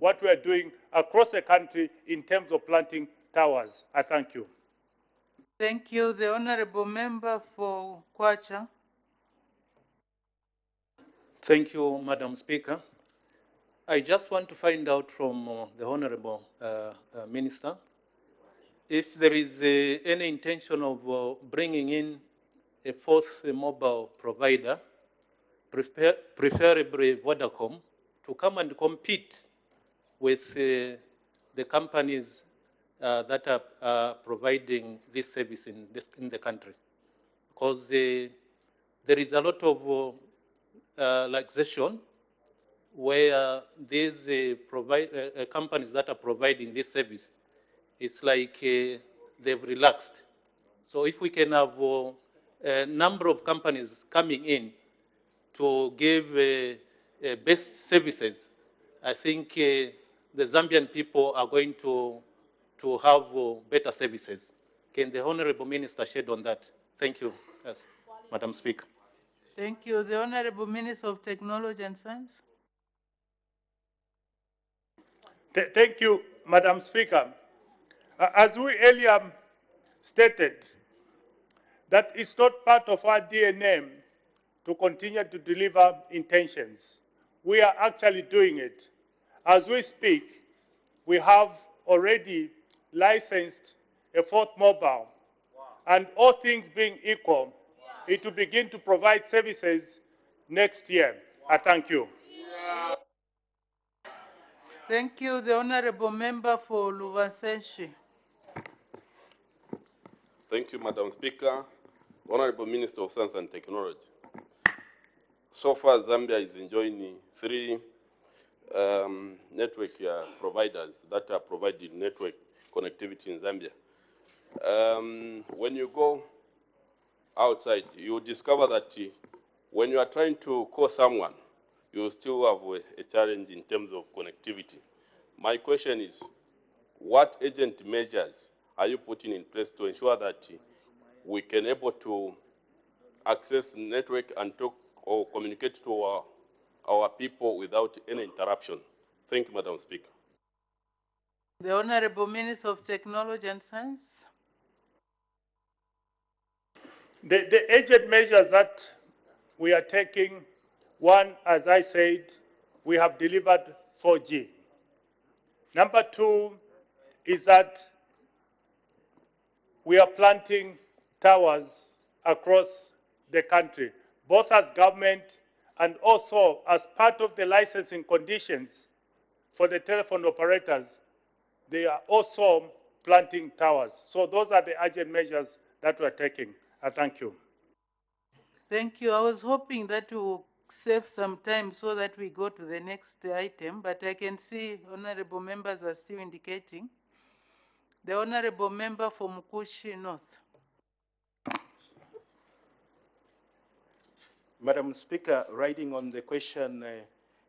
what we are doing across the country in terms of planting towers. I thank you. Thank you. The Honorable Member for Kwacha. Thank you, Madam Speaker. I just want to find out from the Honorable Minister if there is any intention of bringing in a fourth mobile provider, preferably Vodacom, to come and compete with the companies that are providing this service in the country. Because there is a lot of laxation where these companies that are providing this service, it's like they've relaxed. So if we can have a number of companies coming in to give best services, I think the Zambian people are going to have better services. Can the Honorable Minister shed on that? Thank you, yes, Madam Speaker. Thank you. The Honorable Minister of Technology and Science. Thank you, Madam Speaker. As we earlier stated, that it's not part of our DNA to continue to deliver intentions. We are actually doing it. As we speak, we have already licensed a fourth mobile. And all things being equal, it will begin to provide services next year. I thank you. Thank you. The Honorable Member for Luvasenshi. Thank you, Madam Speaker. Honorable Minister of Science and Technology. So far, Zambia is enjoying three network providers that are providing network connectivity in Zambia. When you go outside, you discover that when you are trying to call someone, you still have a challenge in terms of connectivity. My question is, what urgent measures are you putting in place to ensure that we can able to access network and talk or communicate to our people without any interruption? Thank you, Madam Speaker. The Honorable Minister of Technology and Science. The urgent measures that we are taking, one, as I said, we have delivered 4G. Number two is that we are planting towers across the country, both as government and also as part of the licensing conditions for the telephone operators. They are also planting towers. So those are the urgent measures that we're taking. I thank you. Thank you. I was hoping that we will save some time so that we go to the next item, but I can see honorable members are still indicating. The Honorable Member for Mukushi North. Madam Speaker, riding on the question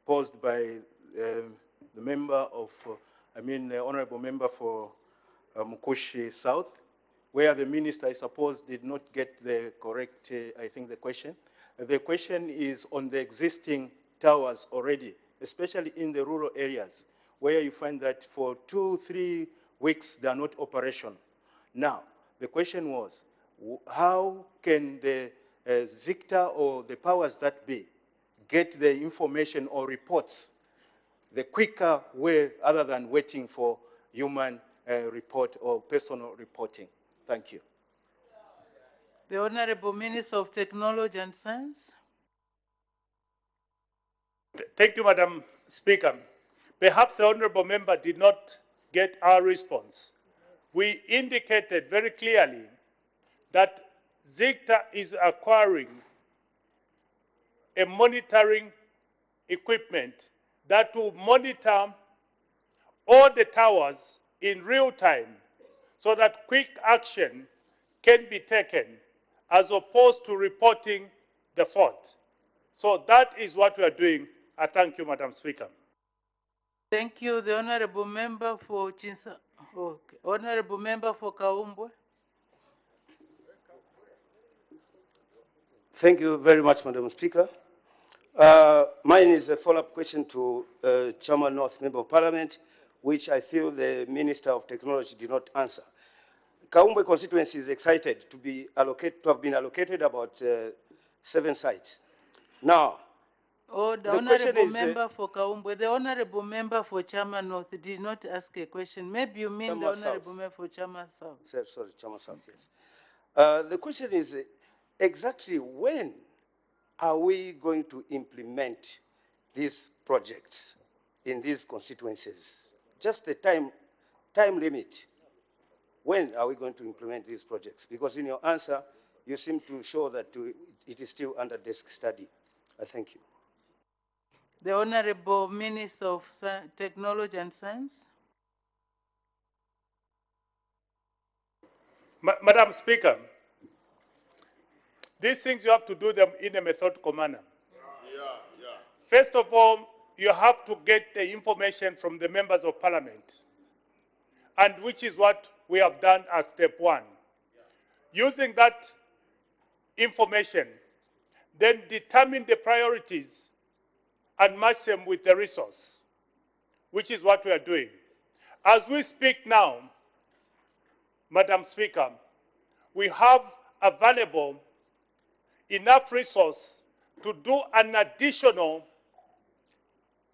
posed by the member of, the Honorable Member for Mukushi South, where the Minister, I suppose, did not get the correct, the question. The question is on the existing towers already, especially in the rural areas, where you find that for 2-3 weeks they are not operational. Now, the question was, how can the ZICTA or the powers that be get the information or reports the quicker way other than waiting for human report or personal reporting? Thank you. The Honorable Minister of Technology and Science. Thank you, Madam Speaker. Perhaps the Honorable Member did not get our response. We indicated very clearly that ZICTA is acquiring a monitoring equipment that will monitor all the towers in real time so that quick action can be taken as opposed to reporting the fault. So that is what we are doing. I thank you, Madam Speaker. Thank you. The Honorable Member for Chinsa. Okay. Honorable Member for Kaumbwe. Thank you very much, Madam Speaker. Mine is a follow-up question to Chairman North, Member of Parliament, which I feel the Minister of Technology did not answer. Kaumbe constituency is excited to have been allocated about 7 sites. Now, Oh, the honorable member for Kaumbwe, the honorable member for Chairman North did not ask a question. Maybe you mean the honorable member for Chairman South. Sorry, Chairman South, yes. The question is exactly when are we going to implement these projects in these constituencies? Just the time limit. When are we going to implement these projects? Because in your answer, you seem to show that it is still under desk study. Thank you. The Honorable Minister of Technology and Science. Madam Speaker, these things you have to do them in a methodical manner. First of all, you have to get the information from the members of parliament, and which is what we have done as step 1. Using that information, then determine the priorities and match them with the resource, which is what we are doing. As we speak now, Madam Speaker, we have available enough resource to do an additional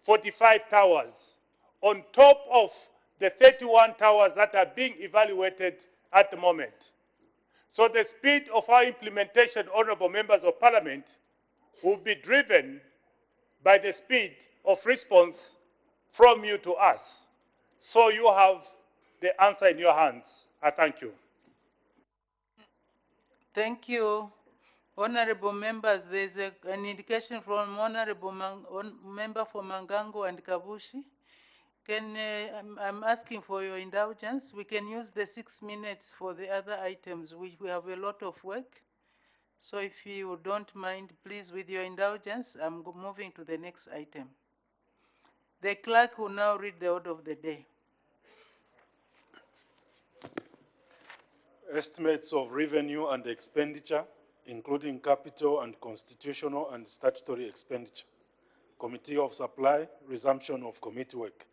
45 towers on top of the 31 towers that are being evaluated at the moment. So the speed of our implementation, honorable members of parliament, will be driven by the speed of response from you to us. So you have the answer in your hands. I thank you. Thank you. Honorable members, there is an indication from Honorable Member for Mangango and Kabushi. I'm asking for your indulgence. We can use the 6 minutes for the other items, which we have a lot of work. So if you don't mind, please, with your indulgence, I'm moving to the next item. The clerk will now read the order of the day. Estimates of revenue and expenditure, including capital and constitutional and statutory expenditure. Committee of Supply, resumption of committee work.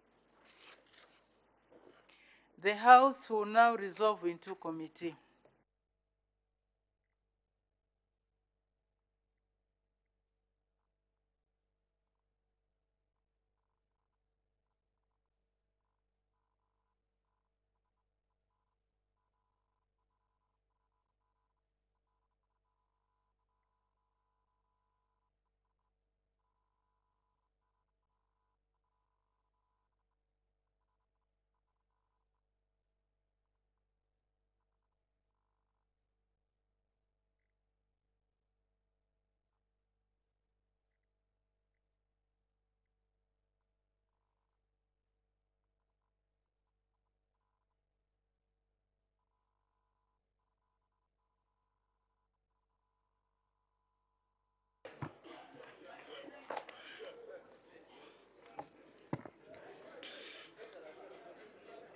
The House will now resolve into committee.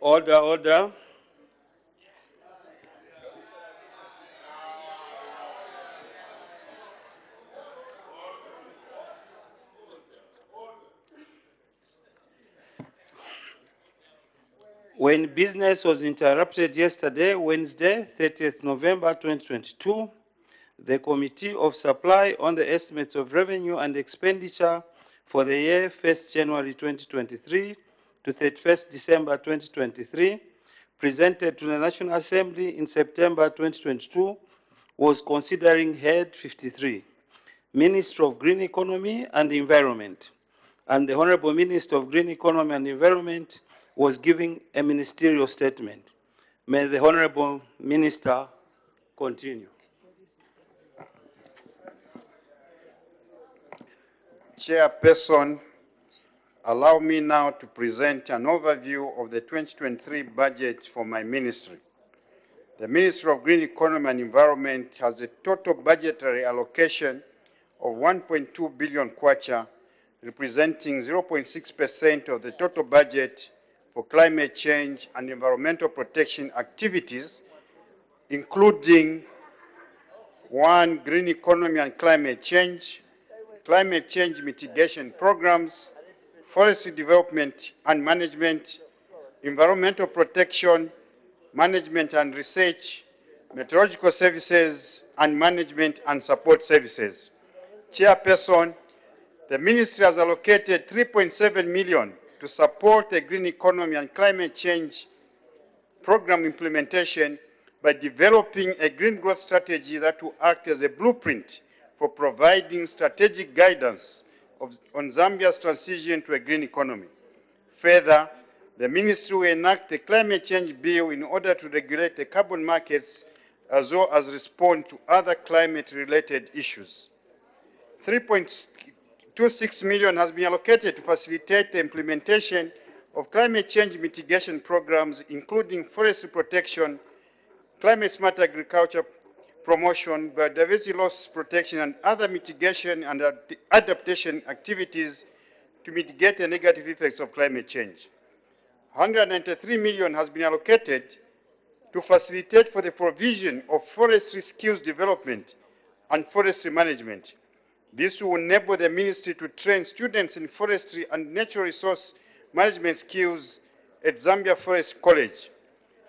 Order, order. When business was interrupted yesterday, Wednesday, 30th November 2022, the Committee of Supply on the Estimates of Revenue and Expenditure for the year 1st January 2023 to 31st December 2023, presented to the National Assembly in September 2022, was considering Head 53, Minister of Green Economy and Environment, and the Honorable Minister of Green Economy and Environment was giving a ministerial statement. May the Honorable Minister continue. Chairperson, allow me now to present an overview of the 2023 budget for my ministry. The Ministry of Green Economy and Environment has a total budgetary allocation of 1.2 billion kwacha, representing 0.6% of the total budget for climate change and environmental protection activities, including 1, green economy and climate change, climate change mitigation programs, forestry development and management, environmental protection, management and research, meteorological services, and management and support services. Chairperson, the ministry has allocated 3.7 million to support the green economy and climate change program implementation by developing a green growth strategy that will act as a blueprint for providing strategic guidance on Zambia's transition to a green economy. Further, the ministry will enact the climate change bill in order to regulate the carbon markets as well as respond to other climate-related issues. 3.26 million has been allocated to facilitate the implementation of climate change mitigation programs, including forestry protection, climate-smart agriculture promotion, biodiversity loss protection, and other mitigation and adaptation activities to mitigate the negative effects of climate change. 193 million has been allocated to facilitate for the provision of forestry skills development and forestry management. This will enable the ministry to train students in forestry and natural resource management skills at Zambia Forest College.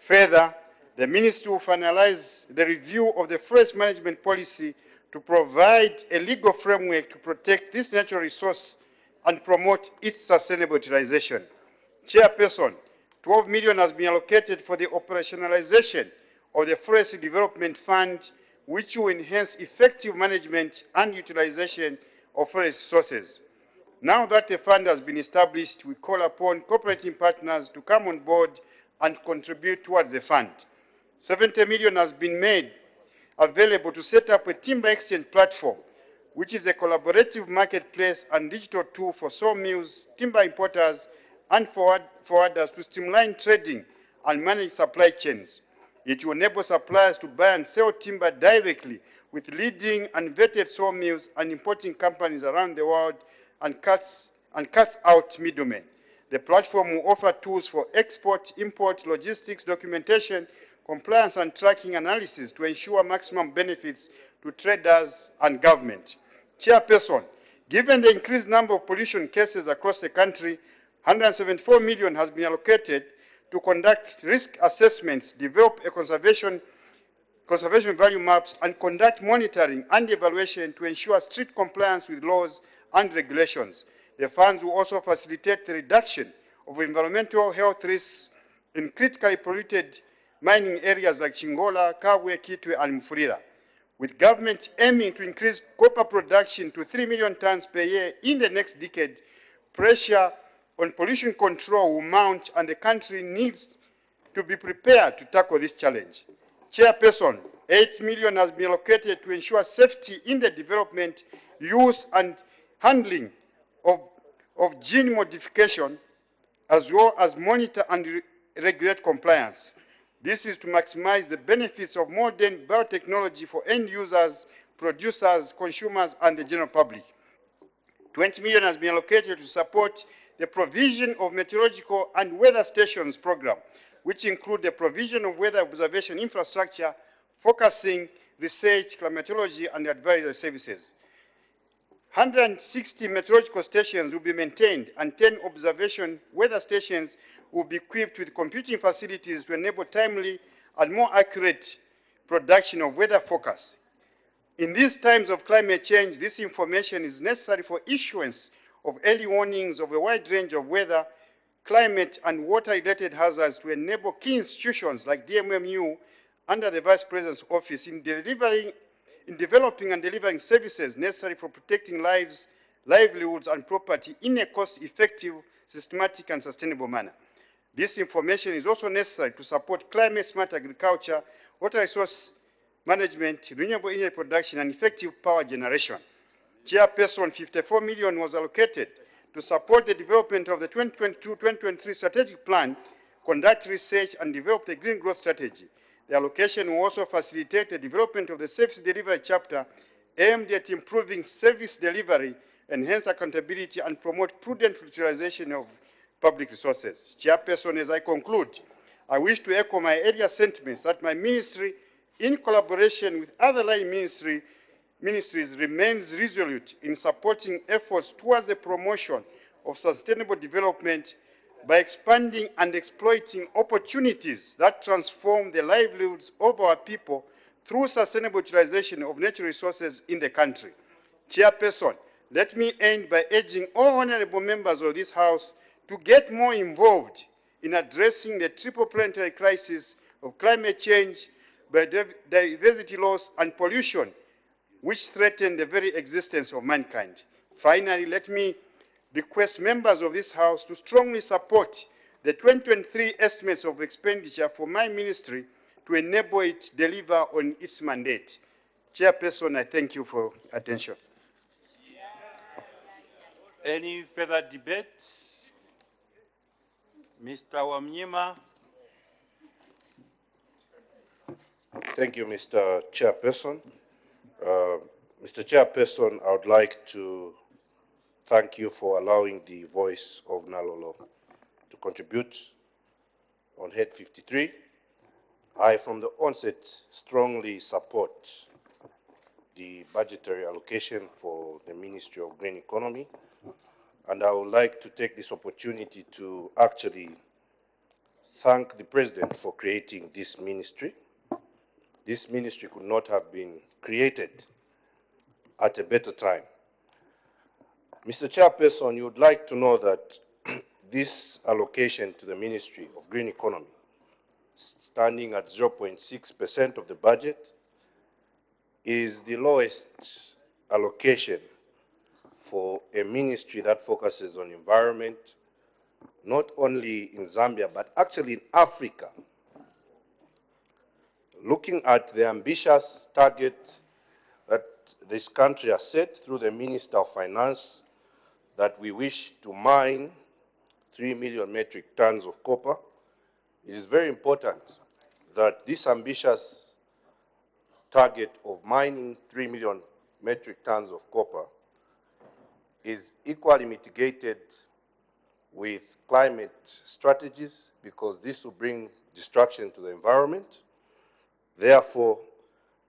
Further, the ministry will finalize the review of the forest management policy to provide a legal framework to protect this natural resource and promote its sustainable utilization. Chairperson, 12 million has been allocated for the operationalization of the Forestry Development Fund, which will enhance effective management and utilization of forest resources. Now that the fund has been established, we call upon cooperating partners to come on board and contribute towards the fund. 70 million has been made available to set up a timber exchange platform, which is a collaborative marketplace and digital tool for sawmills, timber importers, and forwarders to streamline trading and manage supply chains. It will enable suppliers to buy and sell timber directly with leading and vetted sawmills and importing companies around the world and cuts out middlemen. The platform will offer tools for export, import, logistics, documentation, compliance, and tracking analysis to ensure maximum benefits to traders and government. Chairperson, given the increased number of pollution cases across the country, 174 million has been allocated to conduct risk assessments, develop a conservation value maps, and conduct monitoring and evaluation to ensure strict compliance with laws and regulations. The funds will also facilitate the reduction of environmental health risks in critically polluted mining areas like Chingola, Kabwe, Kitwe, and Mfulira. With government aiming to increase copper production to 3 million tons per year in the next decade, pressure on pollution control will mount, and the country needs to be prepared to tackle this challenge. Chairperson, 8 million has been allocated to ensure safety in the development, use, and handling of gene modification, as well as monitor and regulate compliance. This is to maximize the benefits of modern biotechnology for end users, producers, consumers, and the general public. 20 million has been allocated to support the provision of meteorological and weather stations program, which include the provision of weather observation infrastructure, focusing research, climatology, and advisory services. 160 meteorological stations will be maintained, and 10 observation weather stations will be equipped with computing facilities to enable timely and more accurate production of weather forecasts. In these times of climate change, this information is necessary for issuance of early warnings of a wide range of weather, climate, and water-related hazards to enable key institutions like DMMU under the Vice President's office in developing and delivering services necessary for protecting lives, livelihoods, and property in a cost-effective, systematic, and sustainable manner. This information is also necessary to support climate-smart agriculture, water resource management, renewable energy production, and effective power generation. Chairperson, 54 million was allocated to support the development of the 2022-2023 strategic plan, conduct research, and develop the green growth strategy. The allocation will also facilitate the development of the service delivery chapter aimed at improving service delivery, enhance accountability, and promote prudent utilization of public resources. Chairperson, as I conclude, I wish to echo my earlier sentiments that my ministry, in collaboration with other line ministries remains resolute in supporting efforts towards the promotion of sustainable development by expanding and exploiting opportunities that transform the livelihoods of our people through sustainable utilization of natural resources in the country. Chairperson, let me end by urging all honorable members of this House to get more involved in addressing the triple planetary crisis of climate change, biodiversity loss, and pollution, which threaten the very existence of mankind. Finally, let me request members of this House to strongly support the 2023 estimates of expenditure for my ministry to enable it deliver on its mandate. Chairperson, I thank you for attention. Any further debate? Mr. Wamnyima. Thank you, Mr. Chairperson. Mr. Chairperson, I would like to thank you for allowing the voice of Nalolo to contribute on Head 53. I, from the onset, strongly support the budgetary allocation for the Ministry of Green Economy, and I would like to take this opportunity to actually thank the President for creating this ministry. This ministry could not have been created at a better time. Mr. Chairperson, you would like to know that this allocation to the Ministry of Green Economy, standing at 0.6% of the budget, is the lowest allocation for a ministry that focuses on environment, not only in Zambia, but actually in Africa. Looking at the ambitious target that this country has set through the Minister of Finance, that we wish to mine 3 million metric tons of copper, it is very important that this ambitious target of mining 3 million metric tons of copper is equally mitigated with climate strategies, because this will bring destruction to the environment. Therefore,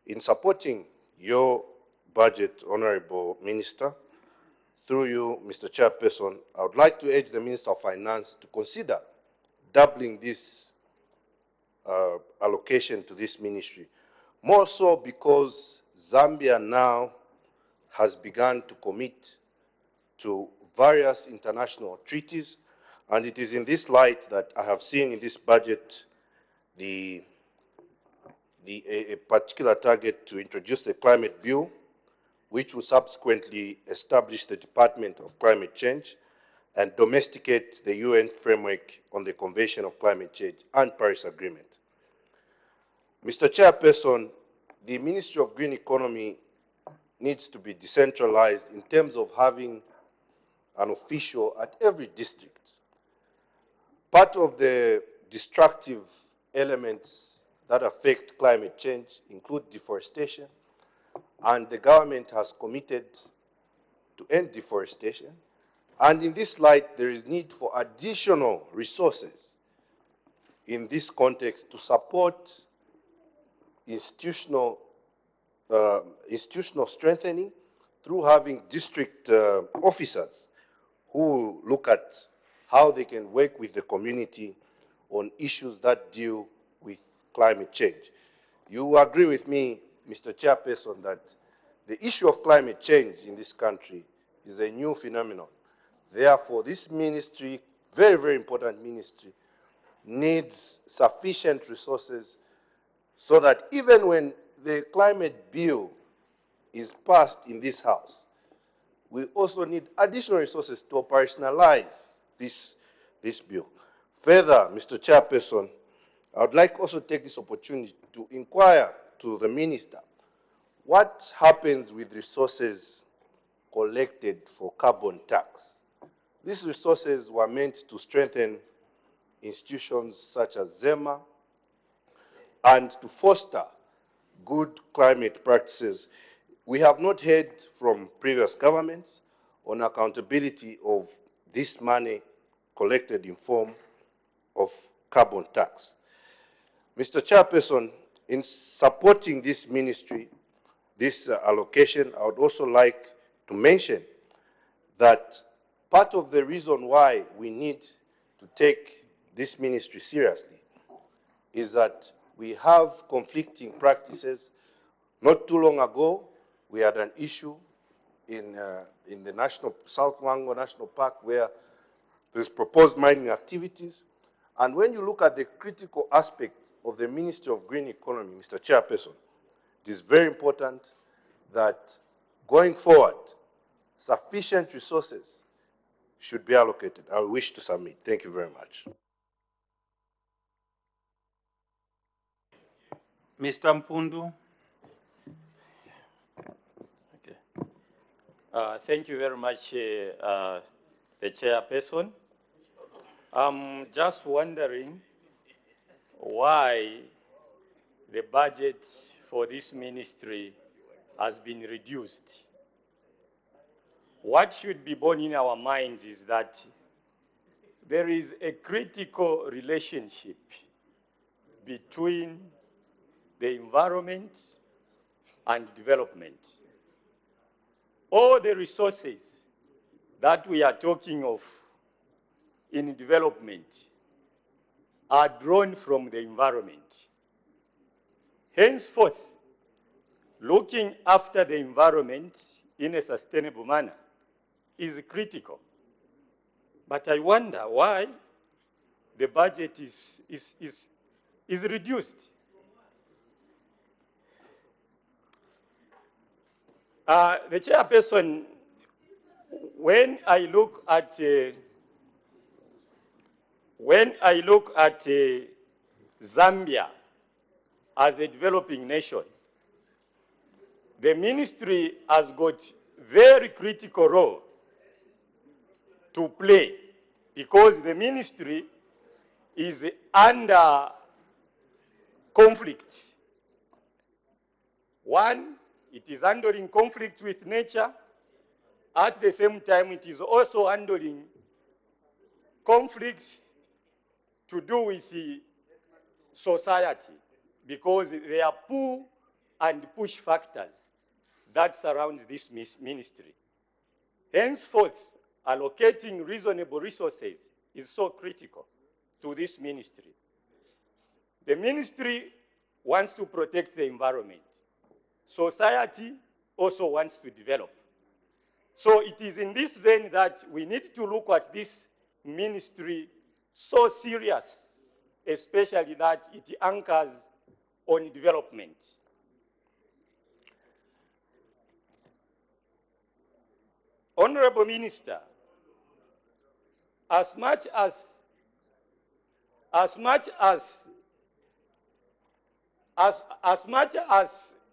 in supporting your budget, Honorable Minister, through you, Mr. Chairperson, I would like to urge the Minister of Finance to consider doubling this allocation to this ministry. More so because Zambia now has begun to commit to various international treaties, and it is in this light that I have seen in this budget a particular target to introduce the climate bill, which will subsequently establish the Department of Climate Change and domesticate the UN framework on the Convention of Climate Change and Paris Agreement. Mr. Chairperson, the Ministry of Green Economy needs to be decentralized in terms of having an official at every district. Part of the destructive elements that affect climate change include deforestation, and the government has committed to end deforestation. And in this light, there is need for additional resources in this context to support institutional strengthening through having district officers who look at how they can work with the community on issues that deal with climate change. You agree with me, Mr. Chairperson, that the issue of climate change in this country is a new phenomenon. Therefore, this ministry, very, very important ministry, needs sufficient resources so that even when the climate bill is passed in this House, we also need additional resources to operationalize this bill. Further, Mr. Chairperson, I would like also to take this opportunity to inquire to the Minister what happens with resources collected for carbon tax. These resources were meant to strengthen institutions such as ZEMA and to foster good climate practices. We have not heard from previous governments on accountability of this money collected in form of carbon tax. Mr. Chairperson, in supporting this ministry, this allocation, I would also like to mention that part of the reason why we need to take this ministry seriously is that we have conflicting practices. Not too long ago, we had an issue in the South Wango National Park where there's proposed mining activities. And when you look at the critical aspect of the Ministry of Green Economy, Mr. Chairperson, it is very important that going forward, sufficient resources should be allocated. I wish to submit. Thank you very much. Mr. Mpundu. Thank you very much, the chairperson. I'm just wondering why the budget for this ministry has been reduced. What should be borne in our minds is that there is a critical relationship between the environment and development. All the resources that we are talking of in development are drawn from the environment. Henceforth, looking after the environment in a sustainable manner is critical. But I wonder why the budget is reduced. The chairperson, when I look at Zambia as a developing nation, the ministry has got very critical role to play because the ministry is under conflict. One, it is handling conflict with nature. At the same time, it is also handling conflicts to do with the society because there are pull and push factors that surround this ministry. Henceforth, allocating reasonable resources is so critical to this ministry. The ministry wants to protect the environment. Society also wants to develop. So it is in this vein that we need to look at this ministry so serious, especially that it anchors on development. Honorable Minister, as much as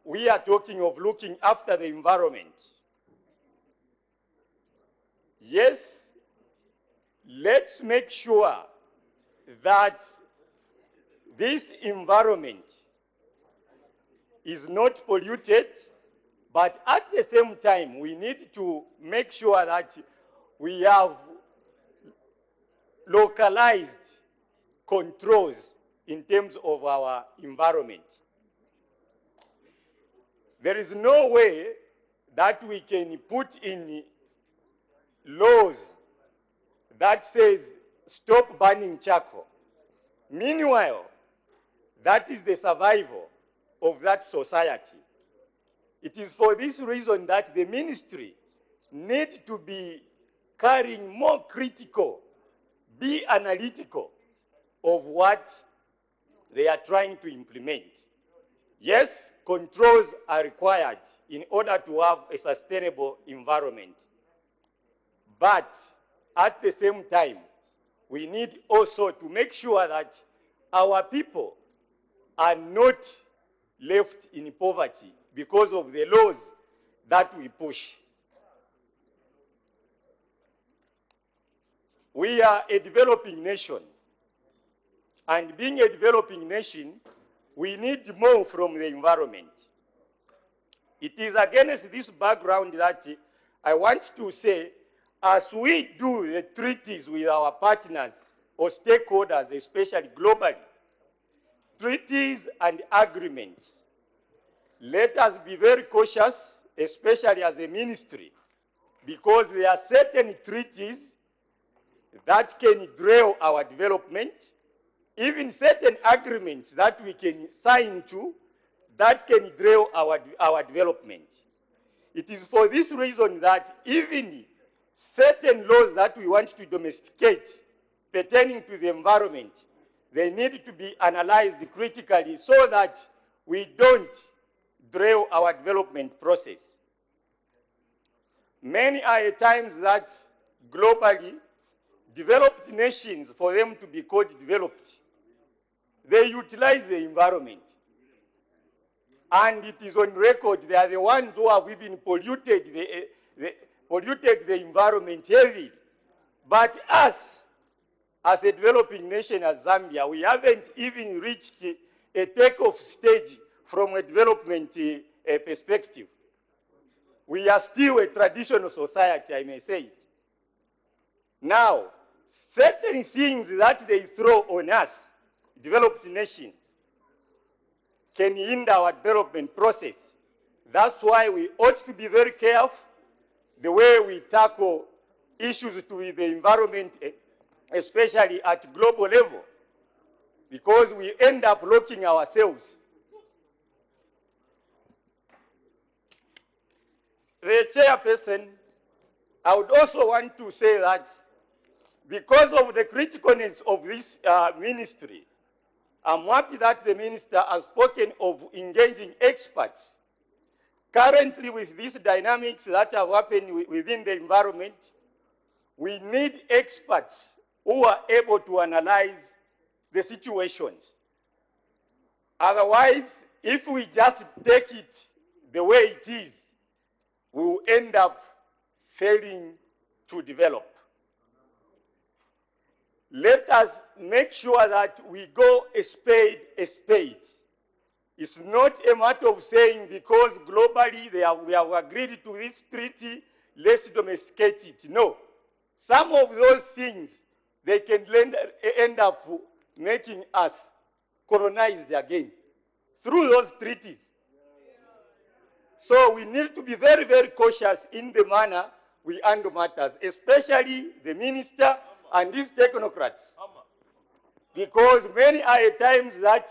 we are talking of looking after the environment, yes, let's make sure that this environment is not polluted, but at the same time, we need to make sure that we have localized controls in terms of our environment. There is no way that we can put in laws that says stop burning charcoal. Meanwhile, that is the survival of that society. It is for this reason that the ministry needs to be carrying more critical, be analytical of what they are trying to implement. Yes, controls are required in order to have a sustainable environment. But at the same time, we need also to make sure that our people are not left in poverty because of the laws that we push. We are a developing nation. And being a developing nation, we need more from the environment. It is against this background that I want to say, as we do the treaties with our partners or stakeholders, especially globally, treaties and agreements let us be very cautious, especially as a ministry, because there are certain treaties that can derail our development, even certain agreements that we can sign to that can derail our development. It is for this reason that even certain laws that we want to domesticate pertaining to the environment, they need to be analyzed critically so that we don't derail our development process. Many are at times that globally, developed nations, for them to be called developed, they utilize the environment. And it is on record, they are the ones who have even polluted the environment heavily. But us, as a developing nation as Zambia, we haven't even reached a takeoff stage from a development perspective. We are still a traditional society, I may say it. Now, certain things that they throw on us, developed nations, can hinder our development process. That's why we ought to be very careful the way we tackle issues to the environment, especially at global level, because we end up locking ourselves. The chairperson, I would also want to say that because of the criticalness of this ministry, I'm happy that the minister has spoken of engaging experts. Currently, with these dynamics that have happened within the environment, we need experts who are able to analyze the situations. Otherwise, if we just take it the way it is, we will end up failing to develop. Let us make sure that we go a spade a spade. It's not a matter of saying because globally we have agreed to this treaty, let's domesticate it. No. Some of those things, they can end up making us colonized again through those treaties. So we need to be very, very cautious in the manner we handle matters, especially the minister and these technocrats. Because many are at times that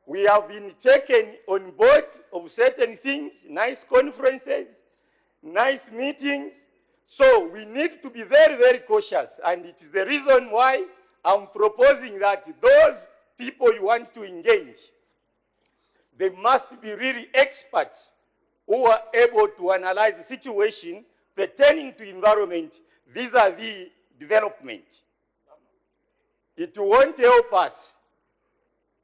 we have been taken on board of certain things, nice conferences, nice meetings. So we need to be very, very cautious. And it is the reason why I'm proposing that those people you want to engage, they must be really experts who are able to analyze the situation pertaining to environment vis-à-vis development. It won't help us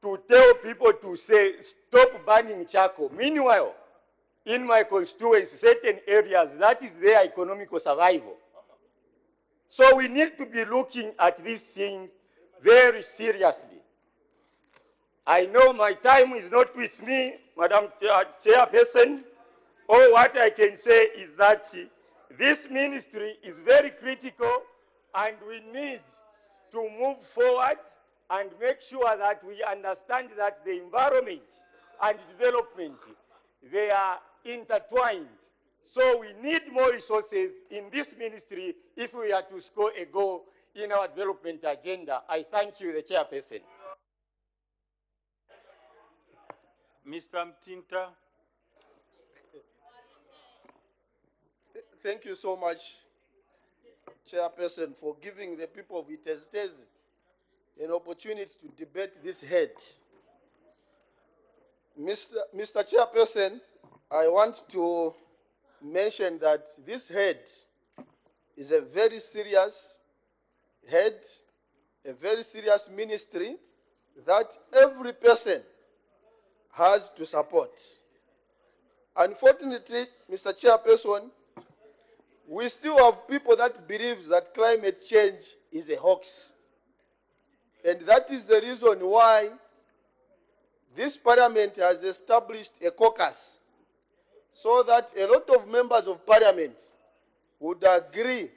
to tell people to say, stop burning charcoal. Meanwhile, in my constituency, certain areas, that is their economical survival. So we need to be looking at these things very seriously. I know my time is not with me, Madam Chairperson. All what I can say is that this ministry is very critical and we need to move forward and make sure that we understand that the environment and development, they are intertwined. So we need more resources in this ministry if we are to score a goal in our development agenda. I thank you, the chairperson. Mr. Mtinta. Thank you so much, Chairperson, for giving the people of Iteztezi an opportunity to debate this head. Mr. Chairperson, I want to mention that this head is a very serious head, a very serious ministry that every person has to support. Unfortunately, Mr. Chairperson, we still have people that believe that climate change is a hoax. And that is the reason why this parliament has established a caucus so that a lot of members of parliament would agree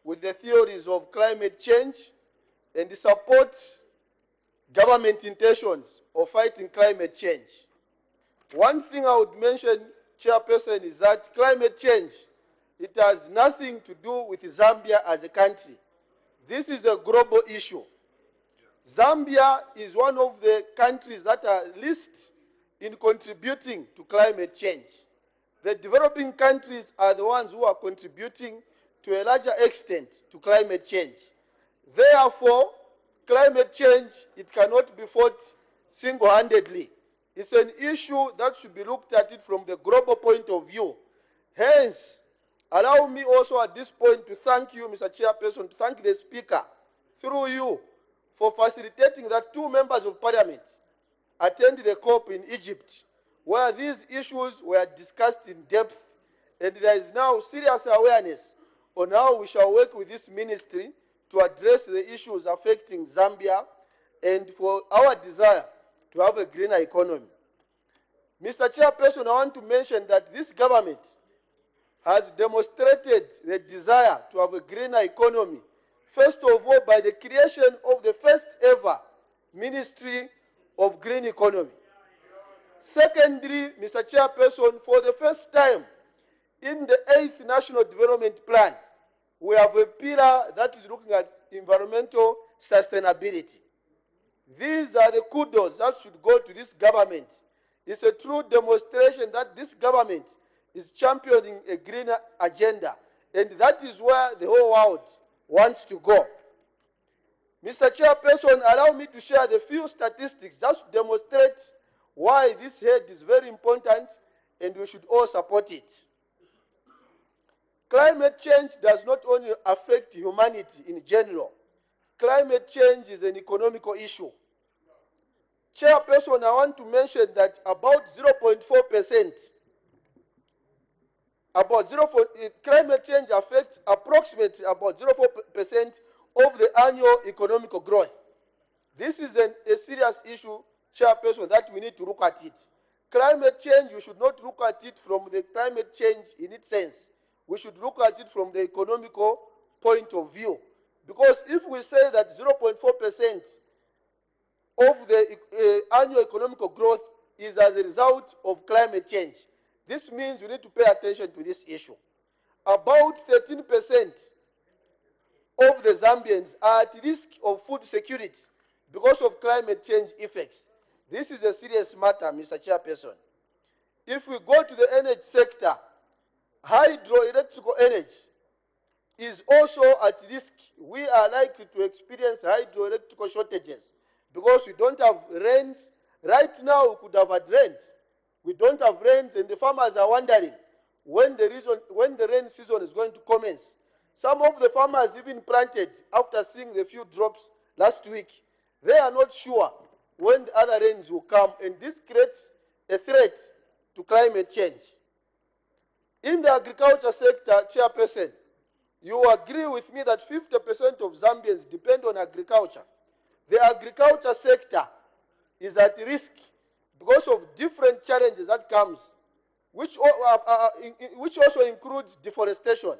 with the theories of climate change and support government intentions of fighting climate change. One thing I would mention, Chairperson, is that climate change, it has nothing to do with Zambia as a country. This is a global issue. Zambia is one of the countries that are least in contributing to climate change. The developing countries are the ones who are contributing to a larger extent to climate change. Therefore, climate change, it cannot be fought single-handedly. It's an issue that should be looked at it from the global point of view. Hence, allow me also at this point to thank you, Mr. Chairperson, to thank the Speaker, through you, for facilitating that 2 members of Parliament attend the COP in Egypt, where these issues were discussed in depth, and there is now serious awareness on how we shall work with this ministry to address the issues affecting Zambia and for our desire to have a greener economy. Mr. Chairperson, I want to mention that this government has demonstrated the desire to have a greener economy, first of all by the creation of the first ever Ministry of Green Economy. Secondly, Mr. Chairperson, for the first time in the 8th National Development Plan, we have a pillar that is looking at environmental sustainability. These are the kudos that should go to this government. It's a true demonstration that this government is championing a greener agenda, and that is where the whole world wants to go. Mr. Chairperson, allow me to share the few statistics that should demonstrate why this head is very important and we should all support it. Climate change does not only affect humanity in general. Climate change is an economical issue. Chairperson, I want to mention that about 0.4%, climate change affects approximately about 0.4% of the annual economic growth. This is a serious issue, Chairperson, that we need to look at it. Climate change, we should not look at it from the climate change in its sense. We should look at it from the economical point of view. Because if we say that 0.4% of the annual economic growth is as a result of climate change, this means we need to pay attention to this issue. About 13% of the Zambians are at risk of food security because of climate change effects. This is a serious matter, Mr. Chairperson. If we go to the energy sector, hydroelectrical energy is also at risk. We are likely to experience hydroelectrical shortages because we don't have rains. Right now, we could have had rains. We don't have rains, and the farmers are wondering when the rain season is going to commence. Some of the farmers even planted after seeing the few drops last week. They are not sure when the other rains will come, and this creates a threat to climate change. In the agriculture sector, Chairperson, you agree with me that 50% of Zambians depend on agriculture. The agriculture sector is at risk because of different challenges that comes, which also includes deforestation.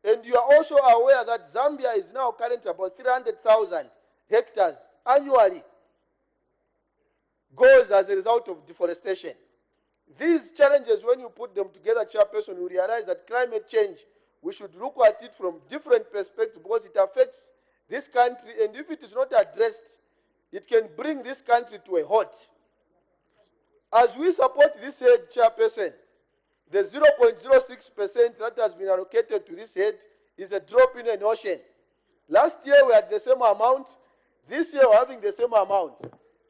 And you are also aware that Zambia is now currently about 300,000 hectares annually goes as a result of deforestation. These challenges, when you put them together, Chairperson, you realize that climate change, we should look at it from different perspectives because it affects this country, and if it is not addressed, it can bring this country to a halt. As we support this head, Chairperson, the 0.06% that has been allocated to this head is a drop in an ocean. Last year we had the same amount. This year we're having the same amount.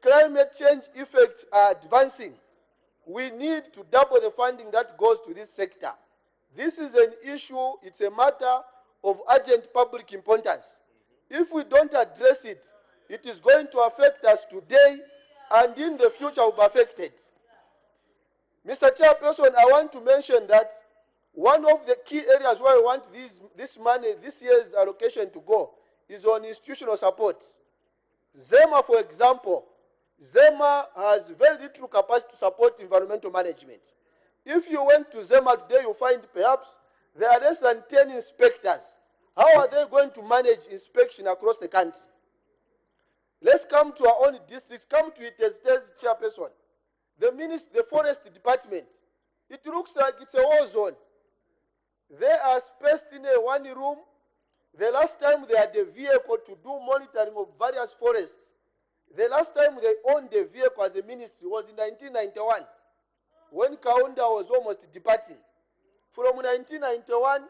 Climate change effects are advancing. We need to double the funding that goes to this sector. This is an issue, it's a matter of urgent public importance. If we don't address it, it is going to affect us today and in the future will be affected. Mr. Chairperson, I want to mention that one of the key areas where we want this money, this year's allocation to go, is on institutional support. ZEMA, for example, ZEMA has very little capacity to support environmental management. If you went to ZEMA today, you find perhaps there are less than 10 inspectors. How are they going to manage inspection across the country? Let's come to our own districts. Come to it as Chairperson. the forest department, it looks like it's a war zone. They are spaced in one room. The last time they had a vehicle to do monitoring of various forests, the last time they owned a vehicle as a ministry was in 1991, when Kaunda was almost departing. From 1991,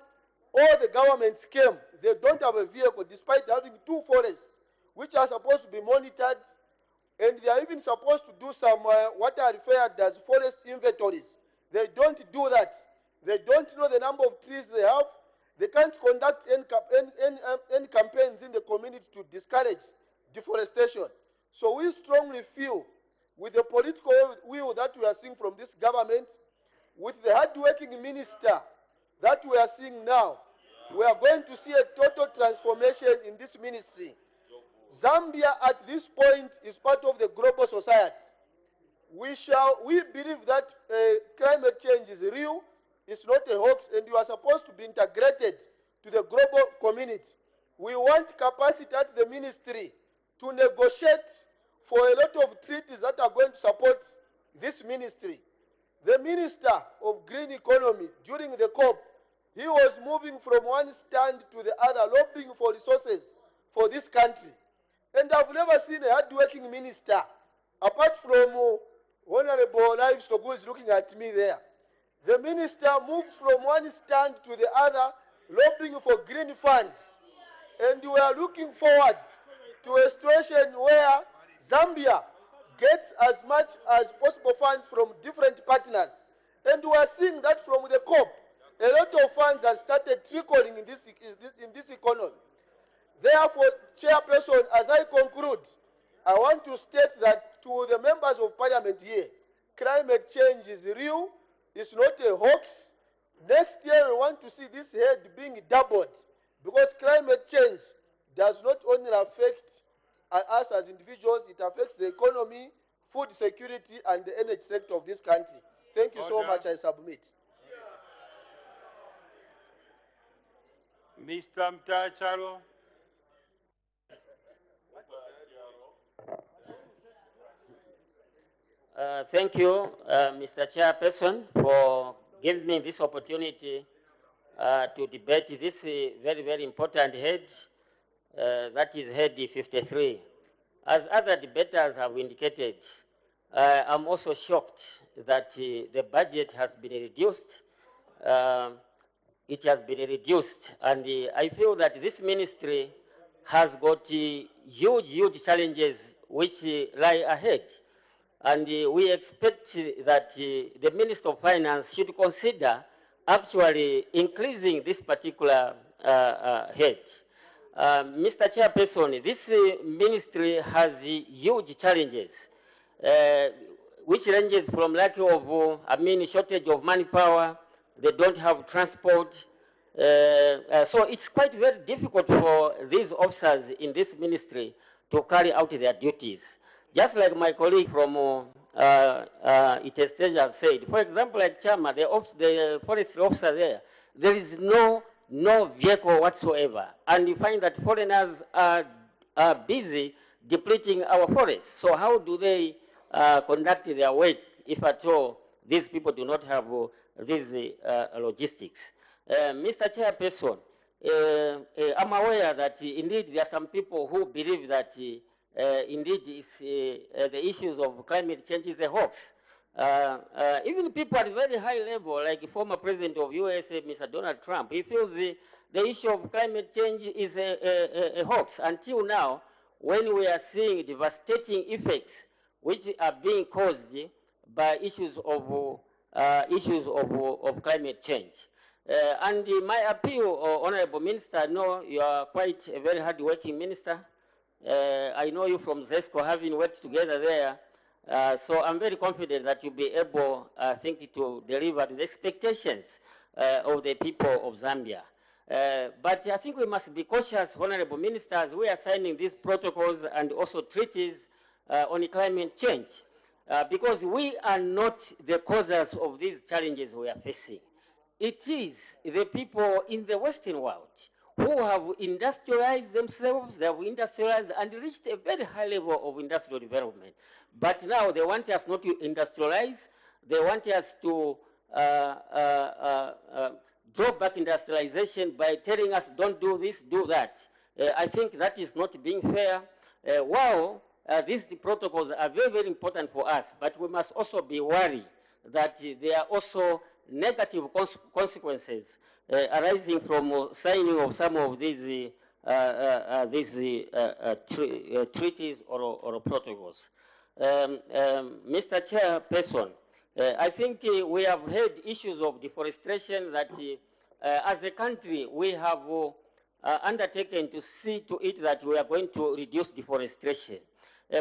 all the governments came. They don't have a vehicle, despite having 2 forests, which are supposed to be monitored, and they are even supposed to do some what are referred as forest inventories. They don't do that. They don't know the number of trees they have. They can't conduct any campaigns in the community to discourage deforestation. So we strongly feel, with the political will that we are seeing from this government, with the hard-working minister that we are seeing now, we are going to see a total transformation in this ministry. Zambia at this point is part of the global society. We believe that climate change is real, it's not a hoax, and you are supposed to be integrated to the global community. We want capacity at the ministry to negotiate for a lot of treaties that are going to support this ministry. The Minister of Green Economy, during the COP, he was moving from one stand to the other, lobbying for resources for this country. And I've never seen a hard-working minister, apart from Honorable Livestock, who is looking at me there. The minister moved from one stand to the other, lobbying for green funds. And we are looking forward to a situation where Zambia gets as much as possible funds from different partners. And we are seeing that from the COP, a lot of funds have started trickling in this economy. Therefore, Chairperson, as I conclude, I want to state that to the members of Parliament here, climate change is real, it's not a hoax. Next year, we want to see this head being doubled, because climate change does not only affect us as individuals, it affects the economy, food security, and the energy sector of this country. Thank you so much. I submit. Mr. Mtachalo. Thank you, Mr. Chairperson, for giving me this opportunity to debate this very, very important head, that is head 53. As other debaters have indicated, I'm also shocked that the budget has been reduced. It has been reduced, and I feel that this ministry has got huge challenges which lie ahead. And we expect that the Minister of Finance should consider actually increasing this particular head. Mr. Chairperson, this ministry has huge challenges, which ranges from lack of, shortage of manpower. They don't have transport. So it's quite very difficult for these officers in this ministry to carry out their duties. Just like my colleague from Itesteja said, for example, like Chama, the forest officer there is no vehicle whatsoever. And you find that foreigners are busy depleting our forests. So how do they conduct their work if at all these people do not have these logistics? Mr. Chairperson, I'm aware that indeed there are some people who believe that indeed the issues of climate change is a hoax. Even people at a very high level, like former President of USA, Mr. Donald Trump, he feels the issue of climate change is a hoax. Until now, when we are seeing devastating effects which are being caused by issues of climate change. And my appeal, Honorable Minister, I know you are quite a very hard-working minister. I know you from ZESCO, having worked together there. So I'm very confident that you'll be able, I think, to deliver the expectations of the people of Zambia. But I think we must be cautious, Honorable Ministers. We are signing these protocols and also treaties on climate change because we are not the causes of these challenges we are facing. It is the people in the Western world who have industrialized themselves, they have industrialized and reached a very high level of industrial development. But now they want us not to industrialize, they want us to draw back industrialization by telling us don't do this, do that. I think that is not being fair. These protocols are very, very important for us, but we must also be worried that there are also negative consequences arising from signing of some of these treaties or protocols. Mr. Chairperson, I think we have had issues of deforestation that as a country we have undertaken to see to it that we are going to reduce deforestation.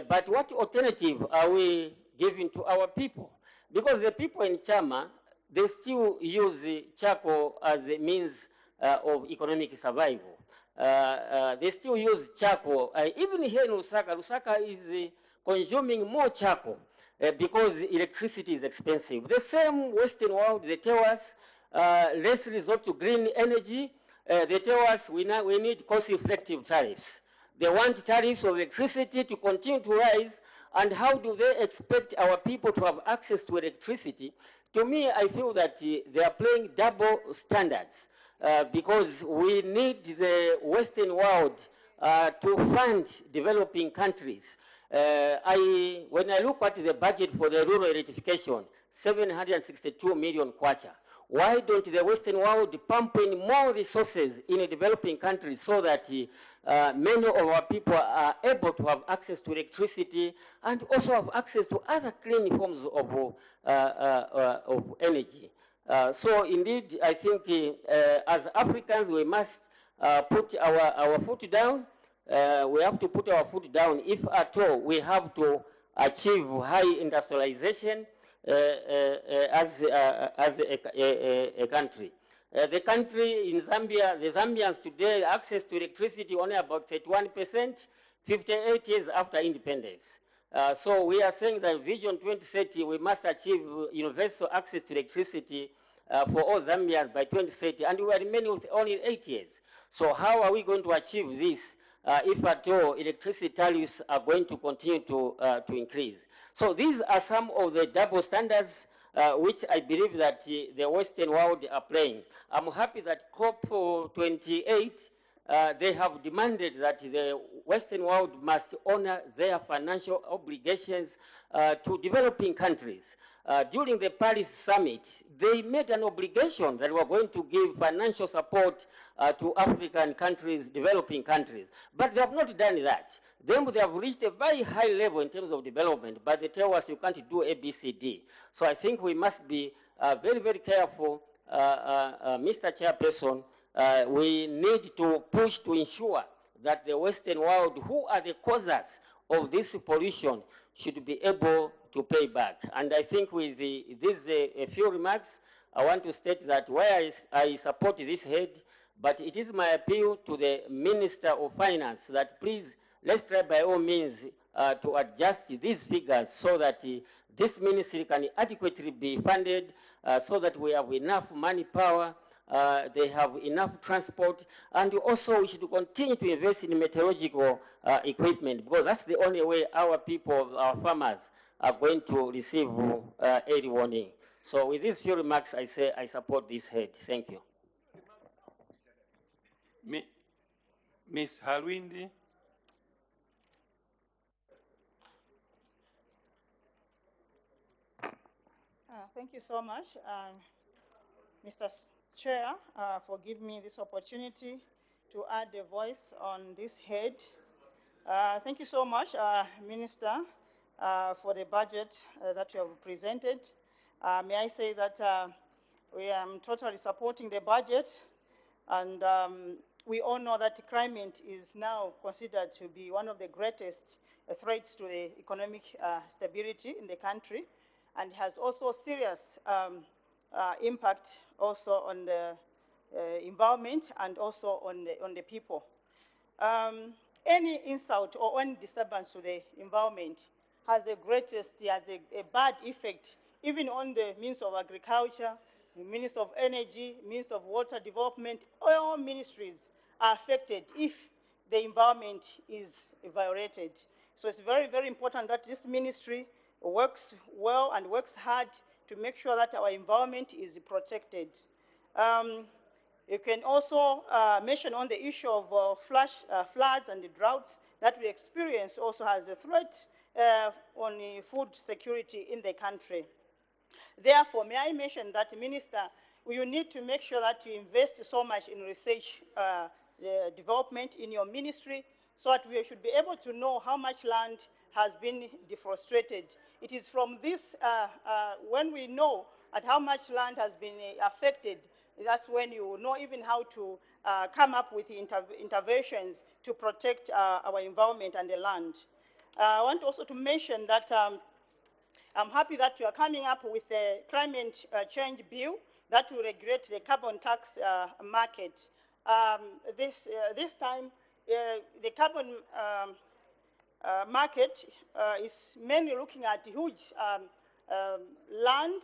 But what alternative are we giving to our people? Because the people in Chama, they still use charcoal as a means of economic survival. They still use charcoal. Even here in Lusaka, Lusaka is consuming more charcoal because electricity is expensive. The same Western world, they tell us, let's resort to green energy. They tell us we need cost-effective tariffs. They want tariffs of electricity to continue to rise, and how do they expect our people to have access to electricity? To me, I feel that they are playing double standards because we need the Western world to fund developing countries. When I look at the budget for the rural electrification, 762 million kwacha. Why don't the Western world pump in more resources in developing countries so that many of our people are able to have access to electricity and also have access to other clean forms of energy? So indeed, I think as Africans, we must put our foot down. We have to put our foot down if at all we have to achieve high industrialization as a country. The country in Zambia, the Zambians today, access to electricity only about 31%, 58 years after independence. So we are saying that Vision 2030, we must achieve universal access to electricity for all Zambians by 2030, and we are remaining with only 8 years. So how are we going to achieve this if at all electricity tariffs are going to continue to increase? So these are some of the double standards which I believe that the Western world are playing. I'm happy that COP28, they have demanded that the Western world must honor their financial obligations to developing countries. During the Paris summit, they made an obligation that we are going to give financial support to African countries, developing countries. But they have not done that. Then they have reached a very high level in terms of development, but they tell us you can't do A, B, C, D. So I think we must be very, very careful, Mr. Chairperson. We need to push to ensure that the Western world, who are the causes of this pollution, should be able to pay back. And I think with these a few remarks, I want to state that while I support this head, but it is my appeal to the Minister of Finance that please, let's try by all means to adjust these figures so that this ministry can adequately be funded so that we have enough money power, they have enough transport, and also we should continue to invest in meteorological equipment, because that's the only way our people, our farmers, are going to receive early warning. So with these few remarks, I say I support this head. Thank you. Ms. Halwindi. Thank you so much, Mr. Chair, for giving me this opportunity to add a voice on this head. Thank you so much, Minister, for the budget that you have presented. May I say that we are totally supporting the budget, and we all know that climate is now considered to be one of the greatest threats to the economic stability in the country, and has also serious impact also on the environment and also on the people. Any insult or any disturbance to the environment has a bad effect even on the means of agriculture, the means of energy, means of water development. All ministries are affected if the environment is violated. So it's very, very important that this ministry works well and works hard to make sure that our environment is protected. You can also mention on the issue of floods and the droughts that we experience also has a threat on food security in the country. Therefore, may I mention that, Minister, you need to make sure that you invest so much in research development in your ministry so that we should be able to know how much land has been deforested. It is from this, when we know at how much land has been affected, that's when you know even how to come up with interventions to protect our environment and the land. I want also to mention that I'm happy that you are coming up with a climate change bill that will regulate the carbon tax market. This time, the carbon market is mainly looking at huge land,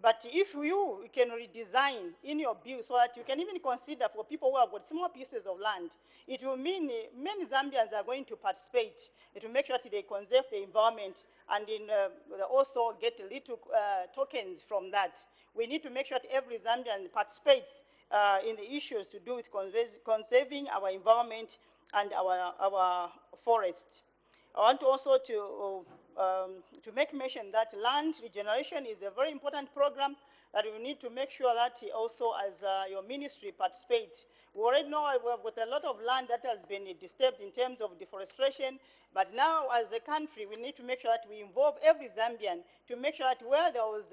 but if you can redesign in your bill so that you can even consider for people who have got small pieces of land, it will mean many Zambians are going to participate. It will make sure that they conserve the environment and also get little tokens from that. We need to make sure that every Zambian participates in the issues to do with conserving our environment and our forests. I want also to make mention that land regeneration is a very important program that we need to make sure that also as your ministry participates. We already know we have got a lot of land that has been disturbed in terms of deforestation, but now as a country we need to make sure that we involve every Zambian to make sure that where there was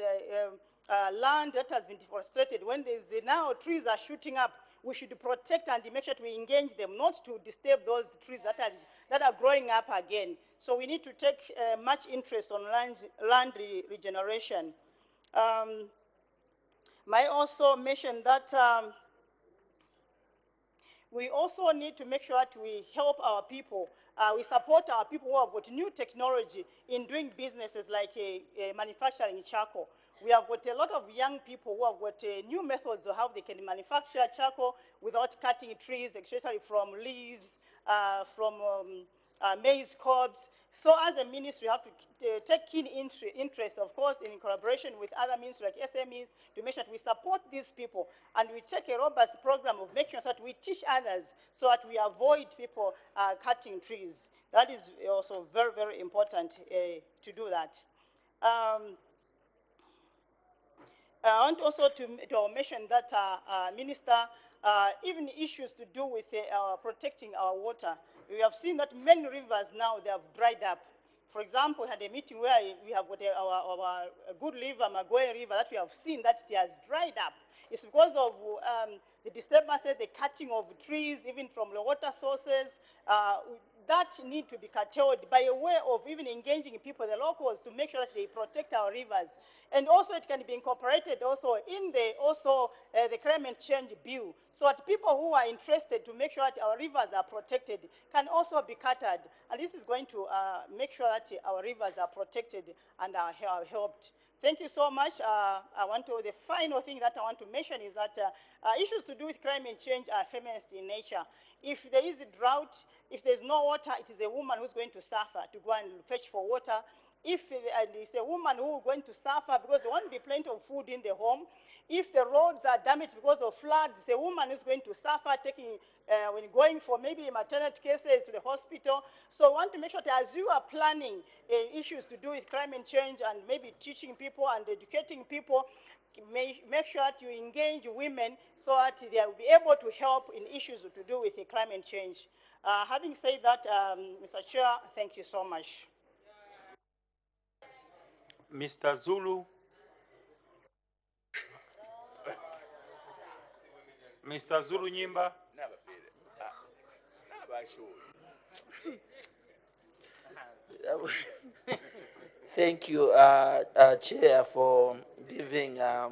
land that has been deforested, when there's now trees are shooting up, we should protect and make sure that we engage them, not to disturb those trees that are growing up again. So we need to take much interest on land regeneration. May I also mention that we also need to make sure that we help our people. We support our people who have got new technology in doing businesses like manufacturing charcoal. We have got a lot of young people who have got new methods of how they can manufacture charcoal without cutting trees, especially from leaves, from maize cobs. So as a ministry, we have to take keen interest, of course, in collaboration with other ministries like SMEs, to make sure that we support these people. And we take a robust program of making sure that we teach others so that we avoid people cutting trees. That is also very, very important to do that. I want also to mention that, Minister, even issues to do with protecting our water. We have seen that many rivers now, they have dried up. For example, we had a meeting where we have got our good river, Magoe River, that we have seen that it has dried up. It's because of the disturbances, the cutting of trees, even from the water sources, that need to be curtailed by a way of even engaging people, the locals, to make sure that they protect our rivers. And also it can be incorporated also in the climate change bill, so that people who are interested to make sure that our rivers are protected can also be catered. And this is going to make sure that our rivers are protected and are helped. Thank you so much. The final thing that I want to mention is that issues to do with climate change are feminist in nature. If there is a drought, if there's no water, it is a woman who's going to suffer to go and fetch for water. If it's a woman who is going to suffer because there won't be plenty of food in the home. If the roads are damaged because of floods, it's a woman who's going to suffer when going for maybe maternity cases to the hospital. So I want to make sure that as you are planning issues to do with climate change and maybe teaching people and educating people, make sure that you engage women so that they will be able to help in issues to do with climate change. Having said that, Mr. Chair, thank you so much. Mr. Zulu. Mr. Zulu Nyimba. Thank you, Chair, for giving the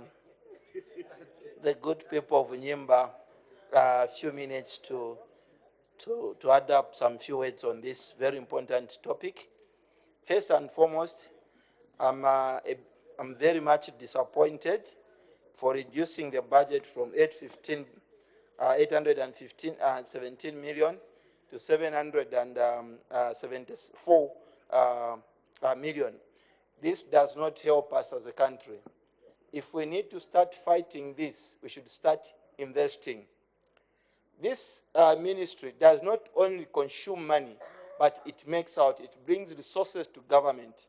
good people of Nyimba a few minutes to add up some few words on this very important topic. First and foremost, I'm very much disappointed for reducing the budget from 815 17 million to 774 million. This does not help us as a country. If we need to start fighting this, we should start investing. This ministry does not only consume money, but it makes out, it brings resources to government.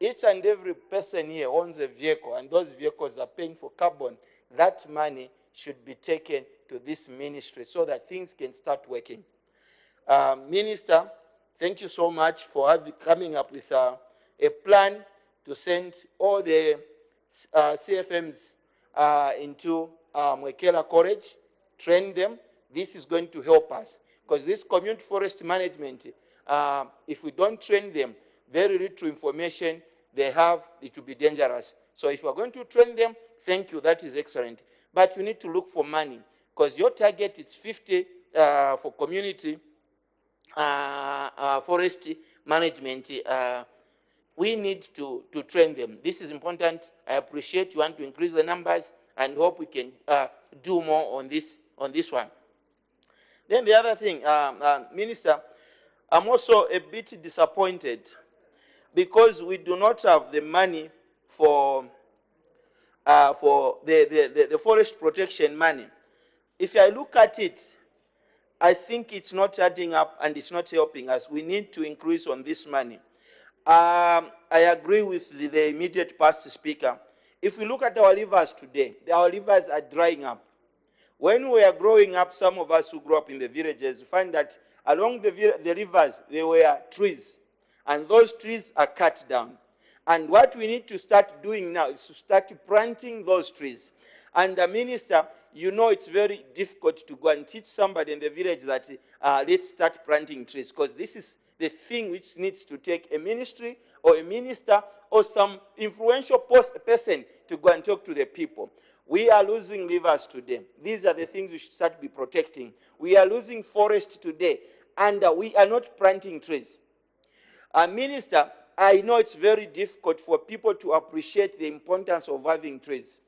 Each and every person here owns a vehicle, and those vehicles are paying for carbon. That money should be taken to this ministry so that things can start working. Minister, thank you so much for coming up with a plan to send all the CFMs into Mwekela College, train them. This is going to help us, because this community forest management, if we don't train them, very little information they have, it will be dangerous. So if we are going to train them, thank you, that is excellent. But you need to look for money, because your target is 50 for community forest management. We need to train them. This is important. I appreciate you want to increase the numbers, and hope we can do more on this one. Then the other thing, Minister, I'm also a bit disappointed because we do not have the money for the forest protection money. If I look at it, I think it's not adding up and it's not helping us. We need to increase on this money. I agree with the immediate past speaker. If we look at our rivers today, our rivers are drying up. When we are growing up, some of us who grew up in the villages find that along the rivers there were trees, and those trees are cut down. And what we need to start doing now is to start planting those trees. And the minister, you know, it's very difficult to go and teach somebody in the village that let's start planting trees, because this is the thing which needs to take a ministry or a minister or some influential person to go and talk to the people. We are losing rivers today. These are the things we should start be protecting. We are losing forest today, and we are not planting trees. Minister, I know it's very difficult for people to appreciate the importance of having trees.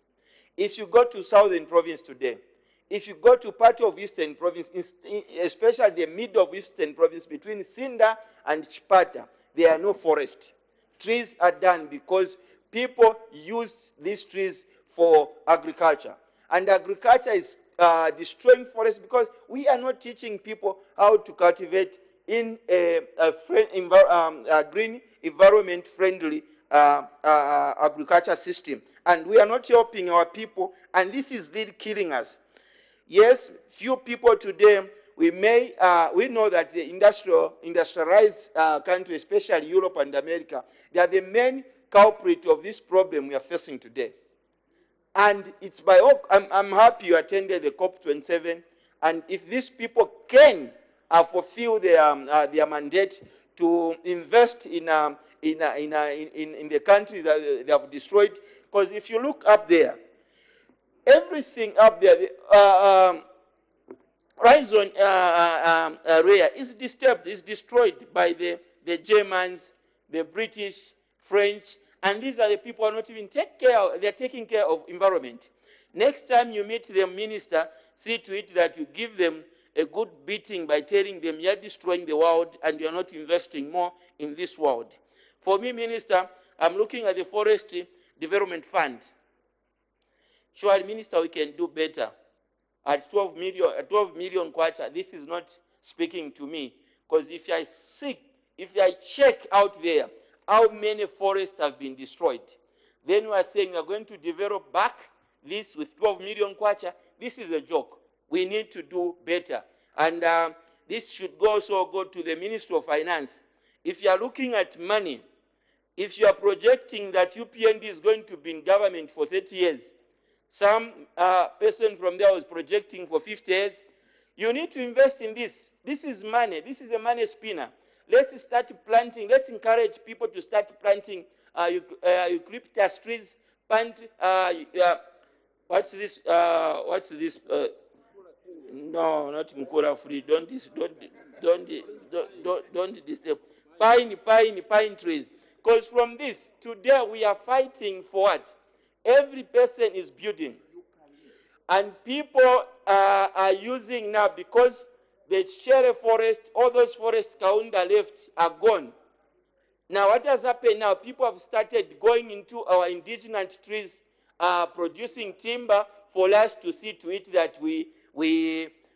If you go to Southern Province today, if you go to part of Eastern Province, especially the middle of Eastern Province between Sinda and Chipata, there are no forests. Trees are done because people used these trees for agriculture. And agriculture is destroying forests because we are not teaching people how to cultivate in a green, environment-friendly agriculture system. And we are not helping our people, and this is really killing us. Yes, few people today, we know that the industrialized countries, especially Europe and America, they are the main culprit of this problem we are facing today. And it's by all, I'm happy you attended the COP27, and if these people can fulfill their mandate to invest in the countries that they have destroyed, because if you look up there, everything up there, horizon area is disturbed, is destroyed by the Germans, the British, French, and these are the people who are not even they're taking care of environment. Next time you meet the minister, see to it that you give them a good beating by telling them you're destroying the world and you're not investing more in this world. For me, Minister, I'm looking at the Forest Development Fund. Sure, Minister, we can do better. At 12 million kwacha, this is not speaking to me. Because if I check out there how many forests have been destroyed, then we are saying we are going to develop back this with 12 million kwacha. This is a joke. We need to do better. And this should also go to the Ministry of Finance. If you are looking at money, if you are projecting that UPND is going to be in government for 30 years, some person from there was projecting for 50 years, you need to invest in this. This is money. This is a money spinner. Let's start planting. Let's encourage people to start planting eucalyptus trees. Plant, what's this? No, not Mukura free. Don't disturb. Pine trees. Because from this, today we are fighting for what? Every person is building. And people are using now, because the Chere forest, all those forests Kaunda left are gone. Now what has happened now, people have started going into our indigenous trees, producing timber for us to see to it that we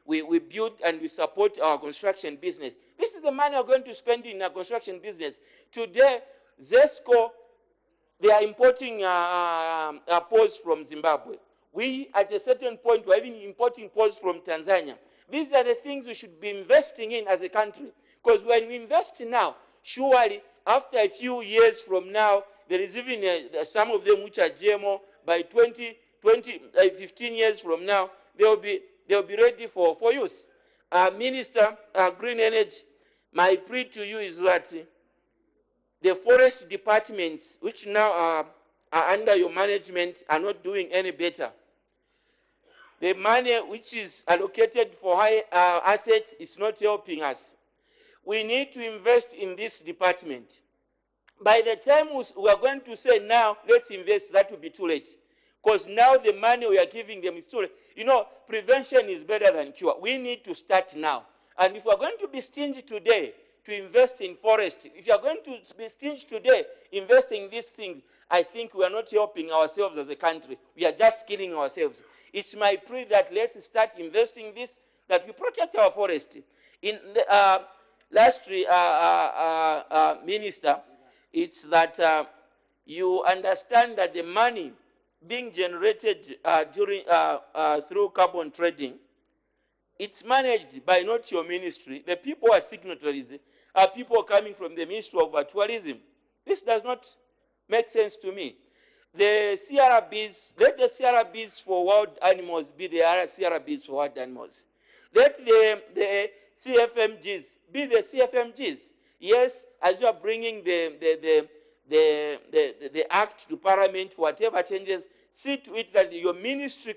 build and we support our construction business. This is the money we're going to spend in our construction business. Today, ZESCO, they are importing poles from Zimbabwe. We, at a certain point, were even importing poles from Tanzania. These are the things we should be investing in as a country. Because when we invest now, surely, after a few years from now, there is even some of them which are GMO. By 15 years from now, they'll be ready for use. Minister, Green Energy, my plea to you is that the forest departments, which now are under your management, are not doing any better. The money which is allocated for high assets is not helping us. We need to invest in this department. By the time we are going to say now, let's invest, that will be too late. Because now the money we are giving them is too late. You know, prevention is better than cure. We need to start now. And if we are going to be stingy today to invest in forest, if you are going to be stingy today investing in these things, I think we are not helping ourselves as a country. We are just killing ourselves. It's my plea that let's start investing in this, that we protect our forest. In the, lastly, Minister, it's that you understand that the money being generated through carbon trading, it's managed by not your ministry. The people who are signatories are people coming from the Ministry of Tourism. This does not make sense to me. The CRBs, let the CRBs for wild animals be the CRBs for wild animals. Let the CFMGs be the CFMGs. Yes, as you are bringing the act to Parliament, whatever changes, see to it that your ministry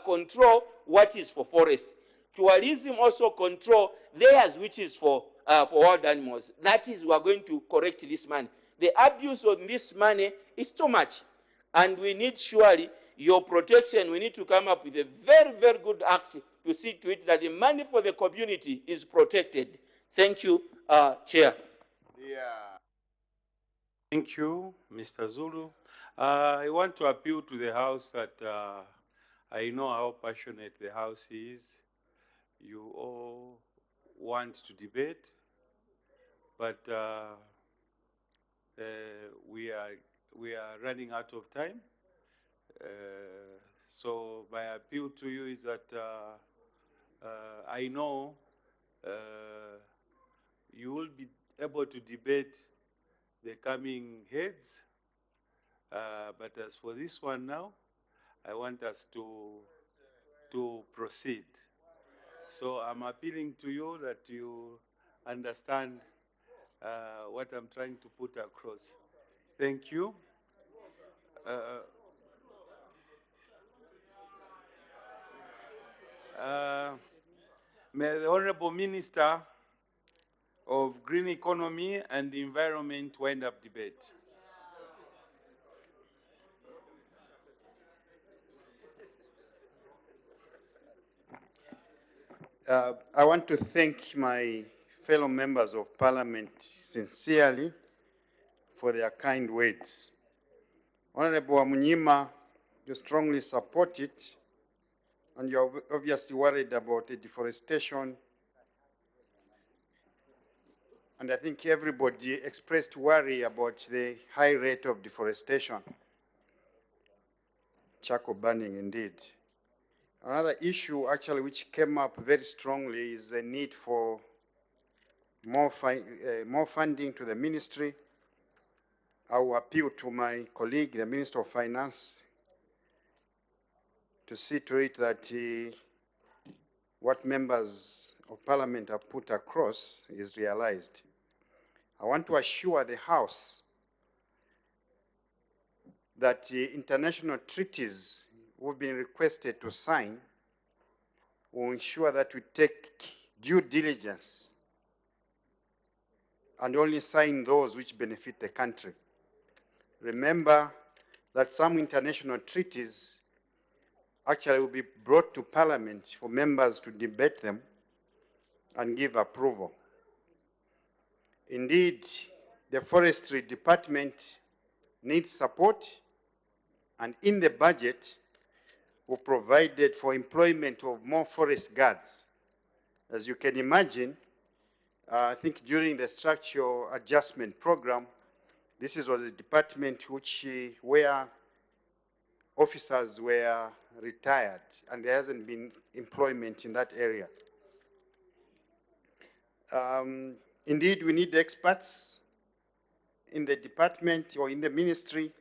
control what is for forest. Tourism also control theirs, which is for wild animals. That is, we are going to correct this money. The abuse of this money is too much. And we need surely your protection. We need to come up with a very, very good act to see to it that the money for the community is protected. Thank you, Chair. Yeah. Thank you, Mr. Zulu. I want to appeal to the House that I know how passionate the House is. You all want to debate, but we are running out of time. So my appeal to you is that I know you will be able to debate the coming heads, but as for this one now, I want us to proceed. So I'm appealing to you that you understand what I'm trying to put across. Thank you. May the Honorable Minister of Green Economy and Environment wind up debate. I want to thank my fellow members of Parliament sincerely for their kind words. Honorable Amunyima, you strongly support it, and you're obviously worried about the deforestation. And I think everybody expressed worry about the high rate of deforestation. Charcoal burning, indeed. Another issue, actually, which came up very strongly is the need for more funding to the ministry. I will appeal to my colleague, the Minister of Finance, to see to it that what members of Parliament have put across is realized. I want to assure the House that international treaties we've been requested to sign will ensure that we take due diligence and only sign those which benefit the country. Remember that some international treaties actually will be brought to Parliament for members to debate them and give approval. Indeed, the Forestry Department needs support, and in the budget, we provided for employment of more forest guards. As you can imagine, I think during the structural adjustment program, this was a department where officers were retired, and there hasn't been employment in that area. Indeed, we need experts in the department or in the ministry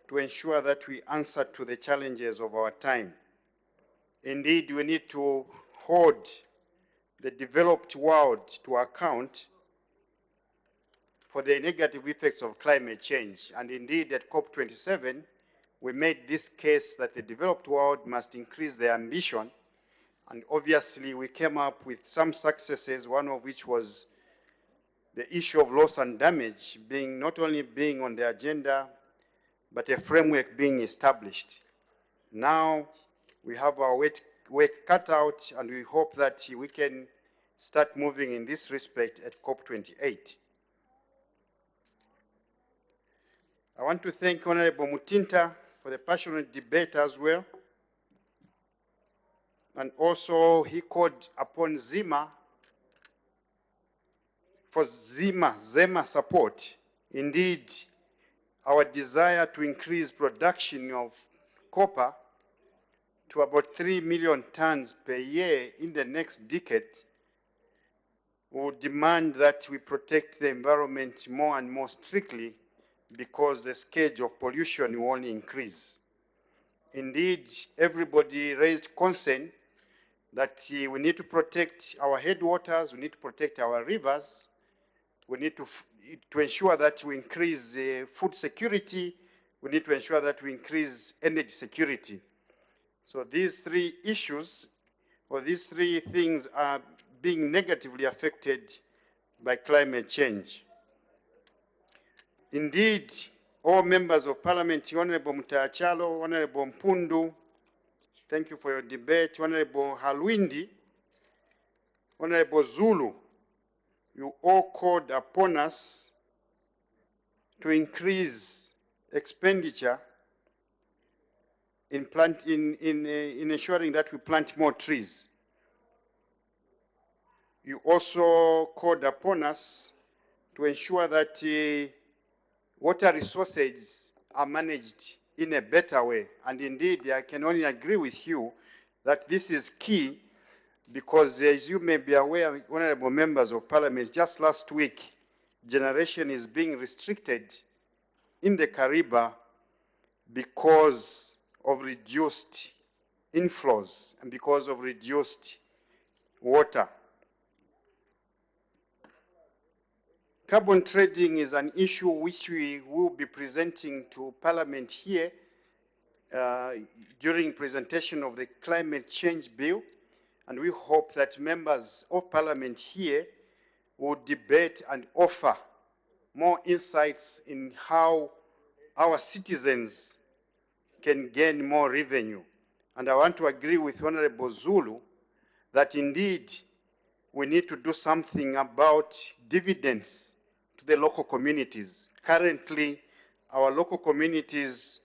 to ensure that we answer to the challenges of our time. Indeed, we need to hold the developed world to account for the negative effects of climate change. And indeed, at COP27, we made this case that the developed world must increase their ambition. And obviously, we came up with some successes, one of which was the issue of loss and damage not only being on the agenda, but a framework being established. Now, we have our work cut out, and we hope that we can start moving in this respect at COP28. I want to thank Honorable Mutinta for the passionate debate as well. And also, he called upon Zima for Zema support. Indeed, our desire to increase production of copper to about 3 million tons per year in the next decade will demand that we protect the environment more and more strictly, because the scourge of pollution will only increase. Indeed, everybody raised concern that we need to protect our headwaters, we need to protect our rivers, we need to ensure that we increase food security, we need to ensure that we increase energy security. So these three issues, or these three things, are being negatively affected by climate change. Indeed, all members of Parliament, Honorable Mutachalo, Honorable Mpundu, thank you for your debate, Honorable Halwindi, Honorable Zulu, you all called upon us to increase expenditure in ensuring that we plant more trees. You also called upon us to ensure that water resources are managed in a better way. And indeed, I can only agree with you that this is key, because as you may be aware, honorable members of Parliament, just last week, generation is being restricted in the Kariba because of reduced inflows and because of reduced water. Carbon trading is an issue which we will be presenting to Parliament here during presentation of the climate change bill, and we hope that members of Parliament here will debate and offer more insights in how our citizens can gain more revenue. And I want to agree with Honorable Zulu that indeed we need to do something about dividends to the local communities. Currently, our local communities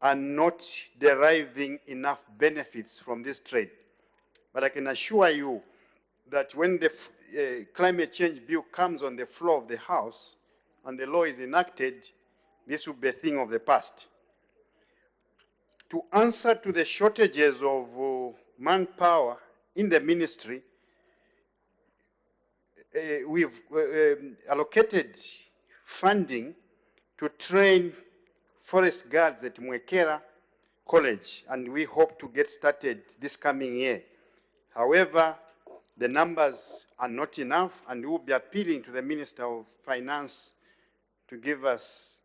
are not deriving enough benefits from this trade. But I can assure you that when the climate change bill comes on the floor of the House and the law is enacted, this will be a thing of the past. To answer to the shortages of manpower in the ministry, we've allocated funding to train forest guards at Mwekera College, and we hope to get started this coming year. However, the numbers are not enough, and we will be appealing to the Minister of Finance to give us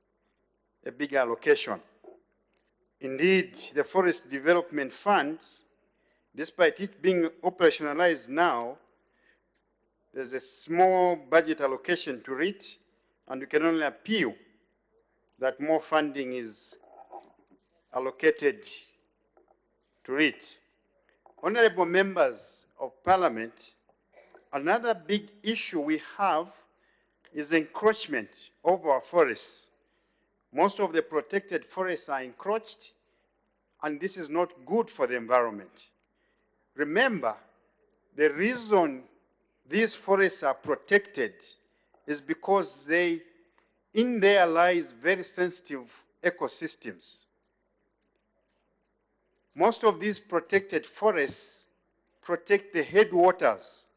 a bigger allocation. Indeed, the Forest Development Fund, despite it being operationalized now, there's a small budget allocation to it, and we can only appeal that more funding is allocated to read. Honorable members of parliament, another big issue we have is encroachment of our forests. Most of the protected forests are encroached, and this is not good for the environment. Remember, the reason these forests are protected is because in there lies very sensitive ecosystems. Most of these protected forests protect the headwaters.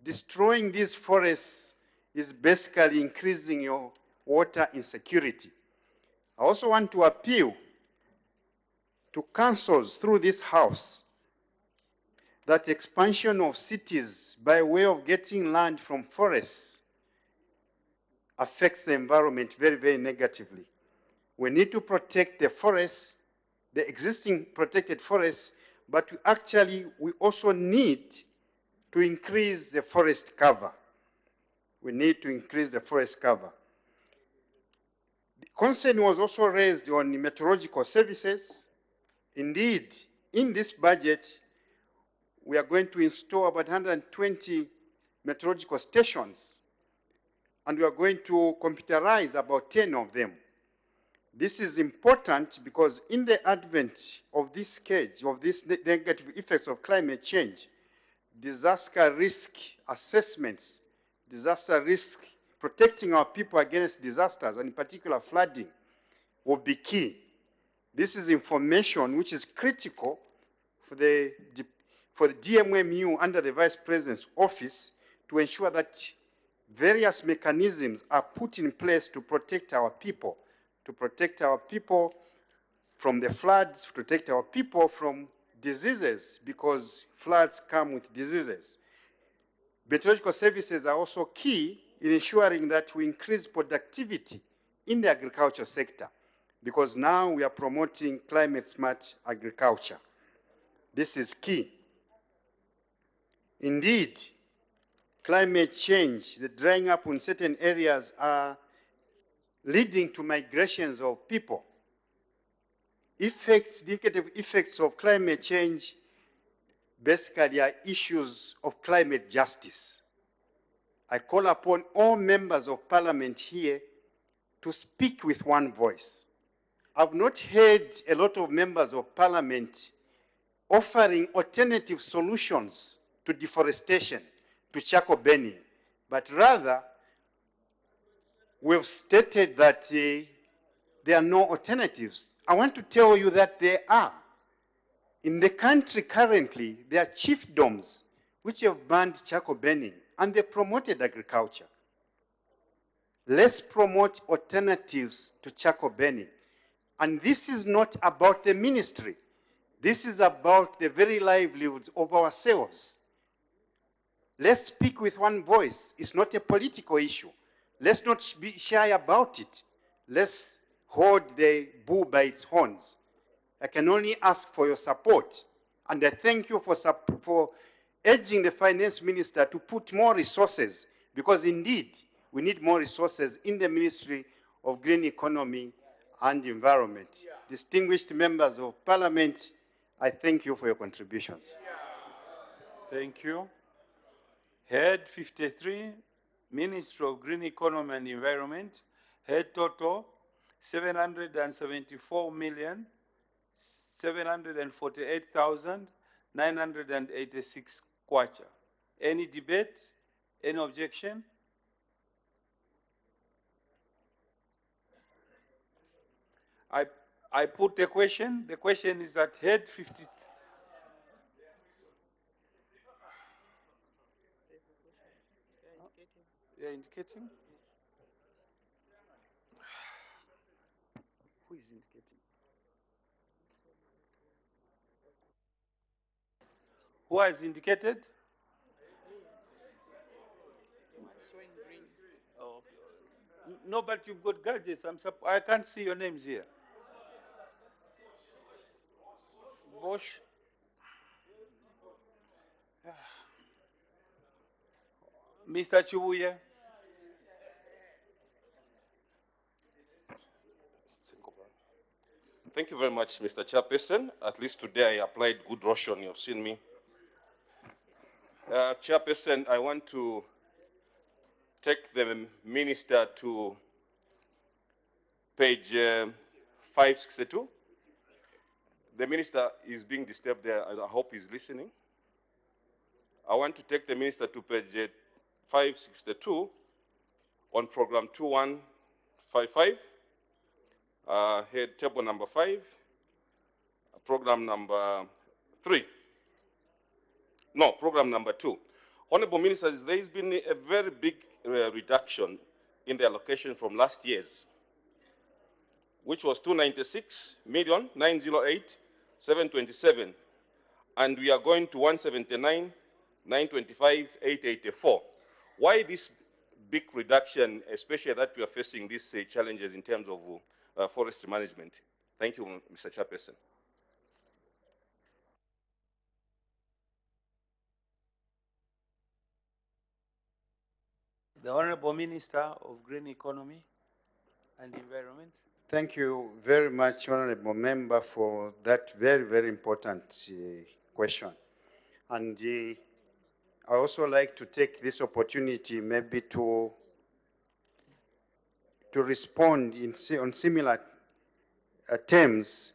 Destroying these forests is basically increasing your water insecurity. I also want to appeal to councils through this House that expansion of cities by way of getting land from forests affects the environment very, very negatively. We need to protect the forests, the existing protected forests, but we also need to increase the forest cover. We need to increase the forest cover. The concern was also raised on meteorological services. Indeed, in this budget, we are going to install about 120 meteorological stations, and we are going to computerize about 10 of them. This is important because in the advent of this scourge, of these negative effects of climate change, disaster risk assessments, disaster risk, protecting our people against disasters, and in particular flooding, will be key. This is information which is critical for the DMMU under the Vice President's office to ensure that various mechanisms are put in place to protect our people from the floods, to protect our people from diseases, because floods come with diseases. Meteorological services are also key in ensuring that we increase productivity in the agriculture sector, because now we are promoting climate-smart agriculture. This is key. Indeed, climate change, the drying up in certain areas are leading to migrations of people. Negative effects of climate change basically are issues of climate justice. I call upon all members of parliament here to speak with one voice. I've not heard a lot of members of parliament offering alternative solutions to deforestation, to charcoal burning, but rather we've stated that there are no alternatives. I want to tell you that there are. In the country currently, there are chiefdoms which have banned charcoal burning, and they promoted agriculture. Let's promote alternatives to charcoal burning. And this is not about the ministry. This is about the very livelihoods of ourselves. Let's speak with one voice. It's not a political issue. Let's not be shy about it. Let's hold the bull by its horns. I can only ask for your support. And I thank you for urging the finance minister to put more resources, because indeed we need more resources in the Ministry of Green Economy and Environment. Distinguished members of parliament, I thank you for your contributions. Thank you. Head 53, Ministry of Green Economy and Environment, head total 774,748,986 kwacha. Any debate? Any objection? I put the question. The question is at head 50. They're indicating? Who is indicating? Who has indicated? Oh, no, but you've got gadgets. I can't see your names here. Bosch. Mr. Chibuye. Thank you very much, Mr. Chairperson. At least today I applied good Russian. You've seen me. Chairperson, I want to take the minister to page 562. The minister is being disturbed there. I hope he's listening. I want to take the minister to page 562 on program 2155, head table number 5, program number 3. No, program number 2. Honorable Ministers, there has been a very big reduction in the allocation from last year's, which was 296,908,727, and we are going to 179,925,884. Why this big reduction, especially that we are facing these challenges in terms of forest management? Thank you, Mr. Chairperson. The Honorable Minister of Green Economy and Environment. Thank you very much, Honorable Member, for that very, very important question. And I also like to take this opportunity maybe to respond on similar terms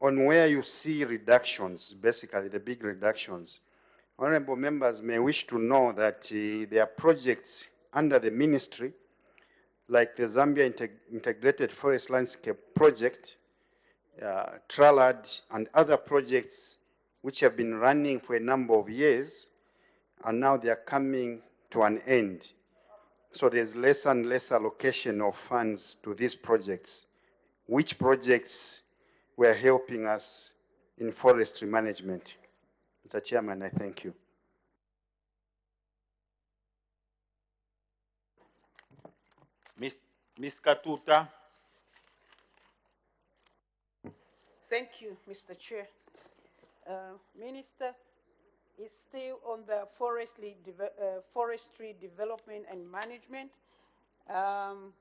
on where you see reductions, basically the big reductions. Honorable members may wish to know that there are projects under the ministry, like the Zambia Integrated Forest Landscape Project, Tralad, and other projects which have been running for a number of years, and now they are coming to an end. So there's less and less allocation of funds to these projects. Which projects were helping us in forestry management? Mr. Chairman, I thank you. Ms. Katuta. Thank you, Mr. Chair. Minister is still on the forestry development and management. I'm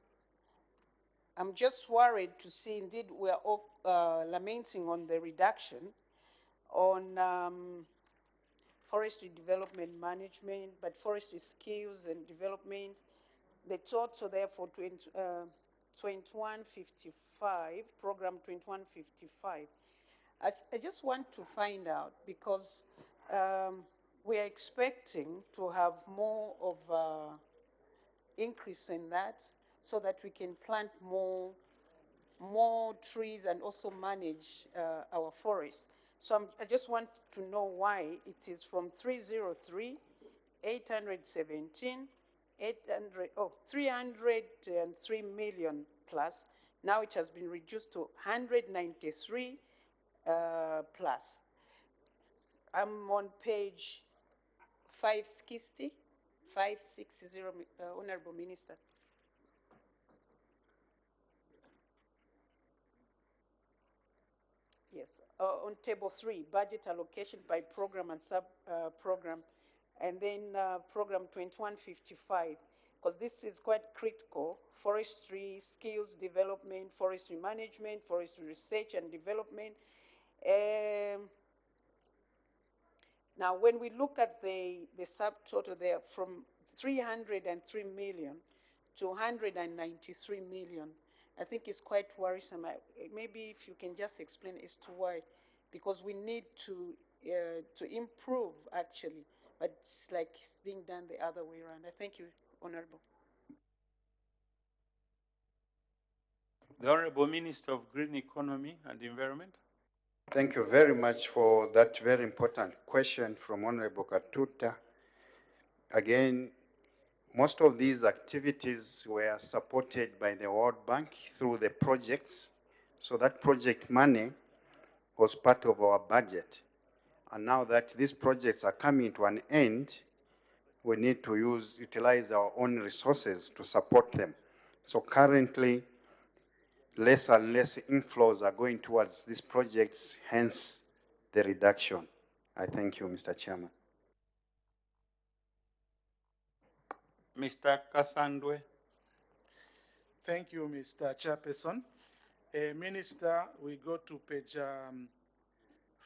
just worried to see, indeed, we are all lamenting on the reduction on forestry development management, but forestry skills and development, the total there for 2155, program 2155. I just want to find out, because we are expecting to have more of increase in that, so that we can plant more trees and also manage our forests. So I just want to know why it is from 303, 817, 303 million plus. Now it has been reduced to 193 plus. I'm on page 560, Honorable Minister. Yes, on table 3, budget allocation by program and sub-program, and then program 2155, because this is quite critical: forestry skills development, forestry management, forestry research and development. Now, when we look at the subtotal there, from 303 million to 193 million, I think it's quite worrisome. Maybe if you can just explain as to why, because we need to improve, actually, but it's like it's being done the other way around. I thank you, Honorable. The Honorable Minister of Green Economy and Environment. Thank you very much for that very important question from Honorable Katuta. Again, most of these activities were supported by the World Bank through the projects. So that project money was part of our budget. And now that these projects are coming to an end, we need to utilize our own resources to support them. So currently, less and less inflows are going towards these projects, hence the reduction. I thank you, Mr. Chairman. Mr. Kasandwe. Thank you, Mr. Chairperson. Minister, we go to page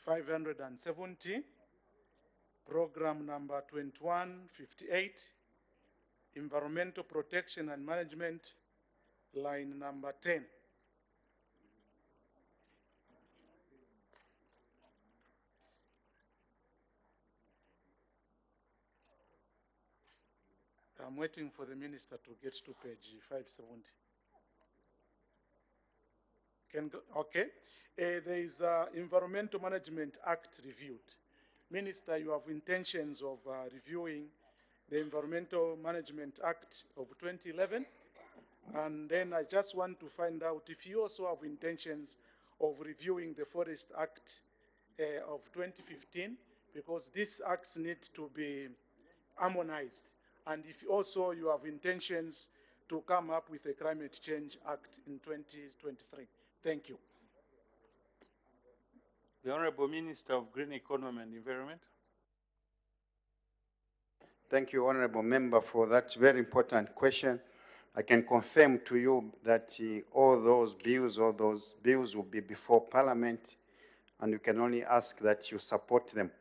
570, program number 2158, environmental protection and management, line number 10. I'm waiting for the minister to get to page 570. Can go, okay. There is Environmental Management Act reviewed. Minister, you have intentions of reviewing the Environmental Management Act of 2011. And then I just want to find out if you also have intentions of reviewing the Forest Act of 2015, because these acts need to be harmonized. And if also you have intentions to come up with a Climate Change Act in 2023. Thank you. The Honorable Minister of Green Economy and Environment. Thank you, Honorable Member, for that very important question. I can confirm to you that all those bills will be before Parliament, and you can only ask that you support them.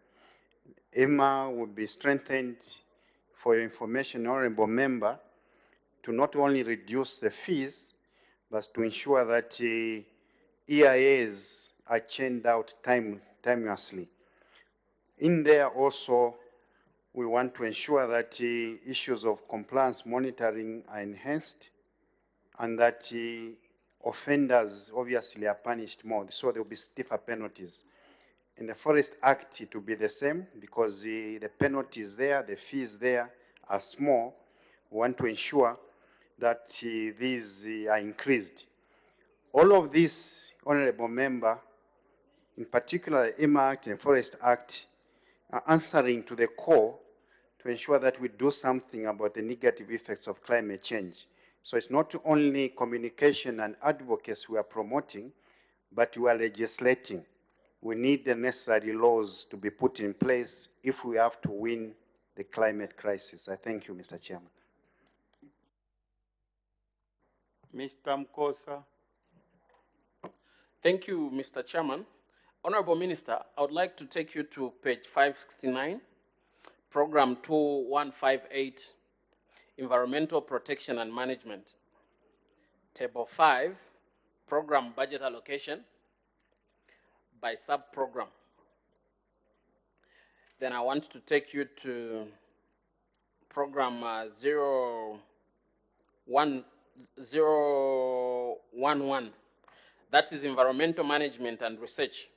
EMA will be strengthened, for your information, Honorable Member, to not only reduce the fees, but to ensure that EIAs are churned out timelessly. In there also, we want to ensure that issues of compliance monitoring are enhanced, and that offenders obviously are punished more, so there will be stiffer penalties. In the Forest Act, it will be the same, because the penalties there, the fees there are small. We want to ensure that these are increased. All of this, Honorable Member, in particular the EMA Act and Forest Act, are answering to the core to ensure that we do something about the negative effects of climate change. So it's not only communication and advocacy we are promoting, but we are legislating. We need the necessary laws to be put in place if we have to win the climate crisis. I thank you, Mr. Chairman. Mr. Mkosa. Thank you, Mr. Chairman. Honorable Minister, I would like to take you to page 569, Program 2158, Environmental Protection and Management. Table 5, Program Budget Allocation by sub-program. Then I want to take you to Program 011. That is Environmental Management and Research.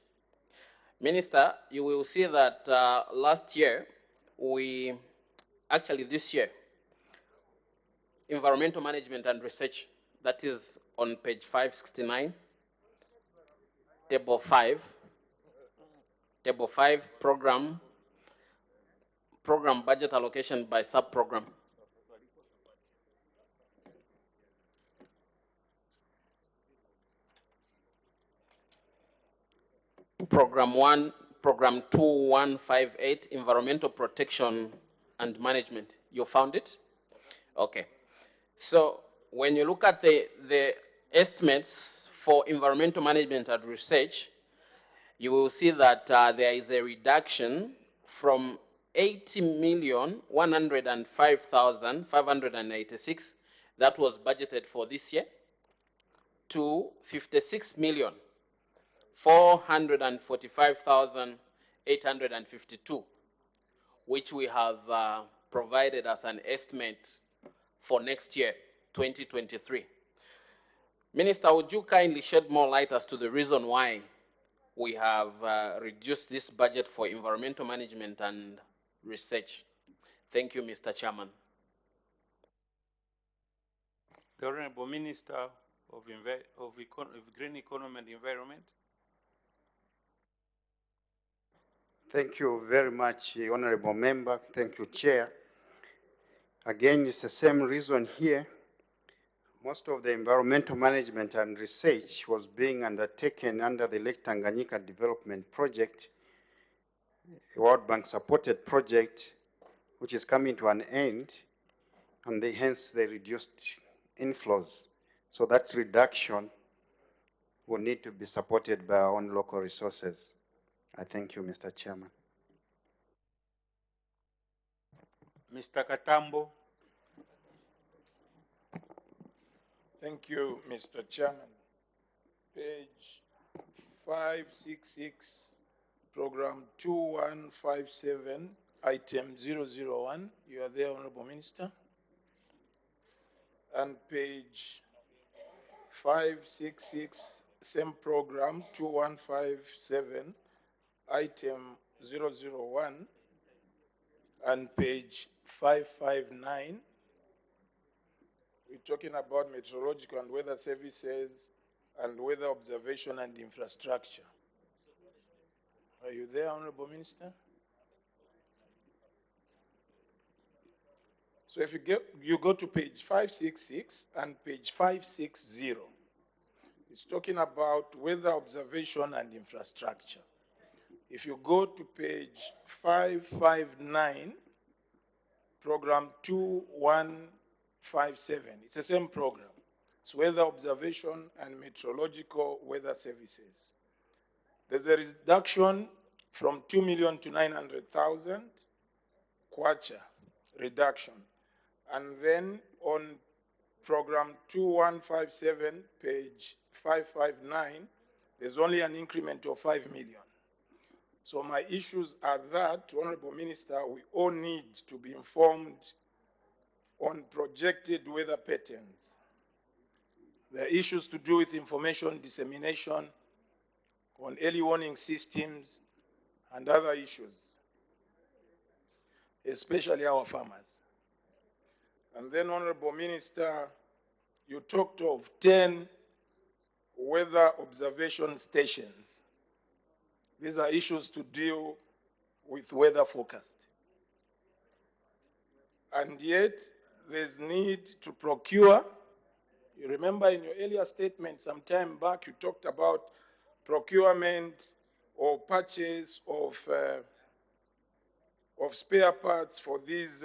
Minister, you will see that this year, Environmental Management and Research, that is on page 569, Table 5, Program Budget Allocation by Sub-Program. Program 2158, Environmental Protection and Management. You found it? Okay. So when you look at the estimates for environmental management and research, you will see that there is a reduction from 80,105,586 that was budgeted for this year to 56,445,852, which we have provided as an estimate for next year, 2023. Minister, would you kindly shed more light as to the reason why we have reduced this budget for environmental management and research? Thank you, Mr. Chairman. The Honorable Minister of Green Economy and Environment. Thank you very much, Honorable Member. Thank you, Chair. Again, it's the same reason here. Most of the environmental management and research was being undertaken under the Lake Tanganyika Development Project, a World Bank supported project, which is coming to an end, and hence the reduced inflows. So that reduction will need to be supported by our own local resources. I thank you, Mr. Chairman. Mr. Katambo. Thank you, Mr. Chairman. Page 566, program 2157, item 001. You are there, Honorable Minister. And page 566, same program 2157, item 001. And page 559, we're talking about meteorological and weather services and weather observation and infrastructure. Are you there, Honorable Minister? So if you go to page 566 and page 560, it's talking about weather observation and infrastructure. If you go to page 559, program 2157, it's the same program. It's weather observation and meteorological weather services. There's a reduction from 2 million to 900,000, kwacha reduction. And then on program 2157, page 559, there's only an increment of 5 million. So my issues are that, Honorable Minister, we all need to be informed on projected weather patterns. There are issues to do with information dissemination, on early warning systems, and other issues, especially our farmers. And then, Honorable Minister, you talked of 10 weather observation stations. These are issues to deal with weather forecast. And yet, there's need to procure. You remember in your earlier statement some time back, you talked about procurement or purchase of spare parts for these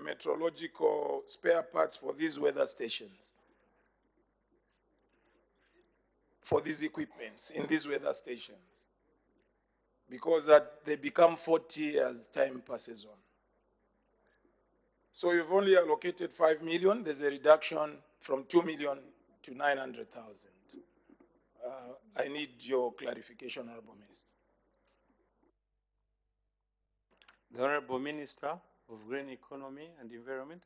meteorological spare parts for these weather stations, for these equipments in these weather stations, because they become 40 as time passes on. So you've only allocated 5 million. There's a reduction from 2 million to 900,000. I need your clarification, Honorable Minister. The Honorable Minister of Green Economy and Environment.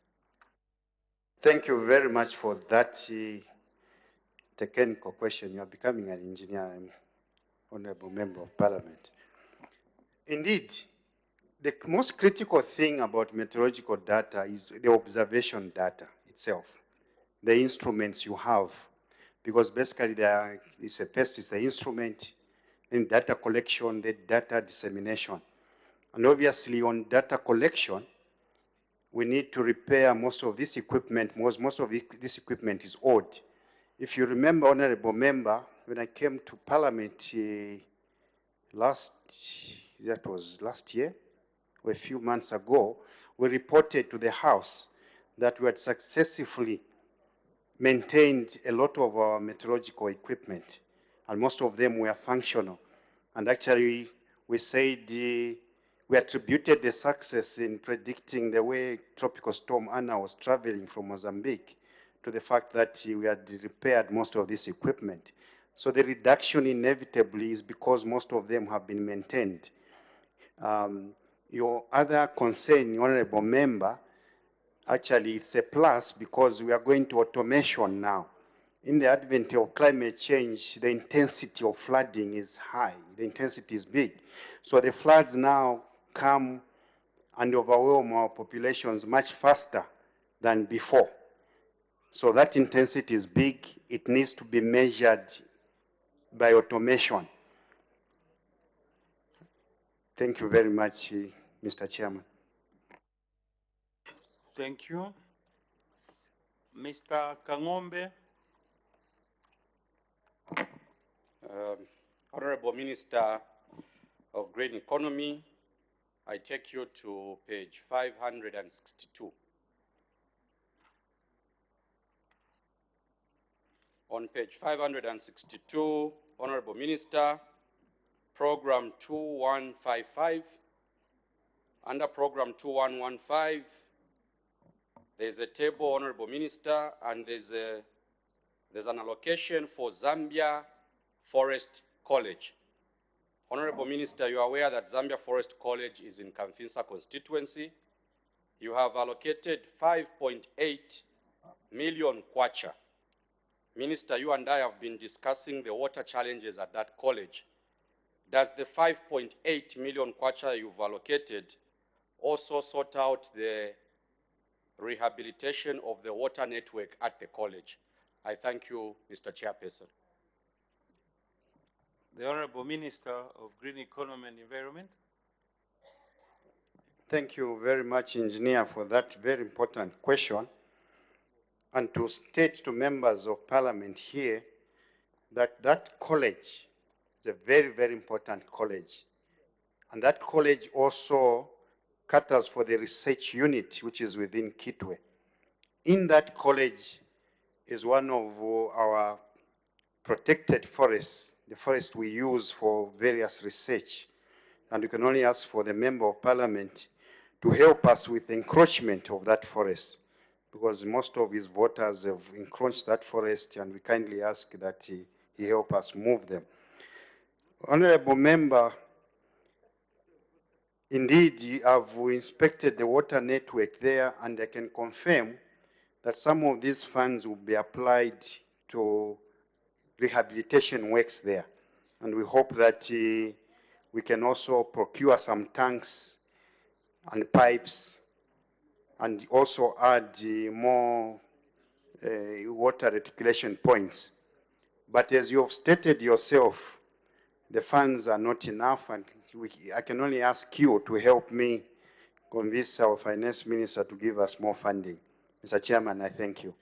Thank you very much for that technical question. You are becoming an engineer, Honorable Member of Parliament. Indeed, the most critical thing about meteorological data is the observation data itself, the instruments you have, because basically it's the instrument, then data collection, then data dissemination. And obviously on data collection, we need to repair most of this equipment. Most of this equipment is old. If you remember, Honorable Member, when I came to Parliament last year, or a few months ago, we reported to the House that we had successfully maintained a lot of our meteorological equipment, and most of them were functional. And actually, we said we attributed the success in predicting the way Tropical Storm Anna was traveling from Mozambique to the fact that we had repaired most of this equipment. So the reduction inevitably is because most of them have been maintained. Your other concern, Honorable Member, actually it's a plus because we are going to automation now. In the advent of climate change, the intensity of flooding is high, the intensity is big. So the floods now come and overwhelm our populations much faster than before. So that intensity is big, it needs to be measured by automation. Thank you very much, Mr. Chairman. Thank you. Mr. Kangombe. Honorable Minister of Green Economy, I take you to page 562. On page 562, Honorable Minister, Program 2155. Under Program 2115, there's a table, Honorable Minister, and there's an allocation for Zambia Forest College. Honorable Minister, you are aware that Zambia Forest College is in Kamfinsa constituency. You have allocated 5.8 million kwacha. Minister, you and I have been discussing the water challenges at that college. Does the 5.8 million kwacha you've allocated also sort out the rehabilitation of the water network at the college? I thank you, Mr. Chairperson. The Honorable Minister of Green Economy and Environment. Thank you very much, Engineer, for that very important question. And to state to members of Parliament here that that college is a very, very important college. And that college also caters for the research unit, which is within Kitwe. In that college is one of our protected forests, the forest we use for various research. And we can only ask for the Member of Parliament to help us with the encroachment of that forest, because most of his voters have encroached that forest, and we kindly ask that he help us move them. Honorable Member, indeed, I've inspected the water network there, and I can confirm that some of these funds will be applied to rehabilitation works there. And we hope that we can also procure some tanks and pipes and also add more water reticulation points. But as you have stated yourself, the funds are not enough, and I can only ask you to help me convince our Finance Minister to give us more funding. Mr. Chairman, I thank you.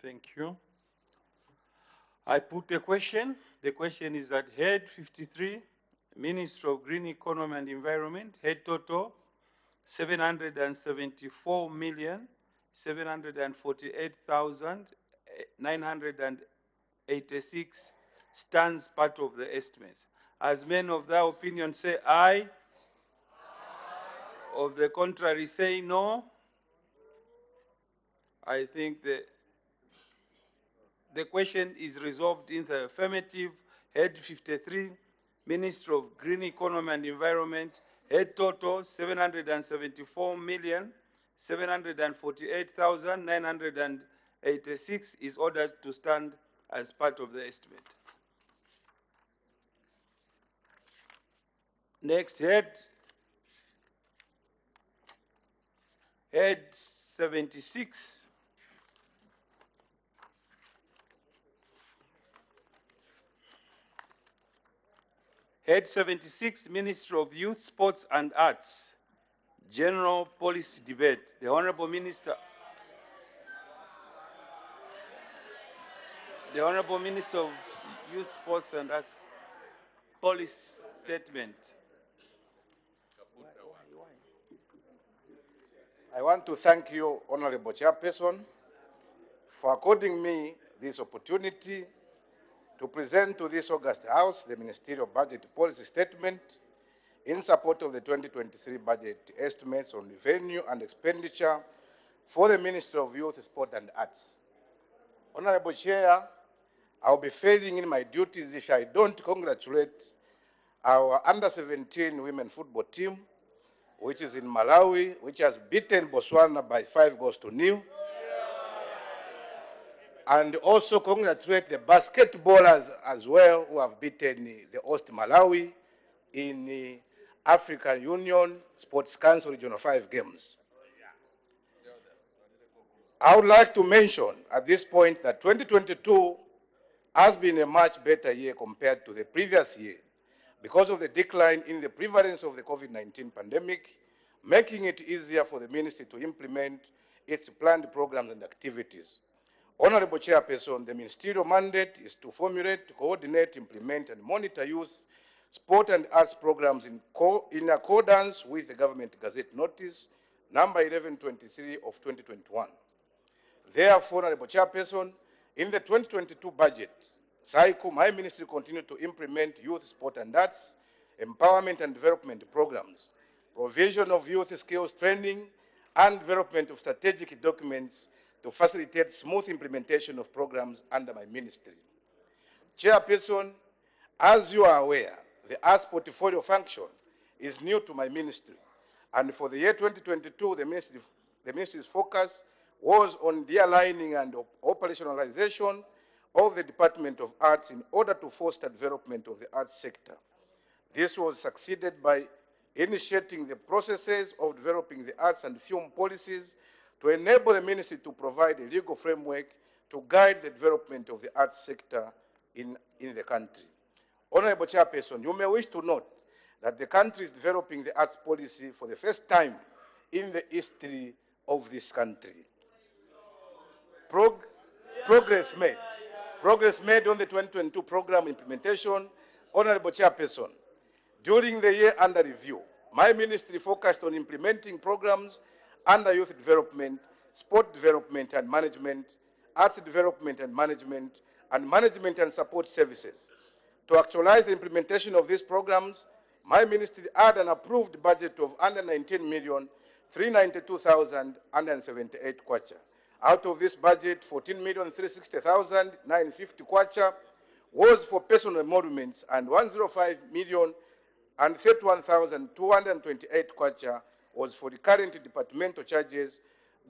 Thank you. I put a question. The question is at head 53, Minister of Green Economy and Environment, head total 774,748,986 stands part of the estimates. As men of that opinion say aye, of the contrary say no, I think the question is resolved in the affirmative. Head 53, Minister of Green Economy and Environment, head total 774,748,986 is ordered to stand as part of the estimate. Next head 76. Head 76, Ministry of Youth, Sports and Arts, General Policy Debate. The Honorable Minister. The Honorable Minister of Youth, Sports and Arts, Policy Statement. I want to thank you, Honorable Chairperson, for according me this opportunity to present to this August House the Ministerial Budget Policy Statement in support of the 2023 budget estimates on revenue and expenditure for the Ministry of Youth, Sport and Arts. Honorable Chair, I will be failing in my duties if I don't congratulate our under-17 women football team, which is in Malawi, which has beaten Botswana by 5-0. And also congratulate the basketballers as well, who have beaten the host Malawi in the African Union Sports Council Regional 5 games. I would like to mention at this point that 2022 has been a much better year compared to the previous year because of the decline in the prevalence of the COVID-19 pandemic, making it easier for the ministry to implement its planned programs and activities. Honorable Chairperson, the ministerial mandate is to formulate, coordinate, implement, and monitor youth, sport and arts programs in accordance with the Government Gazette Notice number 1123 of 2021. Therefore, Honorable Chairperson, in the 2022 budget cycle, my ministry continued to implement youth sport and arts, empowerment and development programs, provision of youth skills training, and development of strategic documents to facilitate smooth implementation of programs under my ministry. Chairperson, as you are aware, the arts portfolio function is new to my ministry, and for the year 2022, the ministry's focus was on the aligning and operationalization of the Department of Arts in order to foster development of the arts sector. This was succeeded by initiating the processes of developing the arts and film policies to enable the ministry to provide a legal framework to guide the development of the arts sector in the country. Honorable Chairperson, you may wish to note that the country is developing the arts policy for the first time in the history of this country. Progress made on the 2022 program implementation. Honorable Chairperson, during the year under review, my ministry focused on implementing programs under youth development, sport development and management, arts development and management and support services. To actualize the implementation of these programs, my ministry had an approved budget of under 19,392,178 kwacha. Out of this budget, 14,360,950 kwacha was for personal emoluments and 105,031,228 kwacha was for the current departmental charges,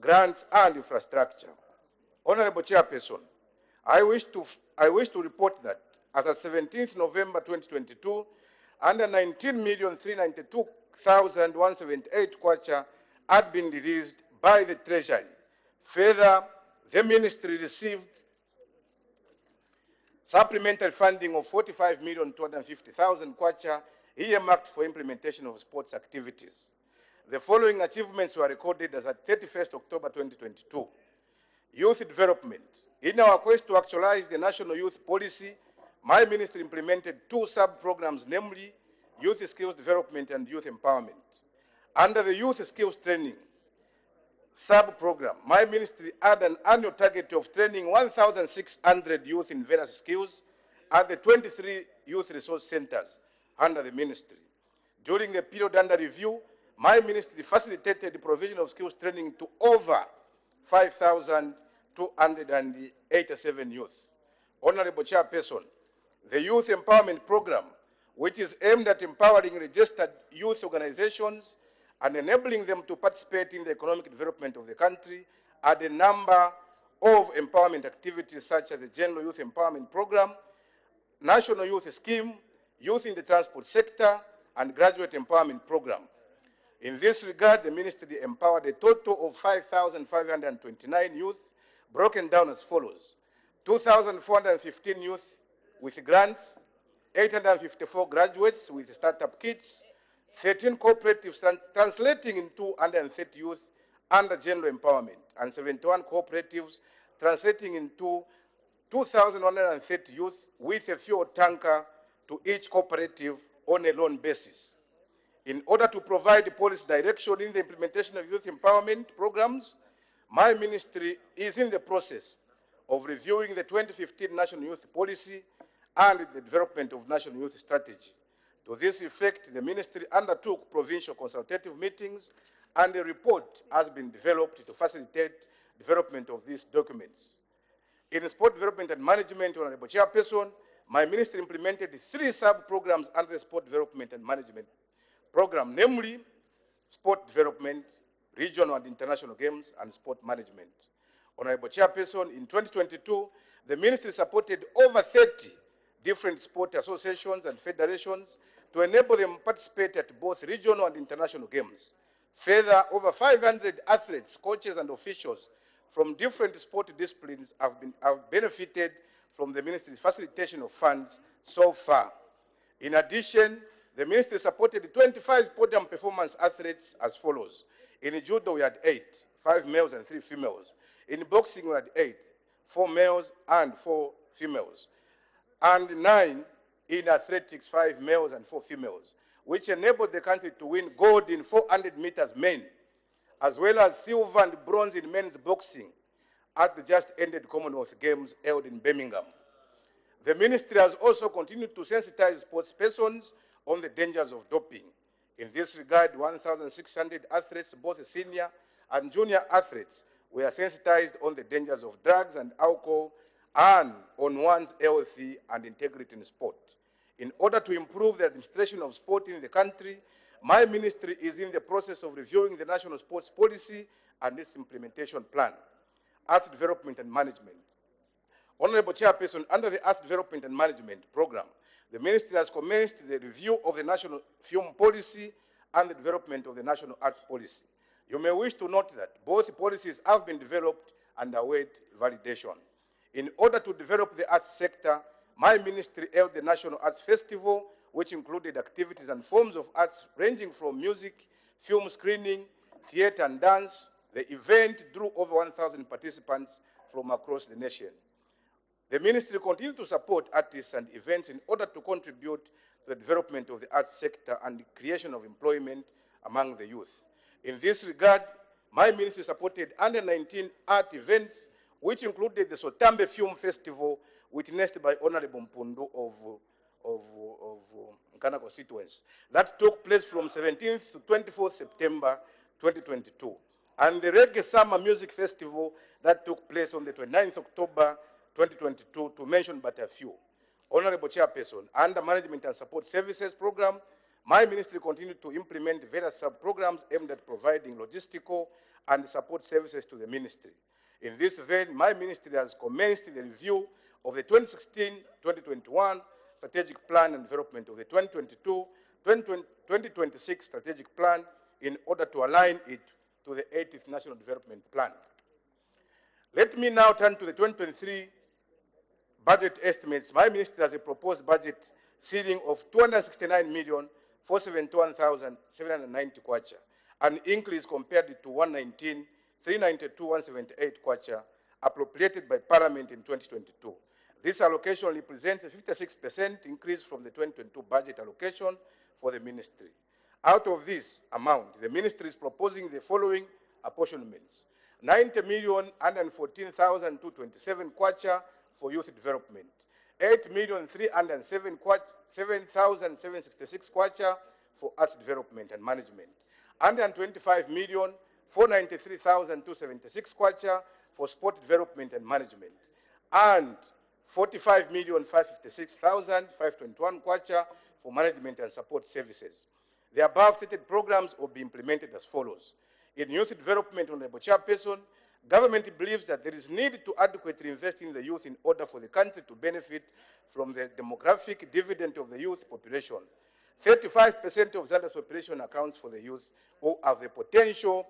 grants, and infrastructure. Honorable Chairperson, I wish to report that as of 17th November 2022, under 19,392,178 kwacha had been released by the Treasury. Further, the ministry received supplementary funding of 45,250,000 kwacha earmarked for implementation of sports activities. The following achievements were recorded as at 31st October 2022. Youth development. In our quest to actualize the national youth policy, my ministry implemented two sub-programs, namely youth skills development and youth empowerment. Under the youth skills training sub-program, my ministry had an annual target of training 1,600 youth in various skills at the 23 youth resource centers under the ministry. During the period under review, my ministry facilitated the provision of skills training to over 5,287 youth. Honorable Chairperson, the Youth Empowerment Program, which is aimed at empowering registered youth organizations and enabling them to participate in the economic development of the country, had a number of empowerment activities such as the General Youth Empowerment Program, National Youth Scheme, Youth in the Transport Sector, and Graduate Empowerment Program. In this regard, the ministry empowered a total of 5,529 youth, broken down as follows: 2,415 youth with grants, 854 graduates with startup kits, 13 cooperatives translating into 230 youth under general empowerment, and 71 cooperatives translating into 2,130 youth with a fuel tanker to each cooperative on a loan basis. In order to provide policy direction in the implementation of youth empowerment programs, my ministry is in the process of reviewing the 2015 National Youth Policy and the development of National Youth Strategy. To this effect, the ministry undertook provincial consultative meetings, and a report has been developed to facilitate development of these documents. In sport development and management, Honorable Chairperson, my ministry implemented 3 sub-programs under the sport development and management program, namely sport development, regional and international games, and sport management. Honorable Chairperson, in 2022, the ministry supported over 30 different sport associations and federations to enable them to participate at both regional and international games. Further, over 500 athletes, coaches, and officials from different sport disciplines have benefited from the ministry's facilitation of funds so far. In addition, the ministry supported 25 podium performance athletes as follows. In judo, we had 8, 5 males and 3 females. In boxing, we had 8, 4 males and 4 females. And 9 in athletics, 5 males and 4 females, which enabled the country to win gold in 400 meters men, as well as silver and bronze in men's boxing, at the just ended Commonwealth Games held in Birmingham. The ministry has also continued to sensitize sports persons on the dangers of doping. In this regard, 1,600 athletes, both senior and junior athletes, were sensitized on the dangers of drugs and alcohol and on one's health and integrity in sport. In order to improve the administration of sport in the country, my ministry is in the process of reviewing the national sports policy and its implementation plan. Arts development and management. Honorable Chairperson, under the Arts Development and Management Program, the Ministry has commenced the review of the national film policy and the development of the national arts policy. You may wish to note that both policies have been developed and await validation. In order to develop the arts sector, my ministry held the National Arts Festival, which included activities and forms of arts ranging from music, film screening, theater and dance. The event drew over 1,000 participants from across the nation. The ministry continues to support artists and events in order to contribute to the development of the arts sector and the creation of employment among the youth. In this regard, my ministry supported under 19 art events, which included the Sotambe Film Festival, witnessed by Honorable Mpundu of Nkana constituency. That took place from 17th to 24th September 2022. And the Reggae Summer Music Festival that took place on the 29th October 2022, to mention but a few. Honorable Chairperson, under Management and Support Services Program, my ministry continued to implement various sub-programs aimed at providing logistical and support services to the ministry. In this vein, my ministry has commenced the review of the 2016-2021 Strategic Plan and development of the 2022-2026 Strategic Plan in order to align it to the 80th National Development Plan. Let me now turn to the 2023 budget estimates. My ministry has a proposed budget ceiling of 269,471,790 kwacha, an increase compared to 119,392,178 kwacha appropriated by Parliament in 2022. This allocation represents a 56% increase from the 2022 budget allocation for the ministry. Out of this amount, the ministry is proposing the following apportionments: 90,114,227 kwacha for youth development, 8,307,766 kwacha for arts development and management, 125,493,276 kwacha for sport development and management, and 45,556,521 kwacha for management and support services. The above stated programs will be implemented as follows. In youth development, Honorable Chairperson, government believes that there is need to adequately invest in the youth in order for the country to benefit from the demographic dividend of the youth population. 35% of Zambia's population accounts for the youth, who have the potential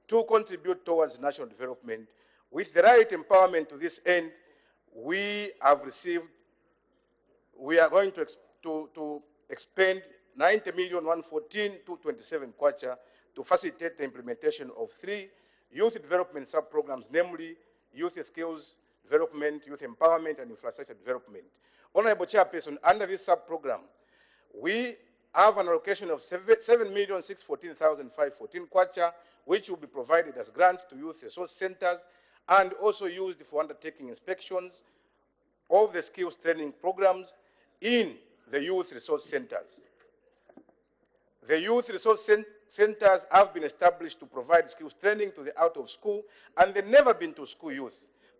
to contribute towards national development. With the right empowerment to this end, we are going to expend 90,114,227 kwacha to facilitate the implementation of 3 youth development sub-programs, namely youth skills development, youth empowerment, and infrastructure development. Honorable Chairperson, under this sub-program, we have an allocation of 7,614,514 kwacha, which will be provided as grants to youth resource centers and also used for undertaking inspections of the skills training programs in the youth resource centers. The youth resource centers have been established to provide skills training to the out-of-school and the never-been-to-school youth.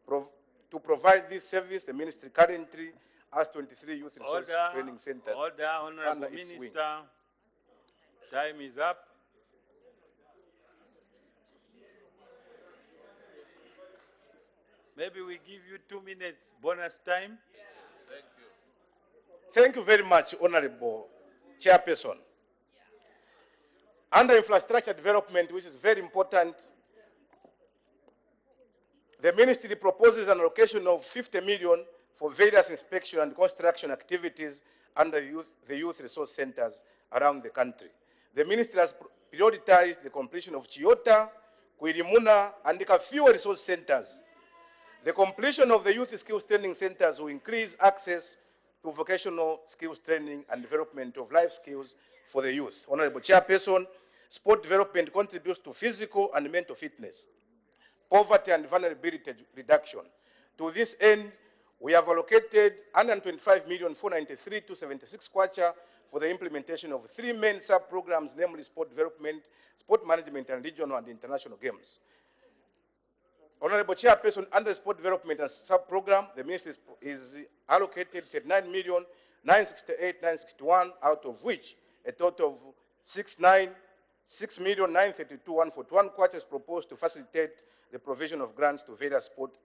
To provide this service, the ministry currently has 23 youth resource training centers. Order, Honorable Minister. Time is up. Maybe we give you 2 minutes bonus time. Thank you. Thank you very much, Honorable Chairperson. Under infrastructure development, which is very important, the ministry proposes an allocation of 50 million for various inspection and construction activities under the youth resource centers around the country. The ministry has prioritized the completion of Chiota, Kwirimuna, and the Kafiwa resource centers. The completion of the youth skills training centers will increase access to vocational skills training and development of life skills for the youth. Honorable Chairperson, sport development contributes to physical and mental fitness. poverty and vulnerability reduction. To this end, we have allocated 125,493,276 kwacha for the implementation of 3 main sub-programs, namely sport development, sport management, and regional and international games. Honorable Chairperson, under sport development and sub-program, the ministry is allocated 39,968,961, out of which a total of 6,932,141 kwacha is proposed to facilitate the provision of grants to various sport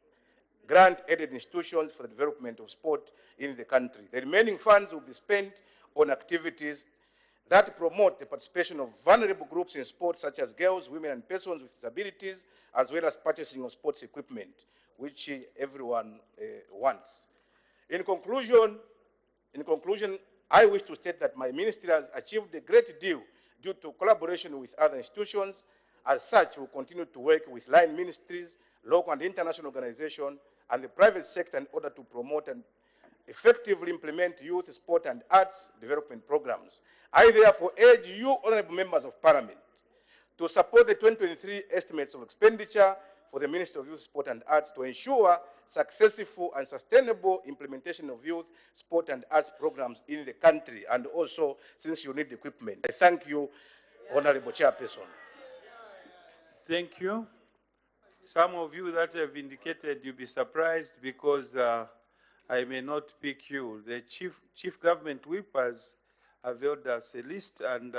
grant-aided institutions for the development of sport in the country. The remaining funds will be spent on activities that promote the participation of vulnerable groups in sports, such as girls, women, and persons with disabilities, as well as purchasing of sports equipment, which everyone wants. In conclusion, I wish to state that my ministry has achieved a great deal due to collaboration with other institutions. As such, we will continue to work with line ministries, local and international organizations, and the private sector in order to promote and effectively implement youth, sport, and arts development programs. I therefore urge you, honorable members of parliament, to support the 2023 estimates of expenditure for the Ministry of Youth, Sport, and Arts to ensure successful and sustainable implementation of youth, sport, and arts programs in the country. And also, since you need equipment, I thank you, Honorable Chairperson. Thank you. Some of you that have indicated you'll be surprised because I may not pick you. The chief government whip has availed us a list, and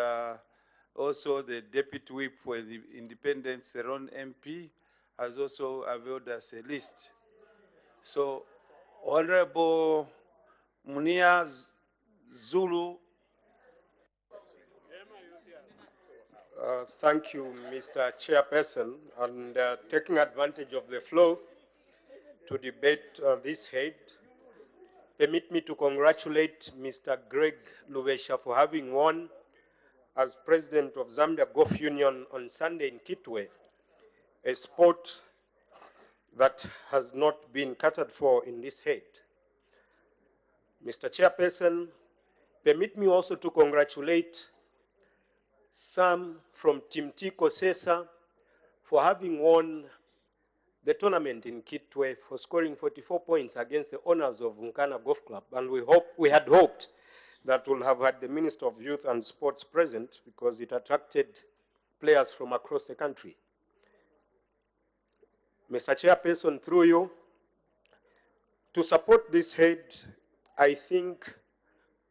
also the deputy whip for the independent Seron MP has also availed us a list. So, Honorable Munia Zulu. Thank you, Mr. Chairperson, and taking advantage of the floor to debate this head, permit me to congratulate Mr. Greg Lubesha for having won as President of Zambia Golf Union on Sunday in Kitwe, a sport that has not been catered for in this head. Mr. Chairperson, permit me also to congratulate Sam from Team Tiko Sesa for having won the tournament in Kitwe for scoring 44 points against the owners of Vunkana Golf Club. And we had hoped that we'll have had the Minister of Youth and Sports present because it attracted players from across the country. Mr. Chairperson, through you, to support this head, I think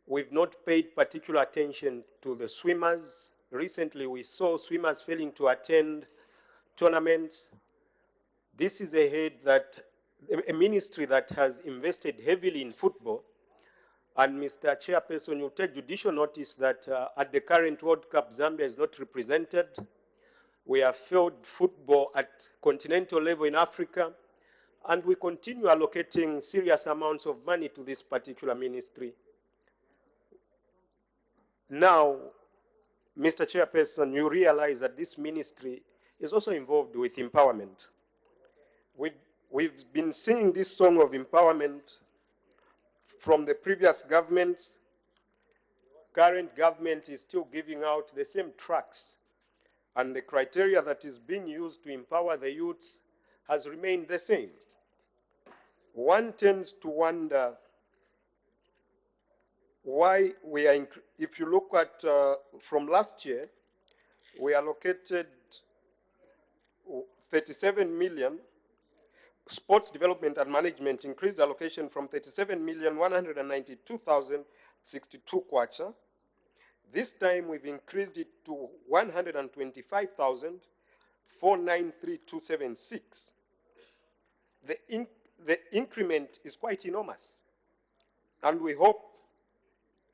we've not paid particular attention to the swimmers. Recently, we saw swimmers failing to attend tournaments. This is a ministry that has invested heavily in football. And Mr. Chairperson, you take judicial notice that at the current World Cup, Zambia is not represented. We have failed football at continental level in Africa, and we continue allocating serious amounts of money to this particular ministry. Now, Mr. Chairperson, you realize that this ministry is also involved with empowerment. We've been singing this song of empowerment from the previous government. Current government is still giving out the same tracts, and the criteria that is being used to empower the youths has remained the same. One tends to wonder why we are, if you look at from last year, we allocated 37 million. Sports development and management increased allocation from 37,192,062 kwacha. This time we've increased it to 125,493,276. The increment is quite enormous. And we hope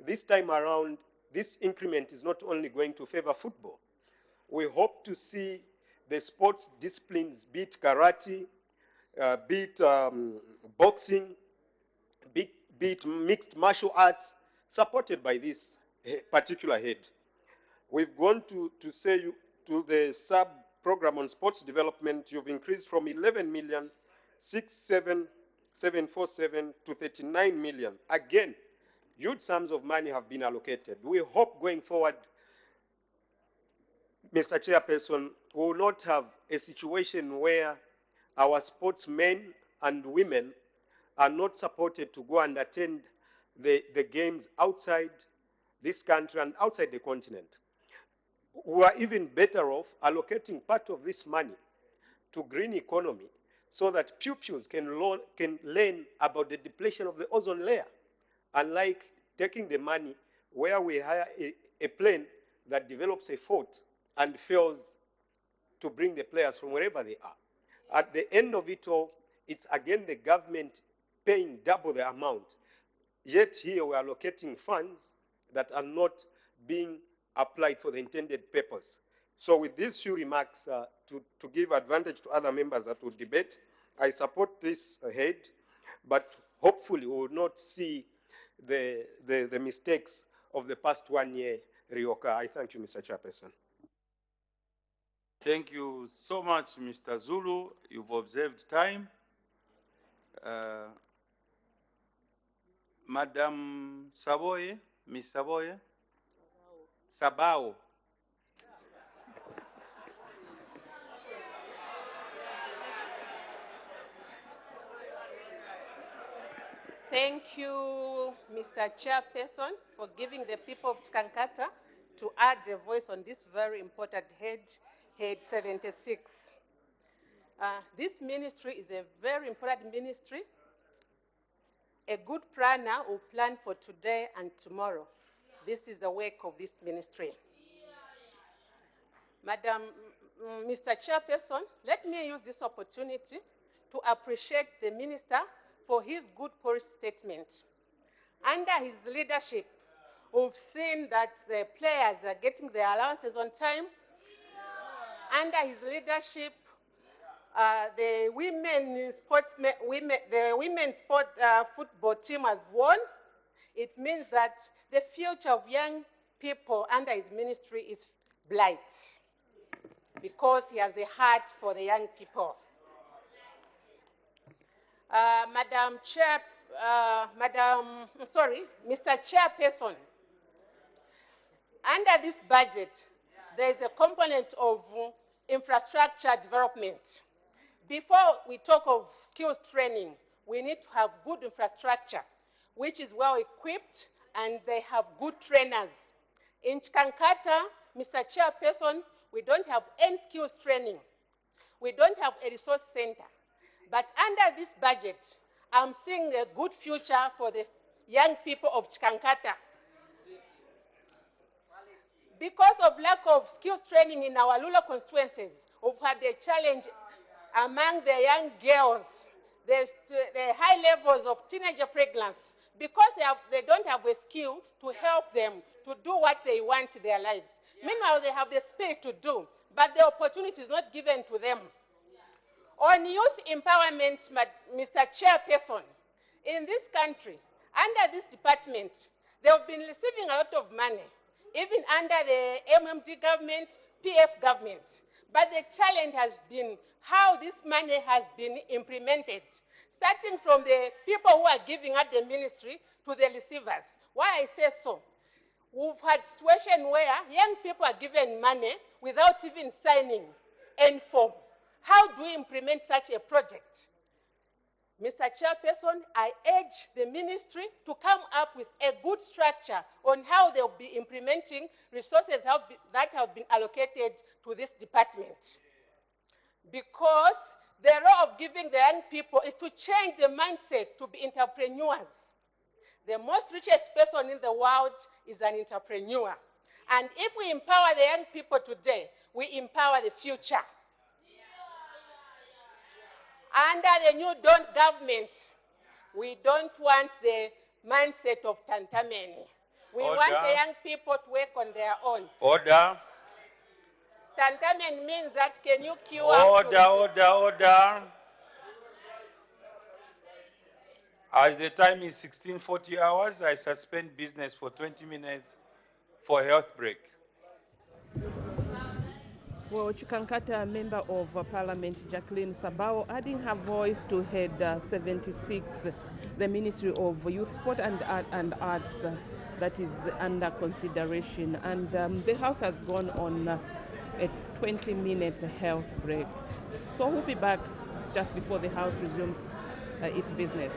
this time around, this increment is not only going to favor football. We hope to see the sports disciplines, be it karate, be it boxing, be it mixed martial arts, supported by this particular head. We've gone to say to the sub-program on sports development, you've increased from 11,677,747 to 39 million. Again, huge sums of money have been allocated. We hope going forward, Mr. Chairperson, we will not have a situation where our sportsmen and women are not supported to go and attend the games outside this country and outside the continent. We are even better off allocating part of this money to green economy so that pupils can learn about the depletion of the ozone layer, unlike taking the money where we hire a plane that develops a fault and fails to bring the players from wherever they are. At the end of it all, it's again the government paying double the amount. Yet here we are allocating funds that are not being applied for the intended purpose. So with these few remarks, to give advantage to other members that will debate, I support this ahead, but hopefully we will not see the mistakes of the past 1 year reoccur. I thank you, Mr. Chairperson. Thank you so much, Mr. Zulu. You've observed time. Madam Saboye, Ms. Saboye? Sabao. Thank you, Mr. Chairperson, for giving the people of Skankata to add a voice on this very important head 76. This ministry is a very important ministry. A good planner will plan for today and tomorrow. This is the work of this ministry. Mr. Chairperson, let me use this opportunity to appreciate the minister for his good policy statement. Under his leadership, we've seen that the players are getting their allowances on time. Under his leadership, the women's football team has won. It means that the future of young people under his ministry is bright because he has the heart for the young people. Mr. Chairperson, under this budget, there is a component of infrastructure development. Before we talk of skills training, we need to have good infrastructure, which is well equipped and they have good trainers. In Chikankata, Mr. Chairperson, we don't have any skills training. We don't have a resource center. But under this budget, I'm seeing a good future for the young people of Chikankata. Because of lack of skills training in our rural constituencies, we've had a challenge among the young girls. There's the high levels of teenager pregnancy because they don't have a skill to help them to do what they want in their lives. Meanwhile, they have the spirit to do, but the opportunity is not given to them. On youth empowerment, Mr. Chairperson, in this country, under this department, they have been receiving a lot of money, even under the MMD government, PF government. But the challenge has been how this money has been implemented, starting from the people who are giving at the ministry to the receivers. Why I say so? We've had situations where young people are given money without even signing any form. How do we implement such a project? Mr. Chairperson, I urge the ministry to come up with a good structure on how they'll be implementing resources that have been allocated to this department. Because the role of giving the young people is to change the mindset to be entrepreneurs. The most richest person in the world is an entrepreneur. And if we empower the young people today, we empower the future. Under the new Dawn government, we don't want the mindset of Tantameni. We want the young people to work on their own. Order. Tantameni means that can you queue Order. As the time is 16:40 hours, I suspend business for 20 minutes for health break. Well, Chikankata Member of Parliament Jacqueline Sabao adding her voice to head 76, the Ministry of Youth, Sport and Arts that is under consideration. And the House has gone on a 20 minutes health break. So we'll be back just before the House resumes its business.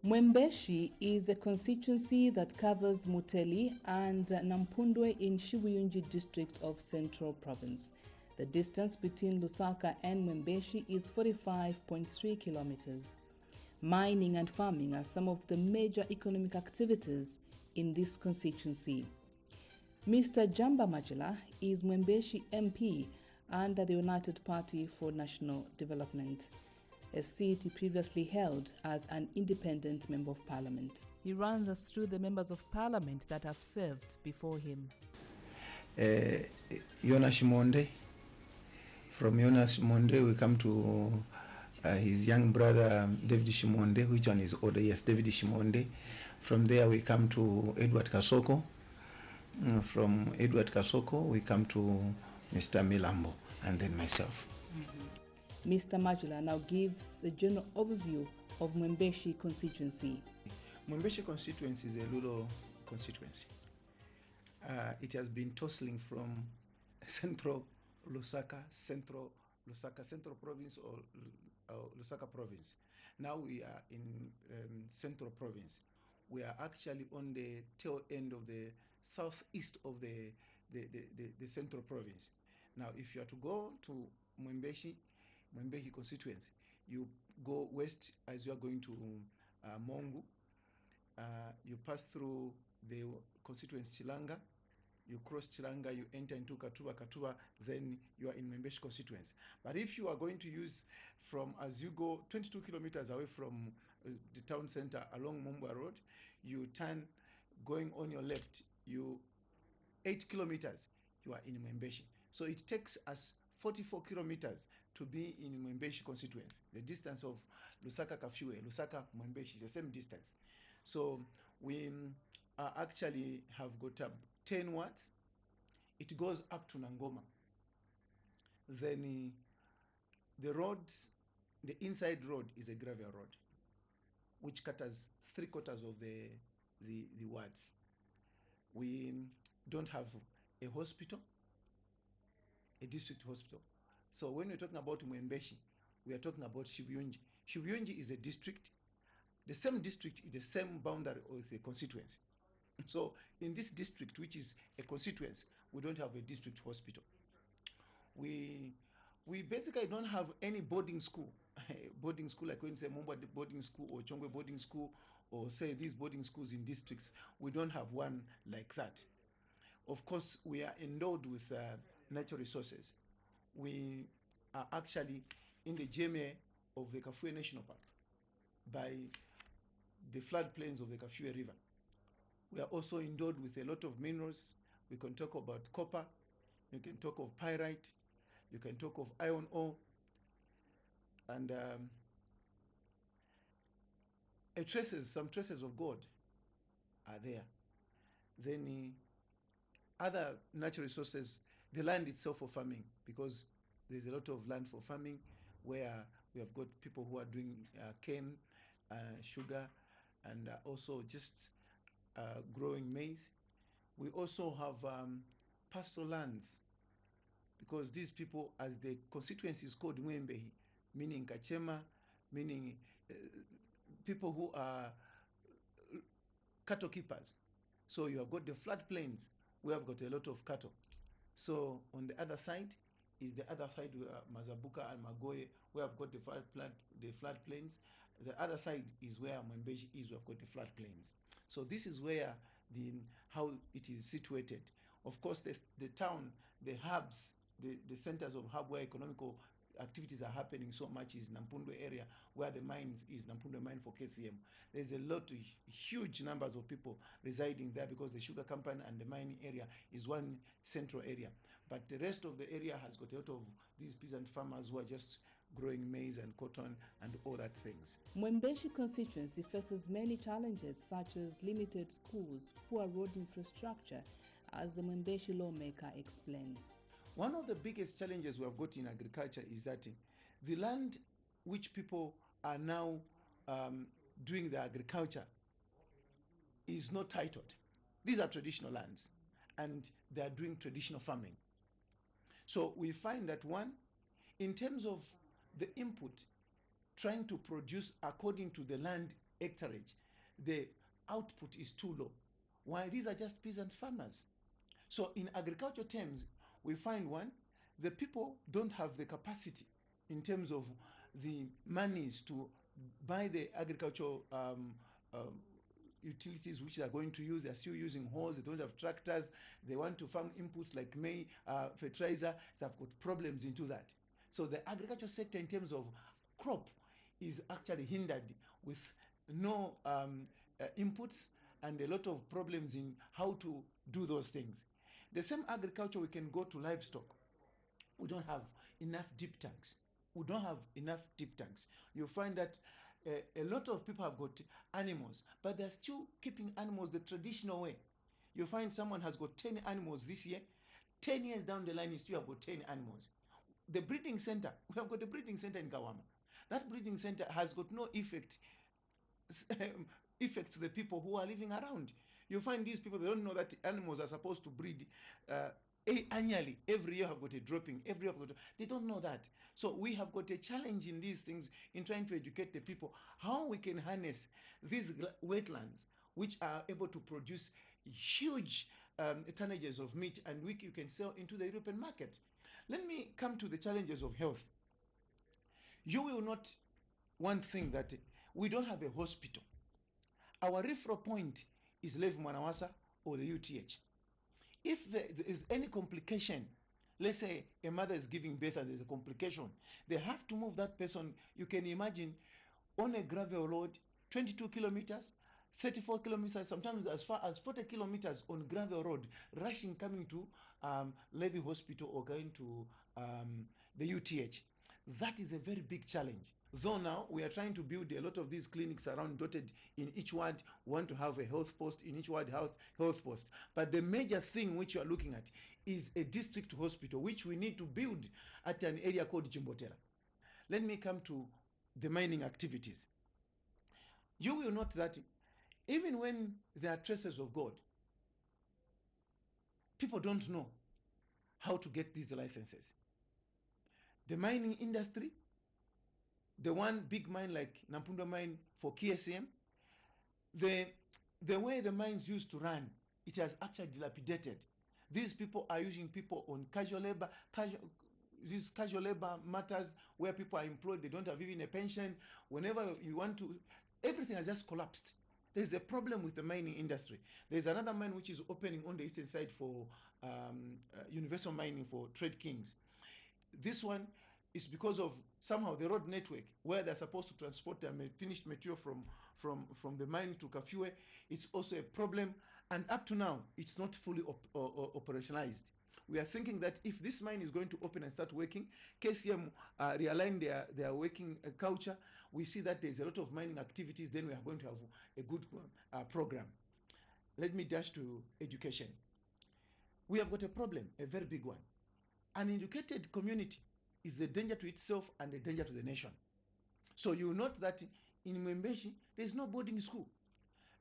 Mwembeshi is a constituency that covers Muteli and Nampundwe in Shibuyunji district of Central Province. The distance between Lusaka and Mwembeshi is 45.3 kilometers. Mining and farming are some of the major economic activities in this constituency. Mr. Jamba Majila is Mwembeshi MP under the United Party for National Development, a seat he previously held as an independent member of parliament. He runs us through the members of parliament that have served before him. Yona Shimonde. From Yona Shimonde we come to his young brother David Shimonde, which one is older? Yes, David Shimonde. From there we come to Edward Kasoko. From Edward Kasoko we come to Mr. Milambo and then myself. Mr. Majula now gives a general overview of Mwembeshi constituency. Mwembeshi constituency is a little constituency. It has been tossing from central Lusaka, central province or Lusaka province. Now we are in central province. We are actually on the tail end of the southeast of the central province. Now if you are to go to Mwembeshi constituency, you go west as you are going to Mongu. You pass through the constituency Chilanga. You cross Chilanga, you enter into Katuba, then you are in Mwembeshi constituency. But if you are going to use from, as you go 22 kilometers away from the town center along Mombwa Road, you turn going on your left, you 8 kilometers, you are in Mwembeshi. So it takes us 44 kilometers to be in Mwembeshi constituency. The distance of Lusaka Kafue, Lusaka Mwembeshi is the same distance. So we actually have got 10 wards. It goes up to Nangoma. Then the road, the inside road is a gravel road, which cutters 3/4 of the wards. We don't have a hospital, a district hospital. So when we're talking about Mwembeshi, we are talking about Shibuyunji. Shibuyunji is a district. The same district is the same boundary of the constituency. So in this district, which is a constituency, we don't have a district hospital. We basically don't have any boarding school. Boarding school, like when you say Mumba boarding school or Chongwe boarding school, or say these boarding schools in districts, we don't have one like that. Of course, we are endowed with natural resources. We are actually in the GMA of the Kafue National Park by the floodplains of the Kafue River. We are also endowed with a lot of minerals. We can talk about copper, you can talk of pyrite, you can talk of iron ore, and some traces of gold are there. Then other natural resources, the land itself for farming, because there's a lot of land for farming where we have got people who are doing cane, sugar, and also just growing maize. We also have pastoral lands, because these people, as the constituency is called Mwembehi, meaning Kachema, meaning people who are cattle keepers. So you have got the floodplains, we have got a lot of cattle. So on the other side is the other side, Mazabuka and Magoye, we have got the floodplains. The other side is where Mwembeshi is, we have got the floodplains. So this is where how it is situated. Of course, the town, the hubs, the centers of hub where economical activities are happening so much is Nampundwe area, where the mines is Nampundwe mine for KCM. There's a lot of huge numbers of people residing there because the sugar company and the mining area is one central area. But the rest of the area has got a lot of these peasant farmers who are just growing maize and cotton and all that things. Mwembeshi constituency faces many challenges such as limited schools, poor road infrastructure, as the Mwembeshi lawmaker explains. One of the biggest challenges we have got in agriculture is that the land which people are now doing the agriculture is not titled. These are traditional lands and they are doing traditional farming. So we find that one, in terms of the input, trying to produce according to the land hectareage, the output is too low. Why? These are just peasant farmers. So in agriculture terms, we find one, the people don't have the capacity in terms of the monies to buy the agricultural utilities which they are going to use. They are still using hoes, they don't have tractors, they want to farm inputs like fertilizer, they've got problems into that. So the agriculture sector in terms of crop is actually hindered with no inputs and a lot of problems in how to do those things. The same agriculture, we can go to livestock. We don't have enough deep tanks. We don't have enough deep tanks. You find that a lot of people have got animals, but they're still keeping animals the traditional way. You find someone has got 10 animals this year, 10 years down the line, you still have got 10 animals. The breeding center, we have got a breeding center in Kawama. That breeding center has got no effect to the people who are living around. You find these people, they don't know that animals are supposed to breed annually. Every year have got a dropping. Every year have got they don't know that. So we have got a challenge in these things in trying to educate the people how we can harness these wetlands which are able to produce huge tonnages of meat and which you can sell into the European market. Let me come to the challenges of health. You will not one thing that we don't have a hospital. Our referral point is Levi Mwanawasa or the UTH. If there is any complication, let's say a mother is giving birth and there's a complication, they have to move that person, you can imagine, on a gravel road, 22 kilometers, 34 kilometers, sometimes as far as 40 kilometers on gravel road, rushing coming to Levi Hospital or going to the UTH. That is a very big challenge. Though now we are trying to build a lot of these clinics around dotted in each ward, want to have a health post in each ward, health post. But the major thing which you are looking at is a district hospital, which we need to build at an area called Jimbotera. Let me come to the mining activities. You will note that even when there are traces of gold, people don't know how to get these licenses. The mining industry, the one big mine like Nampundwe mine for KSM, the way the mines used to run, it has actually dilapidated. These people are using people on casual labor, these casual labor matters where people are employed, they don't have even a pension. Whenever you want to, everything has just collapsed. There's a problem with the mining industry. There's another mine which is opening on the eastern side for universal mining for Trade Kings. This one is because of somehow the road network where they're supposed to transport their finished material from the mine to Kafue. It's also a problem, and up to now it's not fully operationalized. We are thinking that if this mine is going to open and start working, KCM realign their working culture, we see that there's a lot of mining activities, then we are going to have a good program. Let me dash to education. We have got a problem, a very big one. An educated community is a danger to itself and a danger to the nation. So you note that in Mwembeshi, there is no boarding school.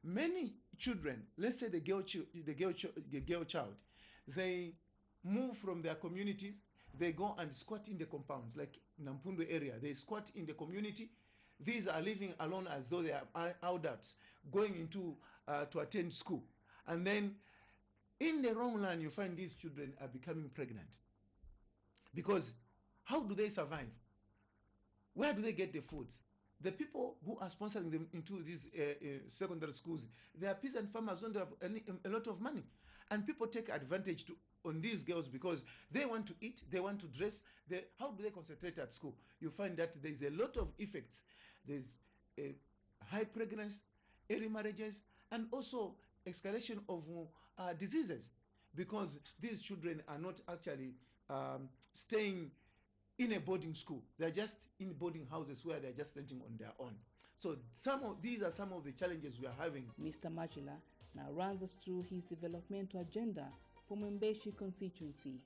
Many children, let's say the girl child, they move from their communities, they go and squat in the compounds, like Nampundwe area, they squat in the community. These are living alone as though they are adults, going into to attend school. And then in the wrong land, you find these children are becoming pregnant. Because how do they survive? Where do they get the foods? the people who are sponsoring them into these secondary schools, they are peasant farmers who don't have a lot of money. And people take advantage on these girls because they want to eat, they want to dress. How do they concentrate at school? You find that there's a lot of effects. There's high pregnancy, early marriages, and also escalation of diseases, because these children are not actually staying in a boarding school. They're just in boarding houses where they're just renting on their own. So these are some of the challenges we are having. Mr. Machila now runs us through his developmental agenda for Mwembeshi constituency.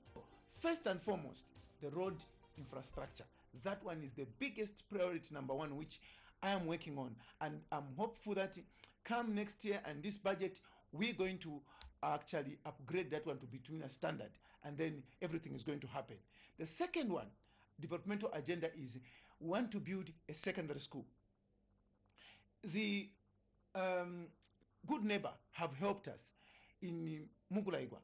First and foremost, the road infrastructure. That one is the biggest priority, number one, which I am working on. And I'm hopeful that come next year and this budget, we're going to actually upgrade that one to between a standard, and then everything is going to happen. The second one, developmental agenda, is we want to build a secondary school. The Good Neighbor have helped us in Mugulaigwa.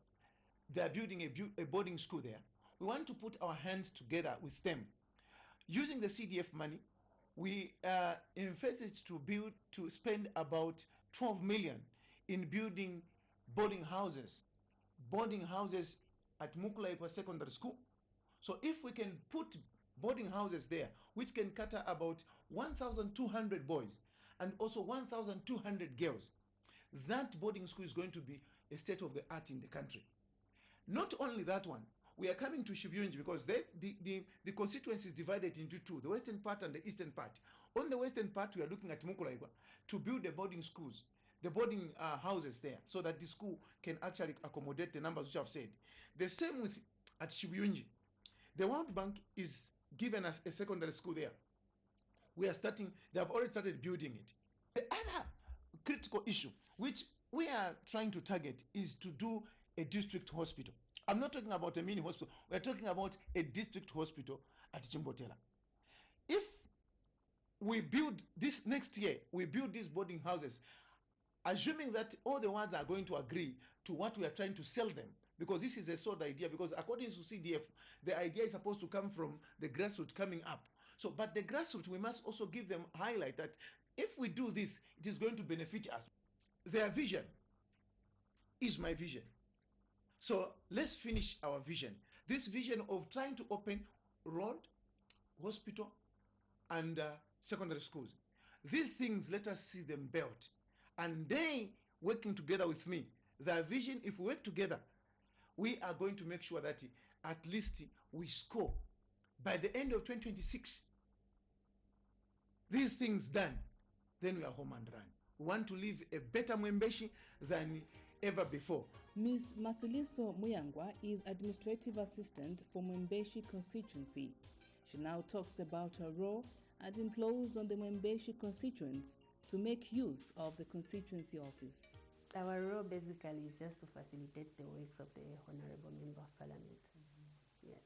They are building a boarding school there. We want to put our hands together with them. Using the CDF money, we envisage to spend about 12 million in building boarding houses at Mugulaigwa Secondary School. So if we can put boarding houses there, which can cater about 1,200 boys and also 1,200 girls, that boarding school is going to be a state of the art in the country. Not only that one, we are coming to Shibuyunji because the constituency is divided into two, the western part and the eastern part. On the western part, we are looking at Mukulaigwa to build the boarding schools, the boarding houses there, so that the school can actually accommodate the numbers which I've said. The same with at Shibuyunji. The World Bank is giving us a secondary school there. They have already started building it. The other critical issue which we are trying to target is to do a district hospital. I'm not talking about a mini hospital. We're talking about a district hospital at Chimbotela. If we build this next year, we build these boarding houses, assuming that all the ones are going to agree to what we are trying to sell them, because this is a sold idea, because according to CDF, the idea is supposed to come from the grassroots coming up. So, but the grassroots, we must also give them highlight that if we do this, it is going to benefit us. Their vision is my vision. So let's finish our vision. This vision of trying to open road, hospital, and secondary schools. These things, let us see them built. And they working together with me. Their vision, if we work together, we are going to make sure that at least we score. By the end of 2026, these things done, then we are home and run. We want to live a better Mwembeshi than ever before. Ms. Masiliso Muyangwa is Administrative Assistant for Mwembeshi constituency. She now talks about her role and implores on the Mwembeshi constituents to make use of the constituency office. Our role basically is just to facilitate the works of the Honorable Member of Parliament. Yes.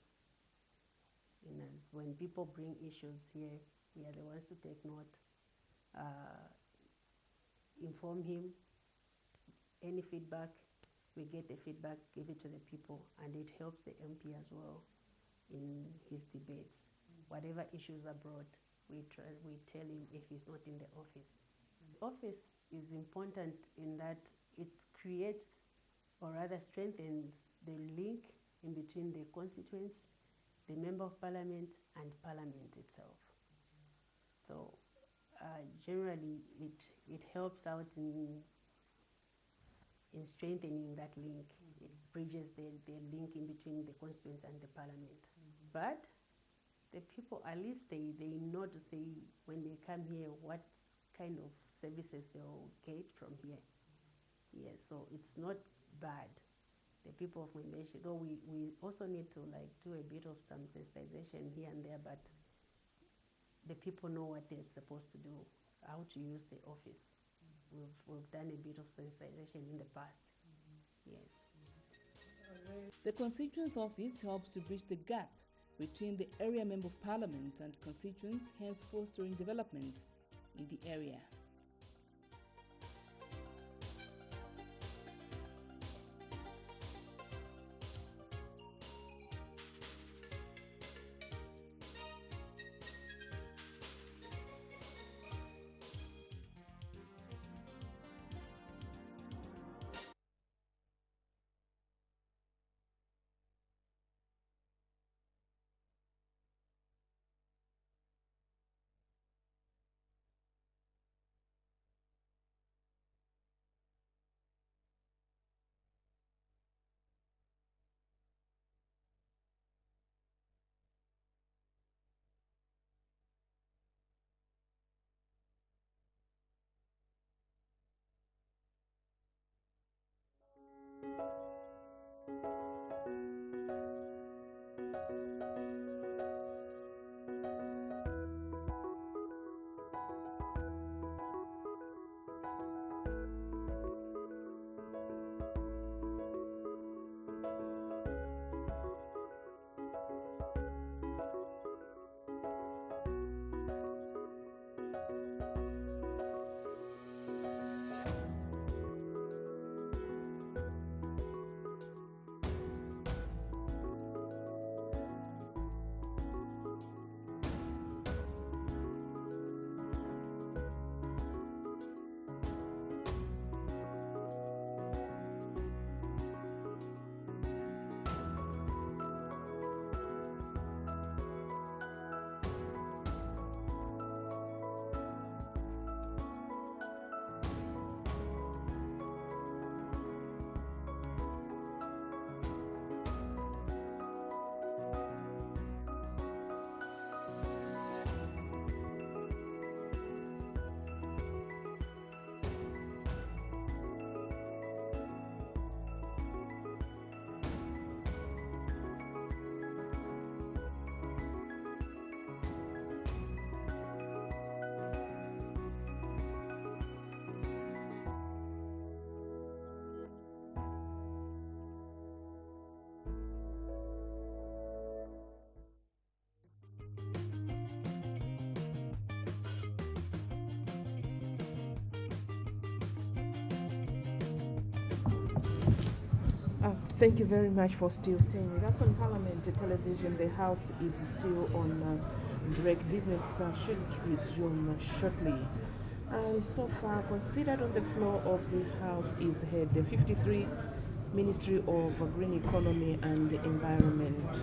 And when people bring issues here, we are the ones to take note, inform him. Any feedback, we get the feedback, give it to the people, and it helps the MP as well in his debates. Whatever issues are brought, we tell him if he's not in the office. The office is important in that it creates, or rather strengthens, the link in between the constituents, the Member of Parliament, and Parliament itself. So generally it helps out in strengthening that link. It bridges the link in between the constituents and the Parliament. But the people, at least they know to say when they come here what kind of services they'll get from here. Yes, so it's not bad. The people of Mwembeshi, though we also need to do a bit of some sensitization here and there, but the people know what they're supposed to do, how to use the office. We've done a bit of sensitization in the past. Yes. The constituents office helps to bridge the gap between the area Member of Parliament and constituents, hence fostering development in the area. Thank you very much for still staying with us on Parliament Television. The House is still on break. Business should resume shortly. And so far, considered on the floor of the House is head 53, Ministry of Green Economy and Environment.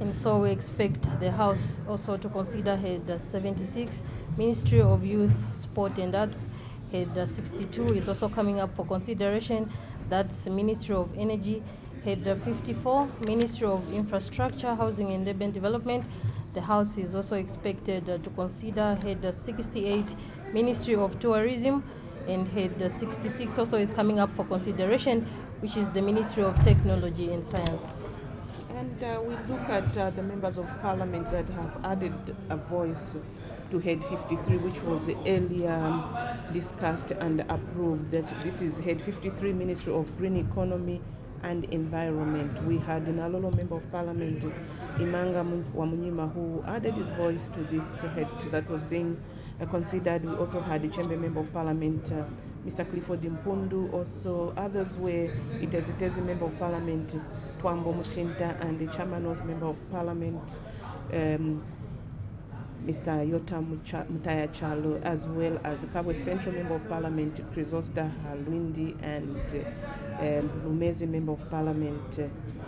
And so we expect the House also to consider head 76, Ministry of Youth, Sport and Arts. Head 62 is also coming up for consideration. That's Ministry of Energy. Head 54, Ministry of Infrastructure, Housing and Urban Development. The House is also expected to consider head 68, Ministry of Tourism, and head 66 also is coming up for consideration, which is the Ministry of Technology and Science. And we look at the members of parliament that have added a voice to head 53, which was earlier discussed and approved. That this is head 53, Ministry of Green Economy and Environment. We had Nalolo Member of Parliament, Imanga Wamunyima, who added his voice to this head that was being considered. We also had the Chamber Member of Parliament, Mr. Clifford Mpundu. Also, others were Itezitezi Member of Parliament, Twambo Mutinta, and the Chairman's Member of Parliament, Mr. Yota Mutaya Chalo, as well as the Kabwe Central Member of Parliament, Chrysosta Halwindi, and Lumezi Member of Parliament,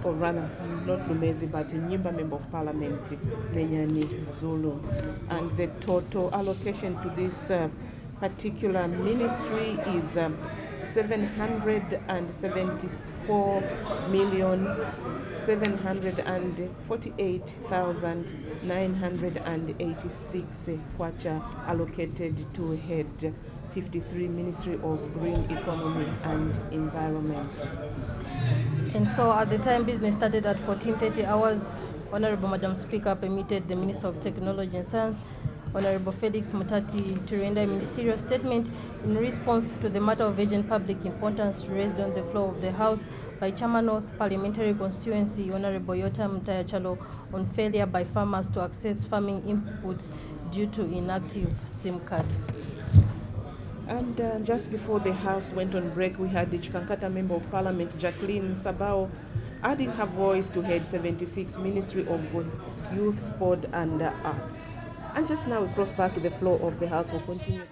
or rather, not Lumezi, but Nyimba Member of Parliament, Menyani Zulu. And the total allocation to this particular ministry is 774,748,986 kwacha allocated to head 53 Ministry of Green Economy and Environment. And so at the time business started at 14:30 hours, Honorable Madam Speaker permitted the Minister of Technology and Science, Honorable Felix Mutati, to render a ministerial statement in response to the matter of urgent public importance raised on the floor of the House by Chairman North Parliamentary Constituency, Honorable Yota Mutaya Chalo, on failure by farmers to access farming inputs due to inactive SIM card. And just before the House went on break, we had the Chikankata Member of Parliament, Jacqueline Sabao, adding her voice to head 76, Ministry of Youth, Sport and Arts. And just now we cross back to the floor of the House. We'll continue live.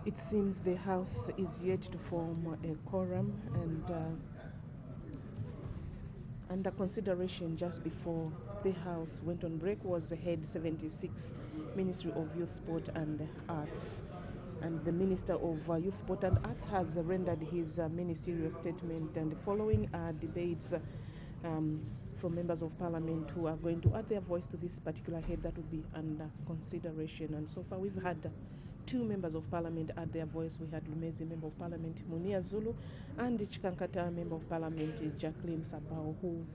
It seems the House is yet to form a quorum, and under consideration just before the House went on break was head 76, Ministry of Youth, Sport and Arts. And the Minister of Youth, Sport and Arts has rendered his ministerial statement, and following debates from members of parliament who are going to add their voice to this particular head that will be under consideration. And so far we've had two members of parliament add their voice. We had Lumezi Member of Parliament Munia Zulu and Chikankata Member of Parliament Jacqueline Sabao, who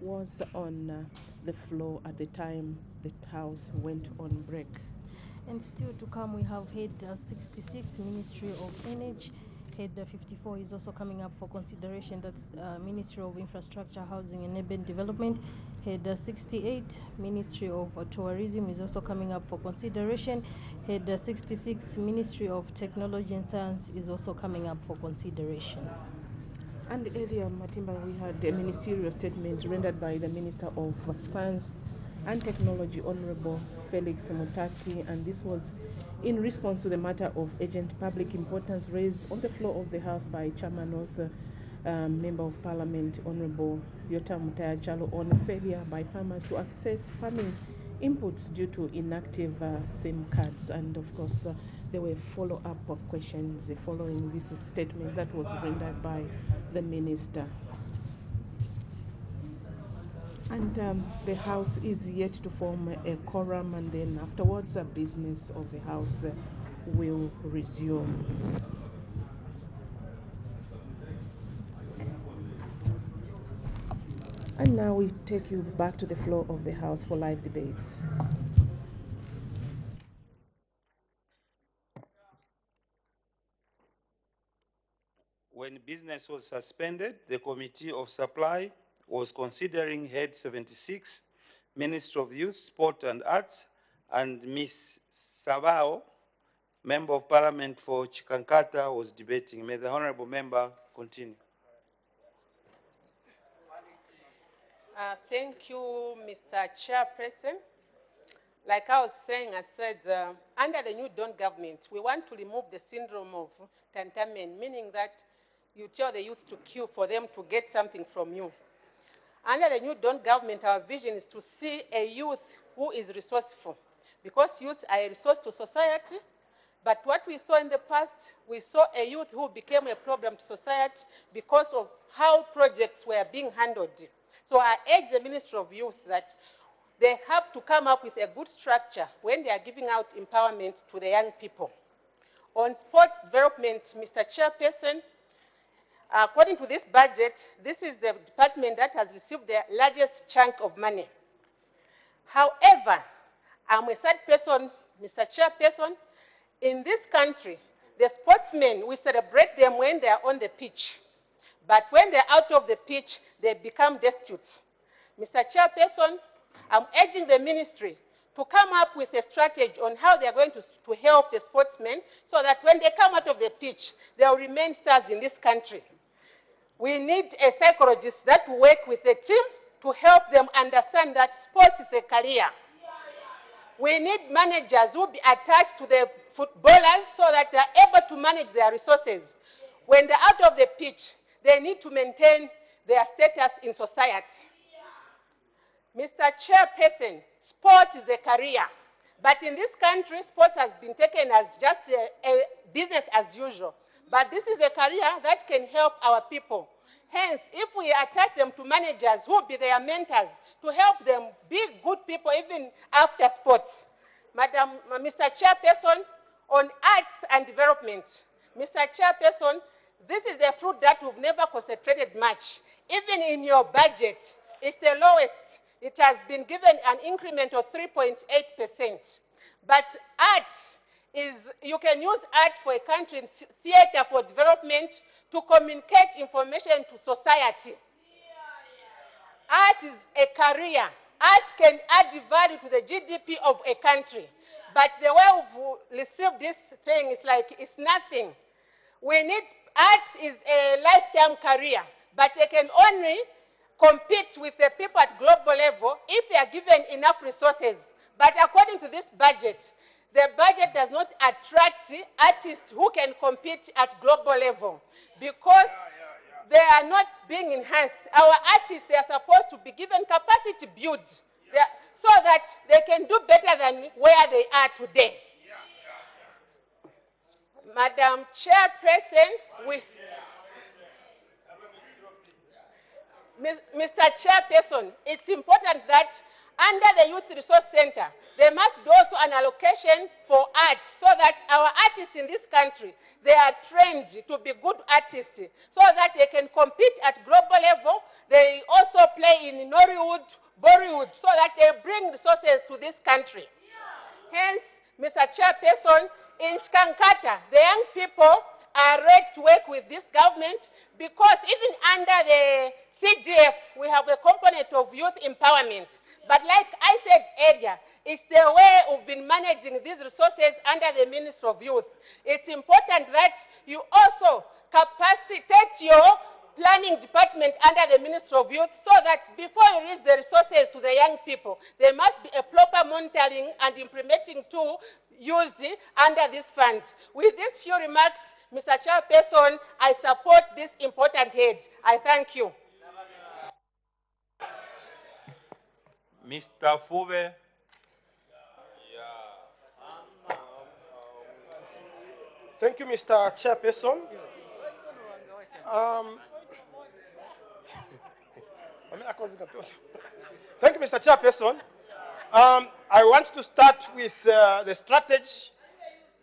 was on the floor at the time the House went on break. And still to come, we have head 66, Ministry of Energy. Head 54 is also coming up for consideration. That's Ministry of Infrastructure, Housing and Urban Development. Head 68, Ministry of Tourism, is also coming up for consideration. Head 66, Ministry of Technology and Science, is also coming up for consideration. And earlier, Matimba, we had a ministerial statement rendered by the Minister of Science and Technology, Honorable Felix Mutati, and this was in response to the matter of urgent public importance raised on the floor of the House by Chairman North Member of Parliament Honorable Yotam Mutayachalo on failure by farmers to access farming inputs due to inactive SIM cards. And of course, there were follow-up questions following this statement that was rendered by the minister. And the House is yet to form a quorum, and then afterwards, business of the House will resume. And now we take you back to the floor of the House for live debates. When business was suspended, the Committee of Supply was considering Head 76, Minister of Youth, Sport and Arts, and Ms. Sabao, Member of Parliament for Chikankata, was debating. May the Honorable Member continue. Thank you, Mr. Chairperson. Like I was saying, I said, under the new Dawn government, we want to remove the syndrome of tantamen, meaning that you tell the youth to queue for them to get something from you. Under the new Dawn government, our vision is to see a youth who is resourceful, because youth are a resource to society. But what we saw in the past, we saw a youth who became a problem to society because of how projects were being handled. So I urge the Ministry of Youth that they have to come up with a good structure when they are giving out empowerment to the young people. On sports development, Mr. Chairperson, according to this budget, this is the department that has received the largest chunk of money. However, I'm a sad person, Mr. Chairperson. In this country, the sportsmen, we celebrate them when they are on the pitch. But when they're out of the pitch, they become destitute. Mr. Chairperson, I'm urging the ministry to come up with a strategy on how they're going to help the sportsmen so that when they come out of the pitch, they'll remain stars in this country. We need a psychologist that will work with the team to help them understand that sports is a career. We need managers who will be attached to the footballers so that they're able to manage their resources. When they're out of the pitch, they need to maintain their status in society. Mr. Chairperson, sport is a career. But in this country, sports has been taken as just a business as usual. But this is a career that can help our people. Hence, if we attach them to managers who will be their mentors to help them be good people even after sports. Mr. Chairperson, on arts and development, Mr. Chairperson, this is a fruit that we've never concentrated much. Even in your budget, it's the lowest. It has been given an increment of 3.8%. But art is, you can use art for a country, theater for development, to communicate information to society. Art is a career. Art can add value to the GDP of a country. But the way we've received this thing is like it's nothing. We need, art is a lifetime career, but they can only compete with the people at global level if they are given enough resources. But according to this budget, the budget does not attract artists who can compete at global level because they are not being enhanced. Our artists, they are supposed to be given capacity build so that they can do better than where they are today. Madam Chairperson, Mr. Chairperson, it's important that under the Youth Resource Center, there must be also an allocation for art so that our artists in this country, they are trained to be good artists so that they can compete at global level. They also play in Nollywood, Bollywood, so that they bring resources to this country. Hence, Mr. Chairperson, in Chikankata, the young people are ready to work with this government because even under the CDF, we have a component of youth empowerment. But like I said earlier, it's the way we've been managing these resources under the Ministry of Youth. It's important that you also capacitate your planning department under the Ministry of Youth so that before you release the resources to the young people, there must be a proper monitoring and implementing to used under this fund. With these few remarks, Mr. Chairperson, I support this important head. I thank you. Mr. Fube. Thank you, Mr. Chairperson. Thank you, Mr. Chairperson. I want to start with the strategy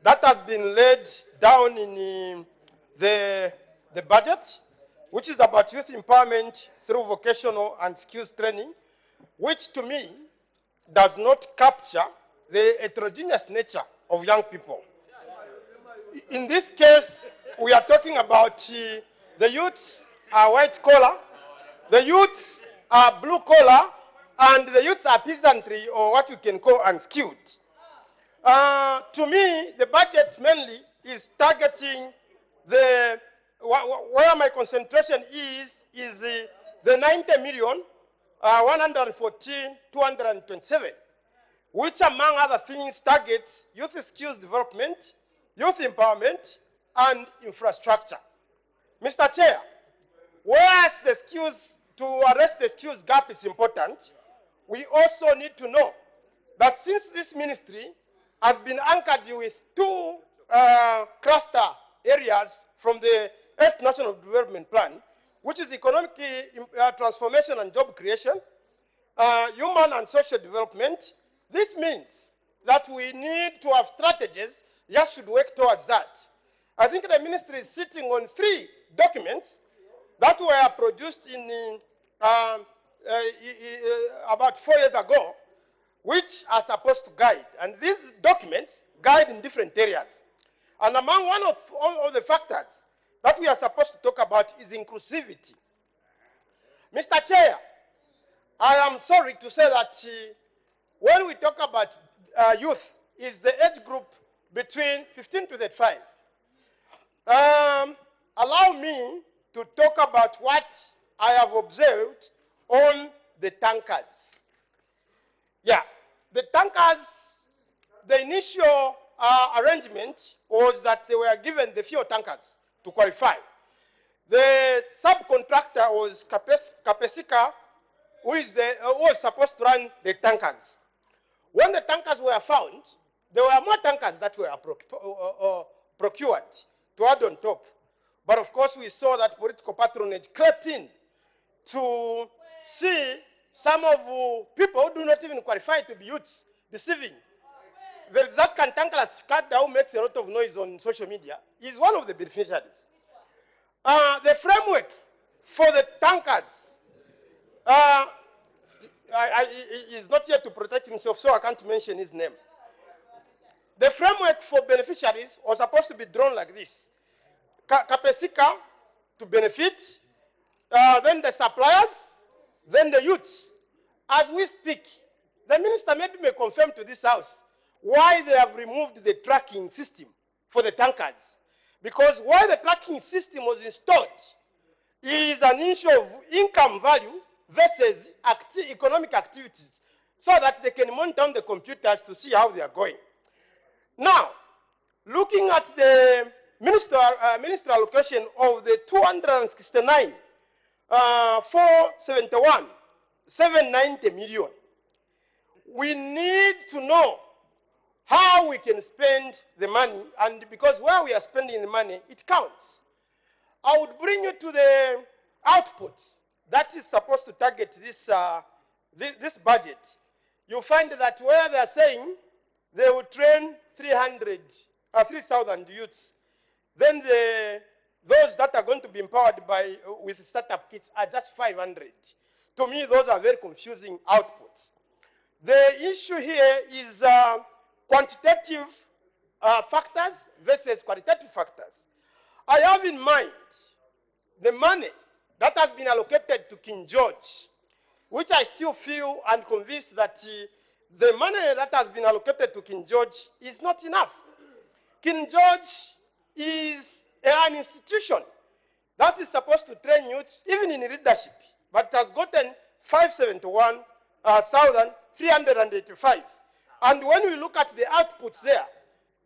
that has been laid down in the budget, which is about youth empowerment through vocational and skills training, which to me does not capture the heterogeneous nature of young people. In this case, we are talking about the youths are white collar, the youths are blue collar, and the youths are peasantry, or what you can call unskilled. To me, the budget mainly is targeting the where my concentration is the 90 million 114,227, which among other things targets youth skills development, youth empowerment, and infrastructure. Mr. Chair, whereas the skills, to address the skills gap is important, we also need to know that since this ministry has been anchored with two cluster areas from the 8th National Development Plan, which is economic transformation and job creation, human and social development, this means that we need to have strategies that should work towards that. I think the ministry is sitting on 3 documents that were produced in about 4 years ago, which are supposed to guide. And these documents guide in different areas. And among one of all the factors that we are supposed to talk about is inclusivity. Mr. Chair, I am sorry to say that when we talk about youth, is the age group between 15 to 35. Allow me to talk about what I have observed on the tankers. Yeah, the tankers, the initial arrangement was that they were given the fuel tankers to qualify. The subcontractor was Capesica, who was supposed to run the tankers. When the tankers were found, there were more tankers that were procured to add on top. But of course, we saw that political patronage crept in to see some of people who do not even qualify to be youths deceiving. There is that cantankerous cadre who makes a lot of noise on social media. Is one of the beneficiaries. The framework for the tankers is not yet to protect himself, so I can't mention his name. The framework for beneficiaries was supposed to be drawn like this. Capesica to benefit, then the suppliers, then the youths. As we speak, the minister maybe may confirm to this house why they have removed the tracking system for the tankers. Because why the tracking system was installed is an issue of income value versus economic activities, so that they can monitor on the computers to see how they are going. Now, looking at the minister allocation of the 269, 471, 790 million, we need to know how we can spend the money, and because where we are spending the money, it counts. I would bring you to the outputs that is supposed to target this budget. You find that where they are saying they will train 3,000 youths, then those that are going to be empowered with startup kits are just 500. To me, those are very confusing outputs. The issue here is quantitative factors versus qualitative factors. I have in mind the money that has been allocated to King George, which I still feel and convinced that the money that has been allocated to King George is not enough. King George is an institution that is supposed to train youths, even in leadership, but it has gotten 571,385. And when we look at the outputs there,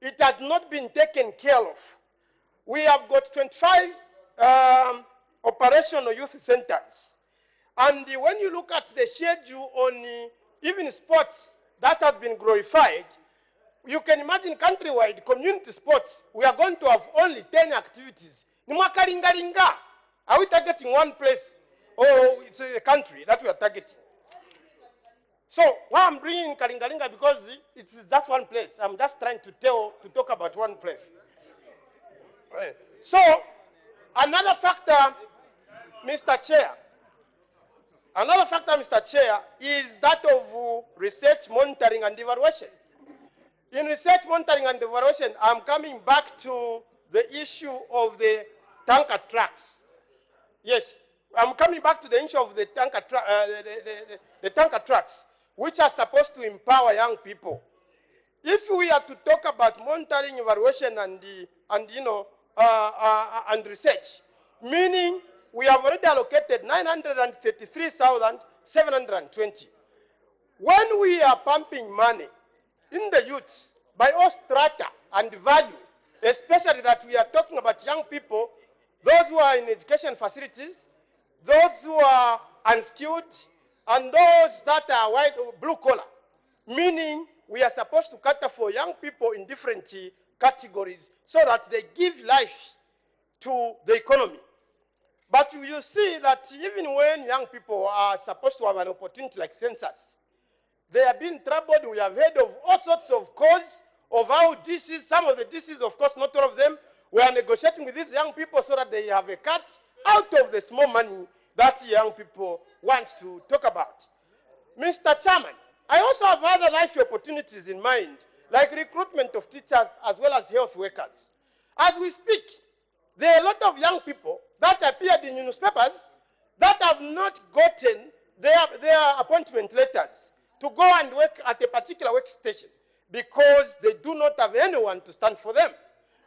it has not been taken care of. We have got 25 operational youth centers. And when you look at the schedule on even sports that has been glorified, you can imagine countrywide community sports, we are going to have only 10 activities. Nimwakalingalinga. Are we targeting one place or it's a country that we are targeting? So why I'm bringing Kalingalinga because it's just one place. I'm just trying to talk about one place. So another factor, Mr. Chair, is that of research, monitoring, and evaluation. In research, monitoring, and evaluation, I'm coming back to the issue of the tanker trucks. Yes, I'm coming back to the issue of the tanker trucks, which are supposed to empower young people. If we are to talk about monitoring, evaluation, and research, meaning we have already allocated 933,720. When we are pumping money in the youths by all strata and value, especially that we are talking about young people, those who are in education facilities, those who are unskilled, and those that are white or blue collar, meaning we are supposed to cater for young people in different categories so that they give life to the economy. But you see that even when young people are supposed to have an opportunity like census, they are being troubled. We have heard of all sorts of causes of how DCs, some of the DCs, of course, not all of them, we are negotiating with these young people so that they have a cut out of the small money that young people want to talk about. Mr. Chairman, I also have other life opportunities in mind, like recruitment of teachers as well as health workers. As we speak, there are a lot of young people that appeared in newspapers that have not gotten their appointment letters to go and work at a particular workstation because they do not have anyone to stand for them.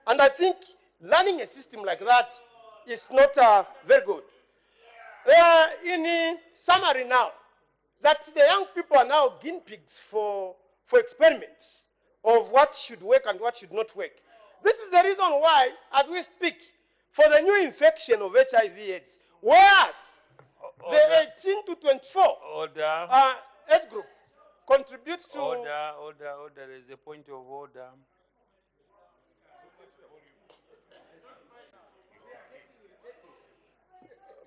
And I think learning a system like that is not very good. In summary now, that the young people are now guinea pigs for experiments of what should work and what should not work. This is the reason why, as we speak, for the new infection of HIV/AIDS, whereas the 18 to 24 age group contributes to... Order. There is a point of order.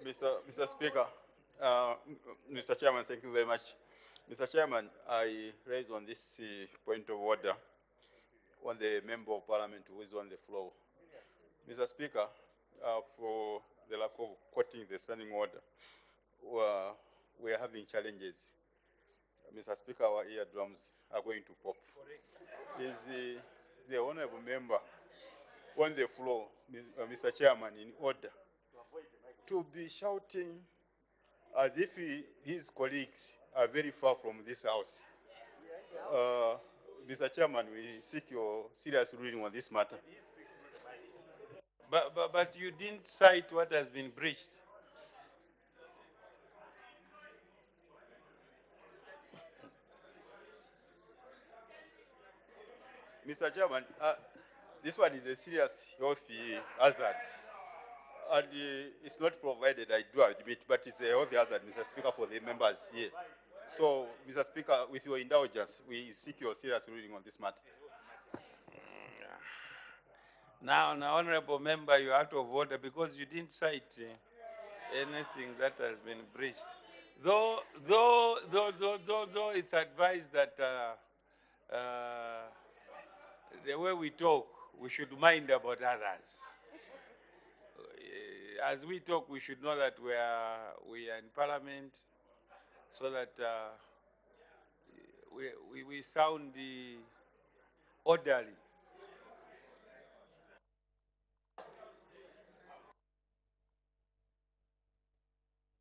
Mr. Speaker, Mr. Chairman, thank you very much. Mr. Chairman, I raise on this point of order on the Member of Parliament who is on the floor. Mr. Speaker, for the lack of quoting the standing order, we are having challenges. Mr. Speaker, our eardrums are going to pop. Is the honorable member on the floor, Mr. Chairman, in order to be shouting as if his colleagues are very far from this house. Mr. Chairman, we seek your serious ruling on this matter. But you didn't cite what has been breached. Mr. Chairman, this one is a serious health hazard. And it's not provided, I do admit, but it's a health hazard, Mr. Speaker, for the members here. So, Mr. Speaker, with your indulgence, we seek your serious ruling on this matter. Now, honorable member, you're out of order because you didn't cite anything that has been breached. Though it's advised that the way we talk, we should mind about others. As we talk, we should know that we are in Parliament, so that we sound orderly.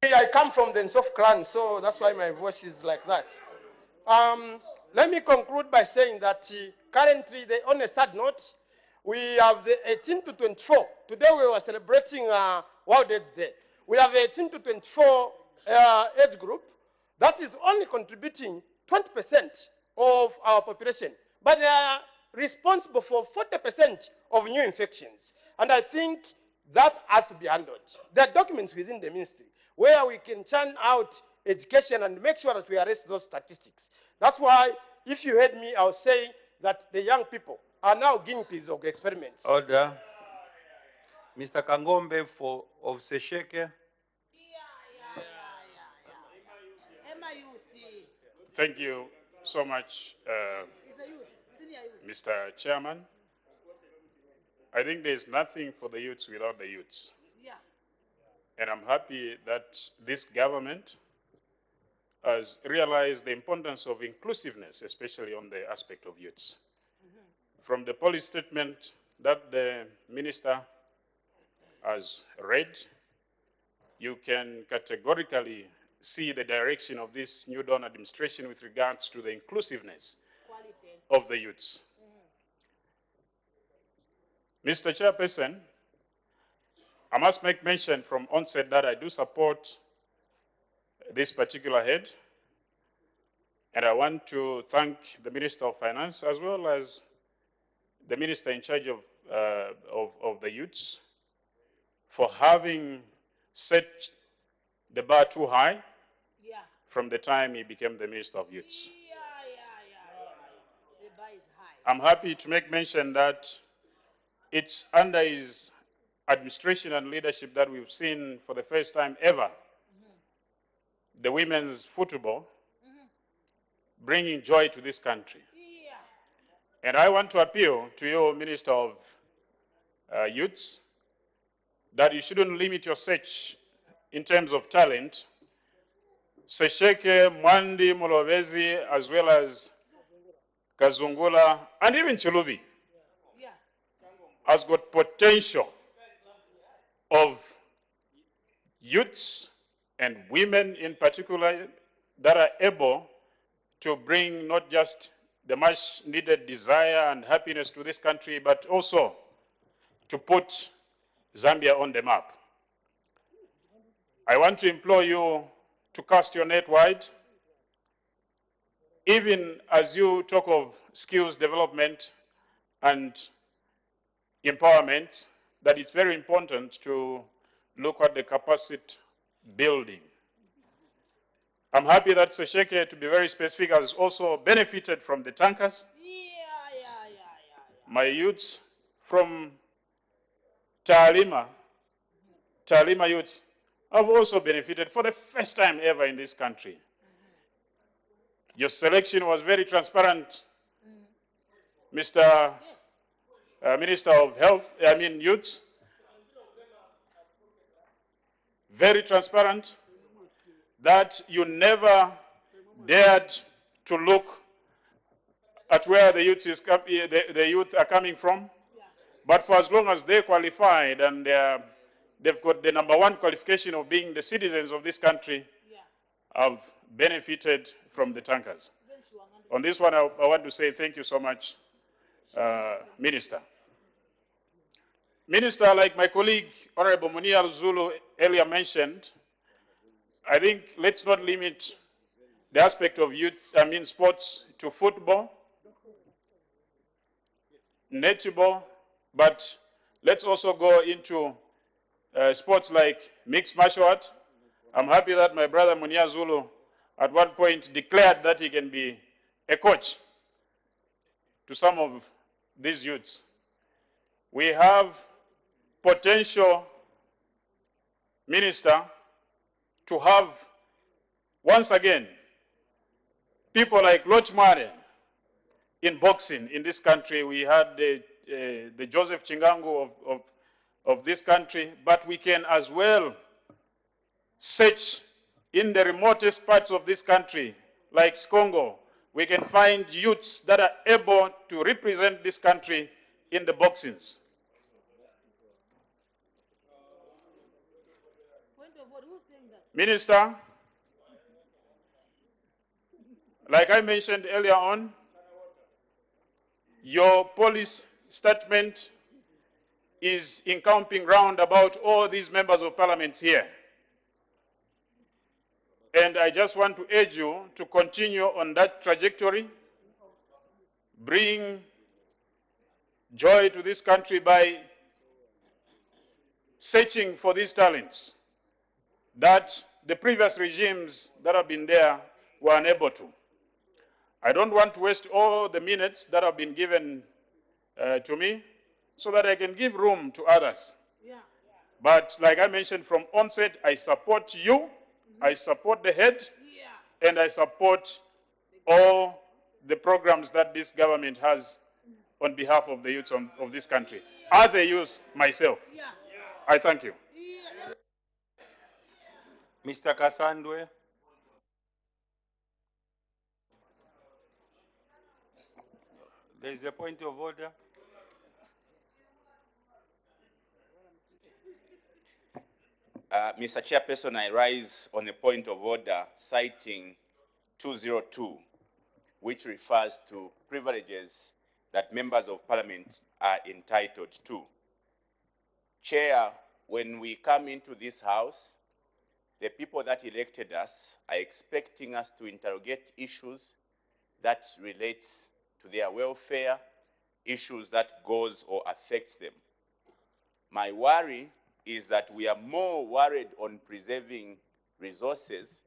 I come from the Nsof clan, so that's why my voice is like that. Let me conclude by saying that currently, on a sad note, we have the 18 to 24. Today we were celebrating World AIDS Day. We have 18 to 24 age group that is only contributing 20% of our population. But there are responsible for 40% of new infections. And I think that has to be handled. There are documents within the ministry where we can churn out education and make sure that we arrest those statistics. That's why, if you heard me, I was saying that the young people are now guinea pigs of experiments. Order. Mr. Kangombe of Sesheke. Thank you so much, Mr. Chairman. I think there's nothing for the youths without the youths. And I'm happy that this government has realized the importance of inclusiveness, especially on the aspect of youths. From the policy statement that the minister has read, you can categorically see the direction of this new Dawn administration with regards to the inclusiveness of the youths. Mr. Chairperson, I must make mention from onset that I do support this particular head, and I want to thank the Minister of Finance as well as the Minister in charge of the youths for having set the bar too high from the time he became the Minister of Youths. I'm happy to make mention that it's under his administration and leadership that we've seen for the first time ever the women's football bringing joy to this country. And I want to appeal to you, Minister of Youths, that you shouldn't limit your search in terms of talent. Sesheke, Mwandi, Mulovezi, as well as Kazungula, and even Chilubi, has got potential of youths and women in particular that are able to bring not just the much needed desire and happiness to this country, but also to put Zambia on the map. I want to implore you to cast your net wide, even as you talk of skills development and empowerment, that it's very important to look at the capacity building. I'm happy that Sesheke, to be very specific, has also benefited from the tankers. My youths from Talima youths have also benefited for the first time ever in this country. Your selection was very transparent, Mr. Minister of Youth. Very transparent, that you never dared to look at where the youth are coming from. But for as long as they qualified and they've got the #1 qualification of being the citizens of this country, have benefited from the tankers. On this one, I want to say thank you so much, Minister. Minister, like my colleague, Honorable Munia Zulu, earlier mentioned, I think let's not limit the aspect of sports to football, netball, but let's also go into sports like mixed martial art. I'm happy that my brother Munia Zulu at one point declared that he can be a coach to some of these youths. We have potential, Minister, to have, once again, people like Lochmare in boxing in this country. We had the Joseph Chingangu of this country, but we can as well search in the remotest parts of this country, like Congo. We can find youths that are able to represent this country in the boxings. Minister, like I mentioned earlier on, your policy statement is encompassing round about all these members of parliament here. And I just want to urge you to continue on that trajectory, bring joy to this country by searching for these talents that the previous regimes that have been there were unable to. I don't want to waste all the minutes that have been given to me so that I can give room to others. But like I mentioned from onset, I support you, I support the head, and I support all the programs that this government has on behalf of the youth of this country. As a youth myself, I thank you. Mr. Kasandwe. There is a point of order. Mr. Chairperson, I rise on a point of order citing 202, which refers to privileges that members of parliament are entitled to. Chair, when we come into this house, the people that elected us are expecting us to interrogate issues that relates to their welfare, issues that goes or affects them. My worry is that we are more worried on preserving resources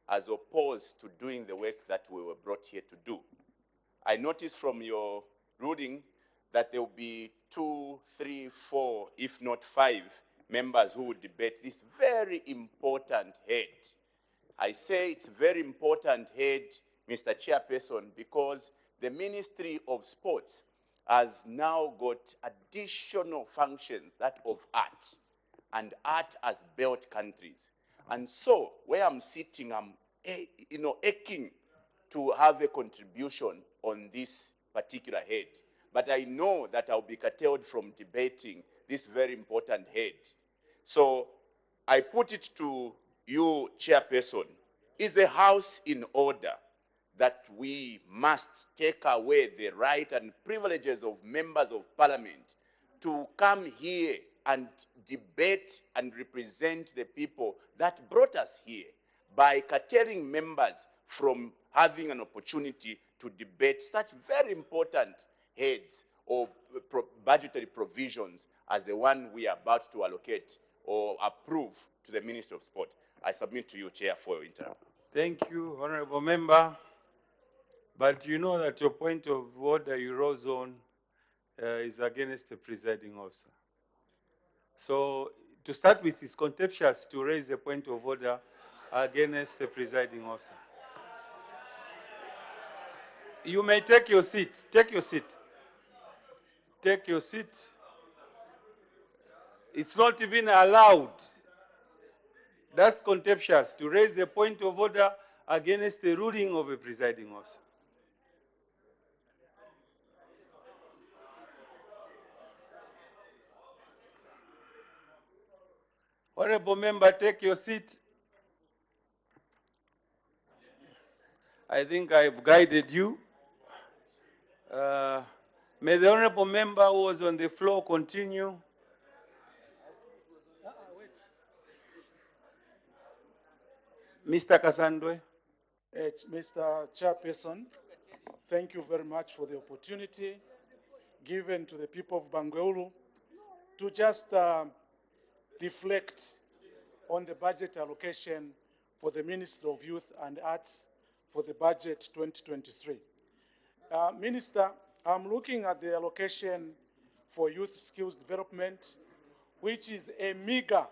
as opposed to doing the work that we were brought here to do. I noticed from your ruling that there will be 2, 3, 4, if not 5 members who will debate this very important head. I say it's very important head, Mr. Chairperson, because the Ministry of Sports has now got additional functions, that of art, and art has built countries. And so, where I'm sitting, I'm aching to have a contribution on this particular head. But I know that I'll be curtailed from debating this very important head. So, I put it to you, Chairperson, is the House in order that we must take away the right and privileges of members of parliament to come here and debate and represent the people that brought us here by curtailing members from having an opportunity to debate such very important heads or budgetary provisions as the one we are about to allocate or approve to the Ministry of Sport. I submit to you, Chair, for your interview. Thank you, Honorable Member. But you know that your point of order you rose on is against the presiding officer. So to start with, it's contemptuous to raise a point of order against the presiding officer. You may take your seat. Take your seat. Take your seat. It's not even allowed. That's contemptuous to raise a point of order against the ruling of a presiding officer. Honorable Member, take your seat. I think I've guided you. May the Honorable Member who was on the floor continue. Mr. Kasandwe. Mr. Chairperson, thank you very much for the opportunity given to the people of Bangweulu to just reflect on the budget allocation for the Ministry of Youth and Arts for the budget 2023. Minister, I'm looking at the allocation for youth skills development, which is a meager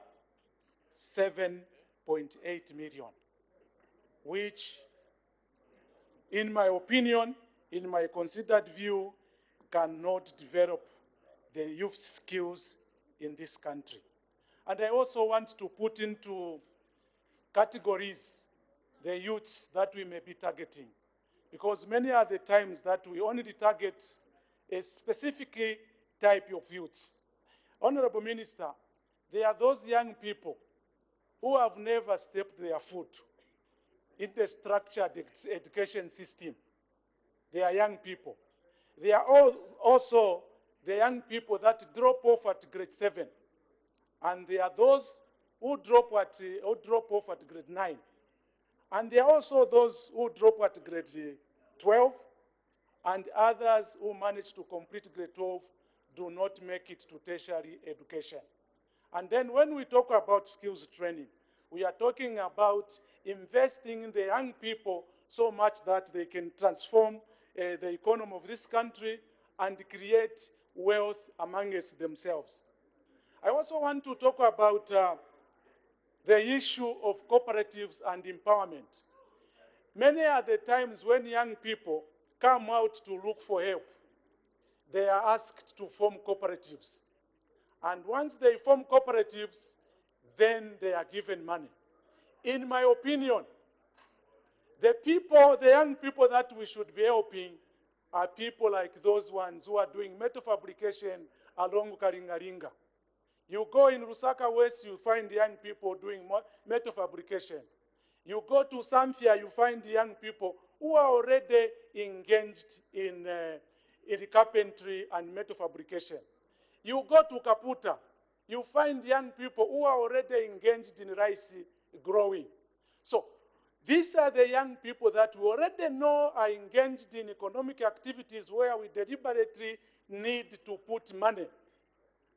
7.8 million, which, in my opinion, in my considered view, cannot develop the youth skills in this country. And I also want to put into categories the youths that we may be targeting, because many are the times that we only target a specific type of youths. Honorable Minister, there are those young people who have never stepped their foot in the structured education system. They are young people. They are also the young people that drop off at grade 7. And there are those who drop off at grade 9. And there are also those who drop at grade 12, and others who manage to complete grade 12 do not make it to tertiary education. And then when we talk about skills training, we are talking about investing in the young people so much that they can transform the economy of this country and create wealth amongst themselves. I also want to talk about the issue of cooperatives and empowerment. Many are the times when young people come out to look for help, they are asked to form cooperatives. And once they form cooperatives, then they are given money. In my opinion, the young people that we should be helping are people like those ones who are doing metal fabrication along Karingaringa. You go in Lusaka West, you find young people doing metal fabrication. You go to Zambia, you find young people who are already engaged in carpentry and metal fabrication. You go to Kaputa, you find young people who are already engaged in rice growing. So these are the young people that we already know are engaged in economic activities where we deliberately need to put money,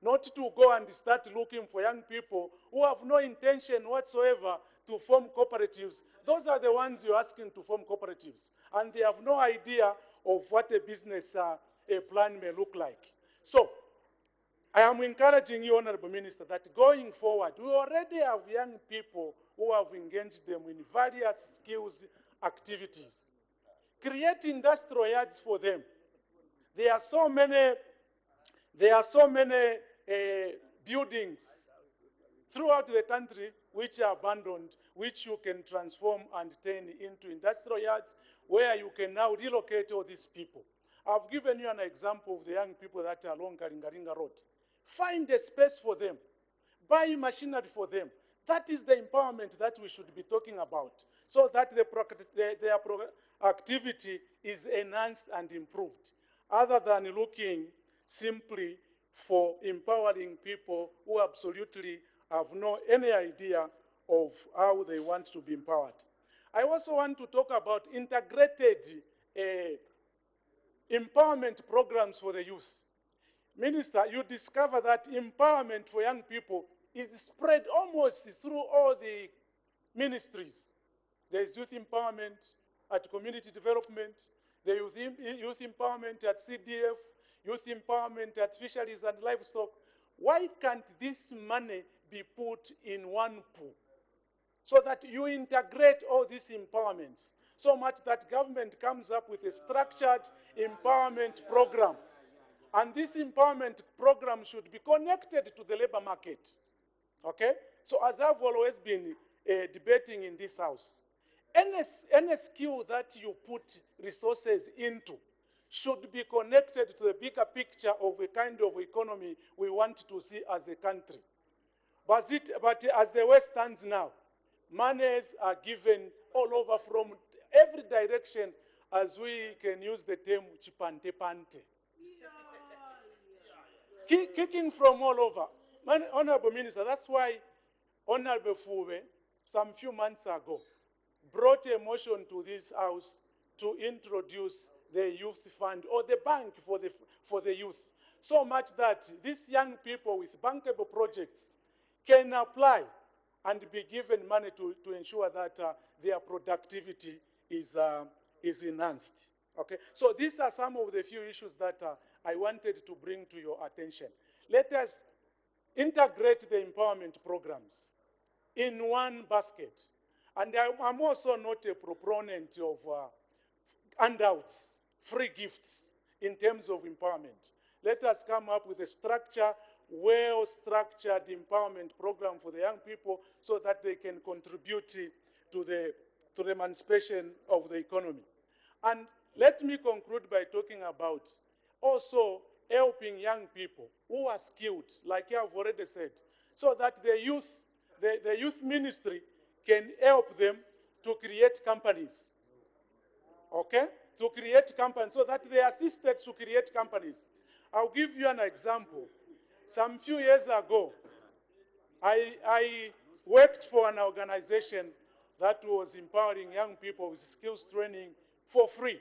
not to go and start looking for young people who have no intention whatsoever to form cooperatives. Those are the ones you're asking to form cooperatives, and they have no idea of what a business plan may look like. So I am encouraging you, Honorable Minister, that going forward, we already have young people who have engaged them in various skills activities. Create industrial yards for them. There are so many buildings throughout the country which are abandoned, which you can transform and turn into industrial yards where you can now relocate all these people. I've given you an example of the young people that are along Karingaringa Road. Find a space for them. Buy machinery for them. That is the empowerment that we should be talking about, so that their activity is enhanced and improved, other than looking simply for empowering people who absolutely have no any idea of how they want to be empowered. I also want to talk about integrated empowerment programs for the youth. Minister, you discover that empowerment for young people is spread almost through all the ministries. There is youth empowerment at community development, the youth empowerment at CDF, youth empowerment at fisheries and livestock. Why can't this money be put in one pool so that you integrate all these empowerments so much that government comes up with a structured empowerment program? And this empowerment program should be connected to the labor market. Okay? So as I've always been debating in this house, any skill that you put resources into should be connected to the bigger picture of the kind of economy we want to see as a country. But as the way stands now, monies are given all over from every direction, as we can use the term chipante pante. Kicking from all over. Honorable Minister, that's why Honorable Fube, some few months ago, brought a motion to this House to introduce the youth fund or the bank for the youth, so much that these young people with bankable projects can apply and be given money to ensure that their productivity is enhanced. Okay, so these are some of the few issues that I wanted to bring to your attention. Let us integrate the empowerment programs in one basket. And I'm also not a proponent of handouts, free gifts in terms of empowerment. Let us come up with a well-structured empowerment program for the young people so that they can contribute to the emancipation of the economy. And let me conclude by talking about also helping young people who are skilled, like I've already said, so that the youth ministry can help them to create companies. Okay? To create companies, so that they are assisted to create companies. I'll give you an example. Some few years ago, I worked for an organization that was empowering young people with skills training for free.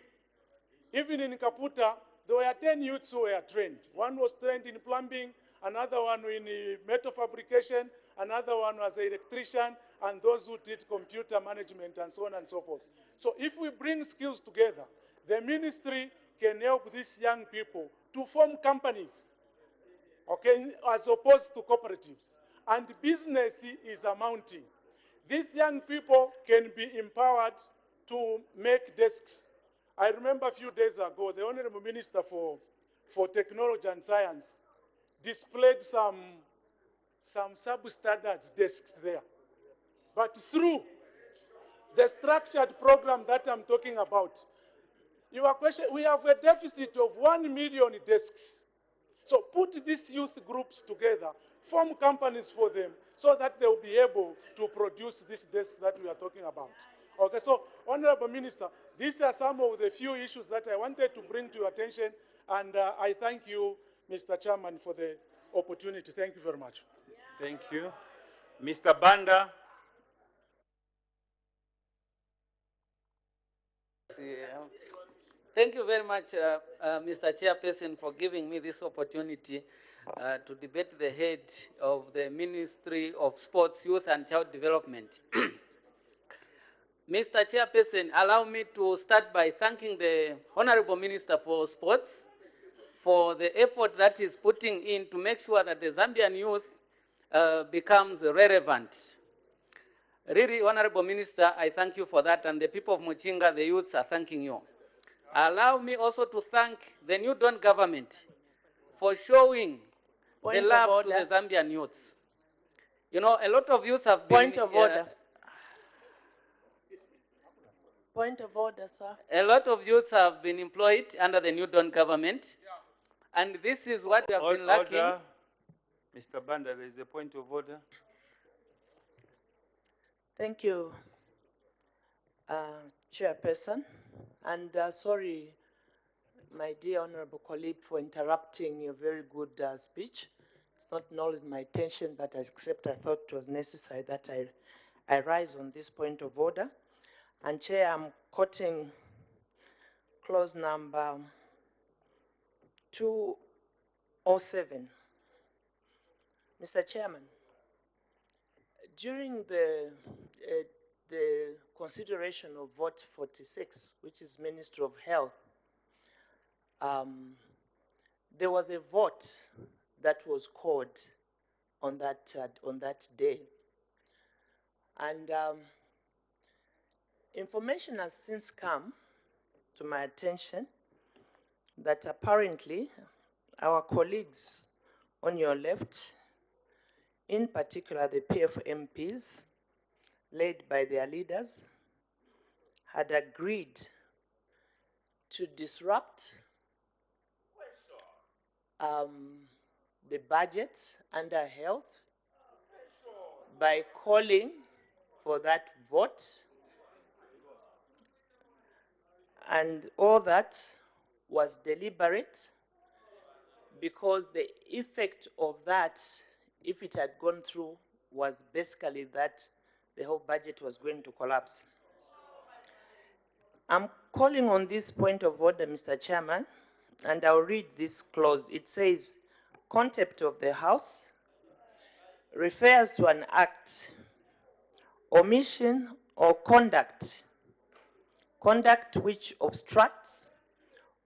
Even in Kaputa, there were 10 youths who were trained. One was trained in plumbing, another one in metal fabrication, another one was an electrician, and those who did computer management and so on and so forth. So if we bring skills together, the ministry can help these young people to form companies, okay, as opposed to cooperatives. And business is amounting. These young people can be empowered to make desks. I remember a few days ago, the Honorable Minister for Technology and Science displayed some substandard desks there. But through the structured program that I'm talking about, your question, we have a deficit of 1 million desks. So put these youth groups together, form companies for them, so that they will be able to produce these desks that we are talking about. Okay, so Honorable Minister, these are some of the few issues that I wanted to bring to your attention, and I thank you, Mr. Chairman, for the opportunity. Thank you very much. Thank you. Mr. Banda. Thank you very much, Mr. Chairperson, for giving me this opportunity to debate the head of the Ministry of Sports, Youth and Child Development. Mr. Chairperson, allow me to start by thanking the Honorable Minister for Sports for the effort that he's putting in to make sure that the Zambian youth becomes relevant. Really, Honorable Minister, I thank you for that, and the people of Muchinga, the youths, are thanking you. Allow me also to thank the New Dawn government for showing the love to the Zambian youths. You know, a lot of youths have been... Point of order. Point of order, sir. A lot of youths have been employed under the New Dawn government, and this is what we have been lacking. Order. Mr. Banda, there is a point of order. Thank you, Chairperson. And sorry, my dear honorable colleague, for interrupting your very good speech. It's not always my intention, but except I thought it was necessary that I rise on this point of order. And Chair, I'm quoting clause number 207. Mr. Chairman, during the consideration of vote 46, which is Ministry of Health, there was a vote that was called on that day. And information has since come to my attention that apparently our colleagues on your left, in particular the PF MPs, led by their leaders, had agreed to disrupt the budget under health by calling for that vote, and all that was deliberate, because the effect of that, if it had gone through, was basically that the whole budget was going to collapse. I'm calling on this point of order, Mr. Chairman, and I'll read this clause. It says, contempt of the House refers to an act, omission, or conduct which obstructs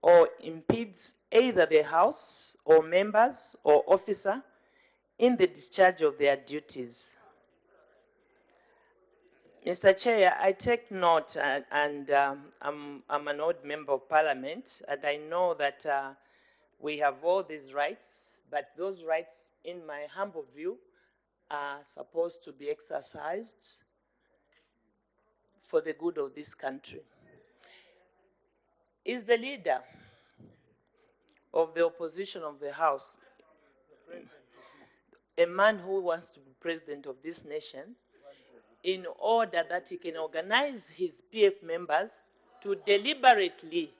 or impedes either the House or members or officer in the discharge of their duties. Mr. Chair, I take note, and I'm an old member of Parliament, and I know that we have all these rights, but those rights, in my humble view, are supposed to be exercised for the good of this country. Is the leader of the opposition of the House a man who wants to be president of this nation, in order that he can organize his PF members to deliberately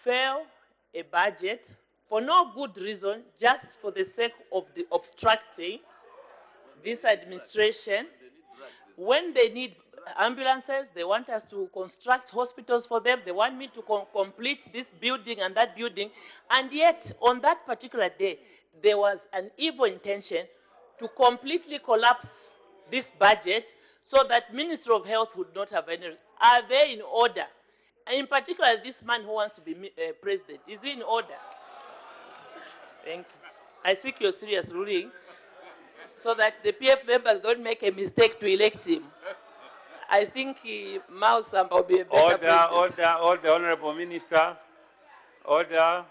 fail a budget for no good reason, just for the sake of obstructing this administration, when they need ambulances, they want us to construct hospitals for them, they want me to complete this building and that building, and yet on that particular day, there was an evil intention to completely collapse this budget so that Ministry of Health would not have any. Are they in order? And in particular, this man who wants to be president, is he in order? Thank you. I seek your serious ruling so that the PF members don't make a mistake to elect him. I think Mao Samba will be a better president. Order, Honorable Minister. Order.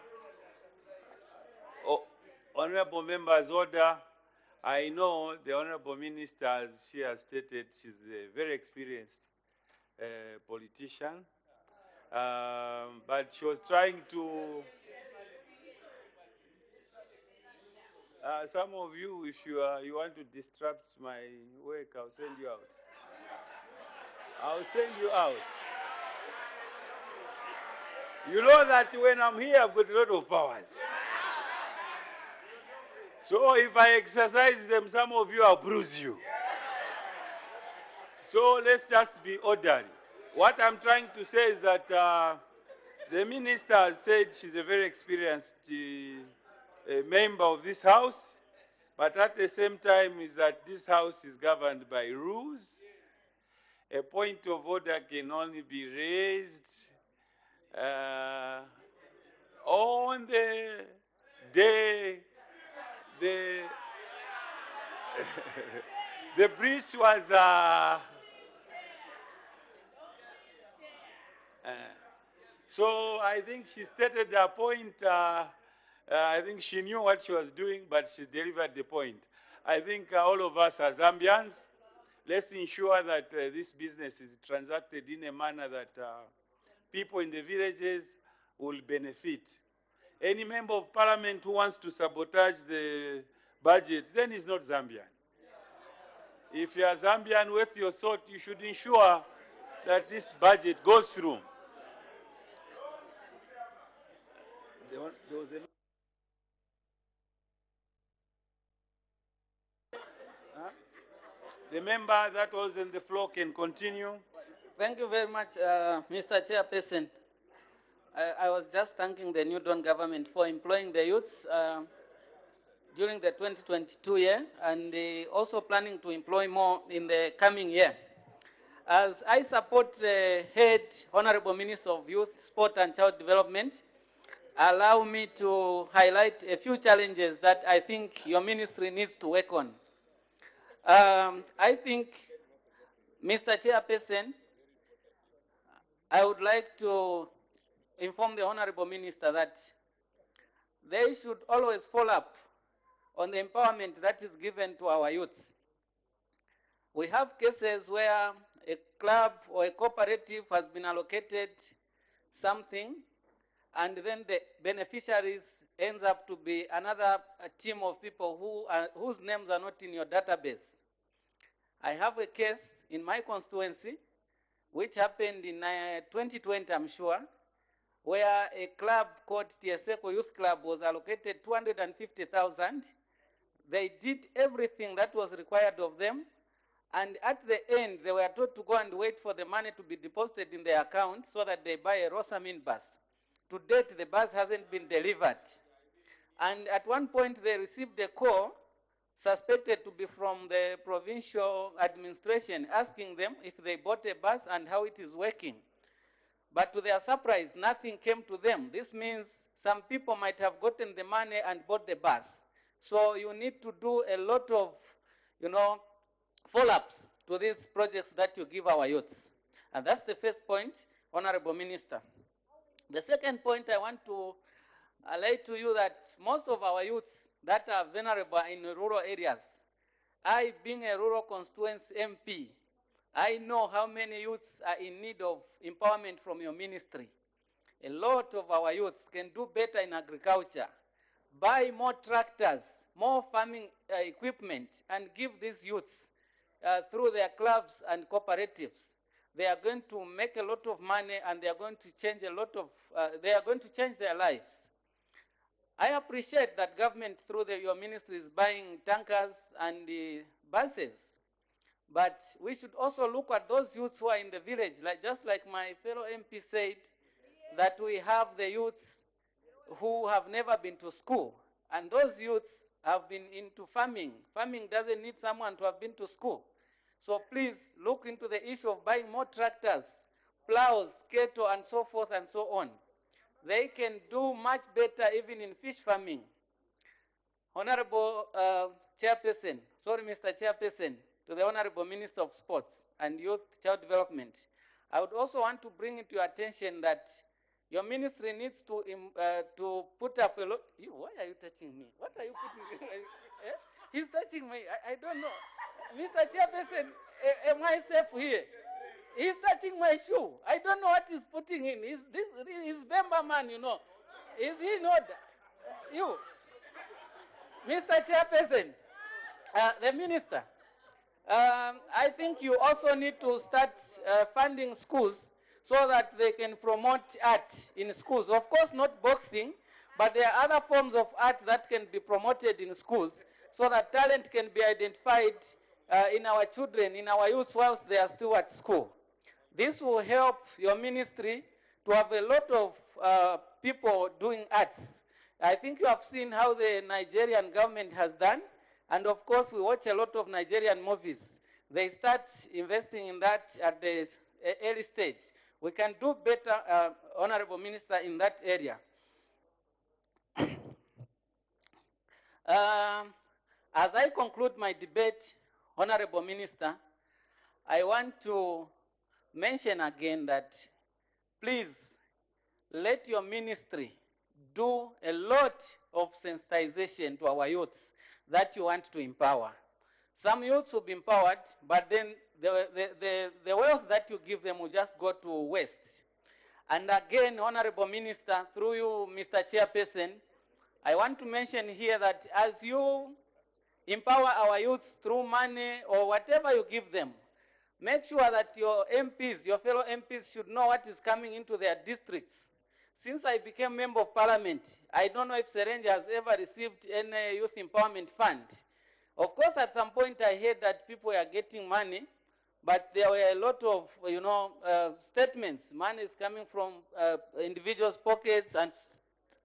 Honorable members, order. I know the Honorable Minister, as she has stated, she's a very experienced politician. But she was trying to... some of you, if you want to disrupt my work, I'll send you out. I'll send you out. You know that when I'm here, I've got a lot of powers. So if I exercise them, some of you, I'll bruise you. So let's just be orderly. What I'm trying to say is that the minister has said she's a very experienced member of this house, but at the same time is that this house is governed by rules. A point of order can only be raised on the day the breach was so I think she stated her point. I think she knew what she was doing, but she delivered the point. I think all of us as Zambians, let's ensure that this business is transacted in a manner that people in the villages will benefit. Any member of parliament who wants to sabotage the budget, then he's not Zambian. If you are Zambian with your salt, you should ensure that this budget goes through. There was a The member that was on the floor can continue. Thank you very much, Mr. Chairperson. I was just thanking the New Dawn government for employing the youths during the 2022 year and also planning to employ more in the coming year. As I support the head Honorable Minister of Youth, Sport and Child Development, allow me to highlight a few challenges that I think your ministry needs to work on. I think, Mr. Chairperson, I would like to inform the Honorable Minister that they should always follow up on the empowerment that is given to our youths. We have cases where a club or a cooperative has been allocated something, and then the beneficiaries ends up to be another team of people whose names are not in your database. I have a case in my constituency, which happened in 2020, I'm sure, where a club called Tieseko Youth Club was allocated 250,000. They did everything that was required of them, and at the end, they were told to go and wait for the money to be deposited in their account so that they buy a Rosamin bus. To date, the bus hasn't been delivered. And at one point, they received a call suspected to be from the provincial administration, asking them if they bought a bus and how it is working. But to their surprise, nothing came to them. This means some people might have gotten the money and bought the bus. So you need to do a lot of, follow-ups to these projects that you give our youths. And that's the first point, Honorable Minister. The second point I want to highlight to you that most of our youths that are vulnerable in rural areas, I, being a rural constituency MP, I know how many youths are in need of empowerment from your ministry. A lot of our youths can do better in agriculture, buy more tractors, more farming equipment, and give these youths through their clubs and cooperatives. They are going to make a lot of money, and they are going to change a lot of, they are going to change their lives. I appreciate that government through your ministry is buying tankers and buses. But we should also look at those youths who are in the village, just like my fellow MP said, that we have the youths who have never been to school. And those youths have been into farming. Farming doesn't need someone to have been to school. So please look into the issue of buying more tractors, plows, cattle, and so forth and so on. They can do much better even in fish farming. Honorable Chairperson, sorry, Mr. Chairperson, to the Honorable Minister of Sports and Youth Child Development, I would also want to bring it to your attention that your ministry needs to put up a lot. Why are you touching me? What are you putting? Eh? He's touching me. I don't know. Mr. Chairperson, am I safe here? He's touching my shoe. I don't know what he's putting in. He's Bemba man, you know. Is he not? You. Mr. Chairperson, the minister, I think you also need to start funding schools so that they can promote art in schools. Of course, not boxing, but there are other forms of art that can be promoted in schools so that talent can be identified in our children, in our youth whilst they are still at school. This will help your ministry to have a lot of people doing arts. I think you have seen how the Nigerian government has done, and of course we watch a lot of Nigerian movies. They start investing in that at the early stage. We can do better, Honorable Minister, in that area. As I conclude my debate, Honorable Minister, I want to mention again that please let your ministry do a lot of sensitization to our youths that you want to empower. Some youths will be empowered, but then the wealth that you give them will just go to waste. And again, Honorable Minister, through you, Mr. Chairperson, I want to mention here that as you empower our youths through money or whatever you give them, make sure that your MPs, your fellow MPs, should know what is coming into their districts. Since I became Member of Parliament, I don't know if Serenja has ever received any youth empowerment fund. Of course, at some point I heard that people are getting money, but there were a lot of, statements. Money is coming from individuals' pockets and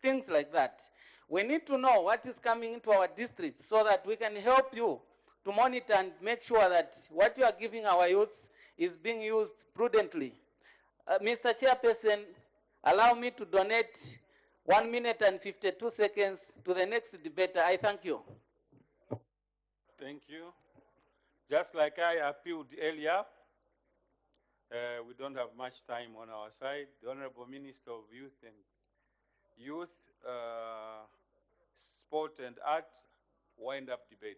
things like that. We need to know what is coming into our districts so that we can help you to monitor and make sure that what you are giving our youth is being used prudently. Mr. Chairperson, allow me to donate 1 minute and 52 seconds to the next debater. I thank you. Thank you. Just like I appealed earlier, we don't have much time on our side. The Honorable Minister of Youth, Sport and Art, wind up debate.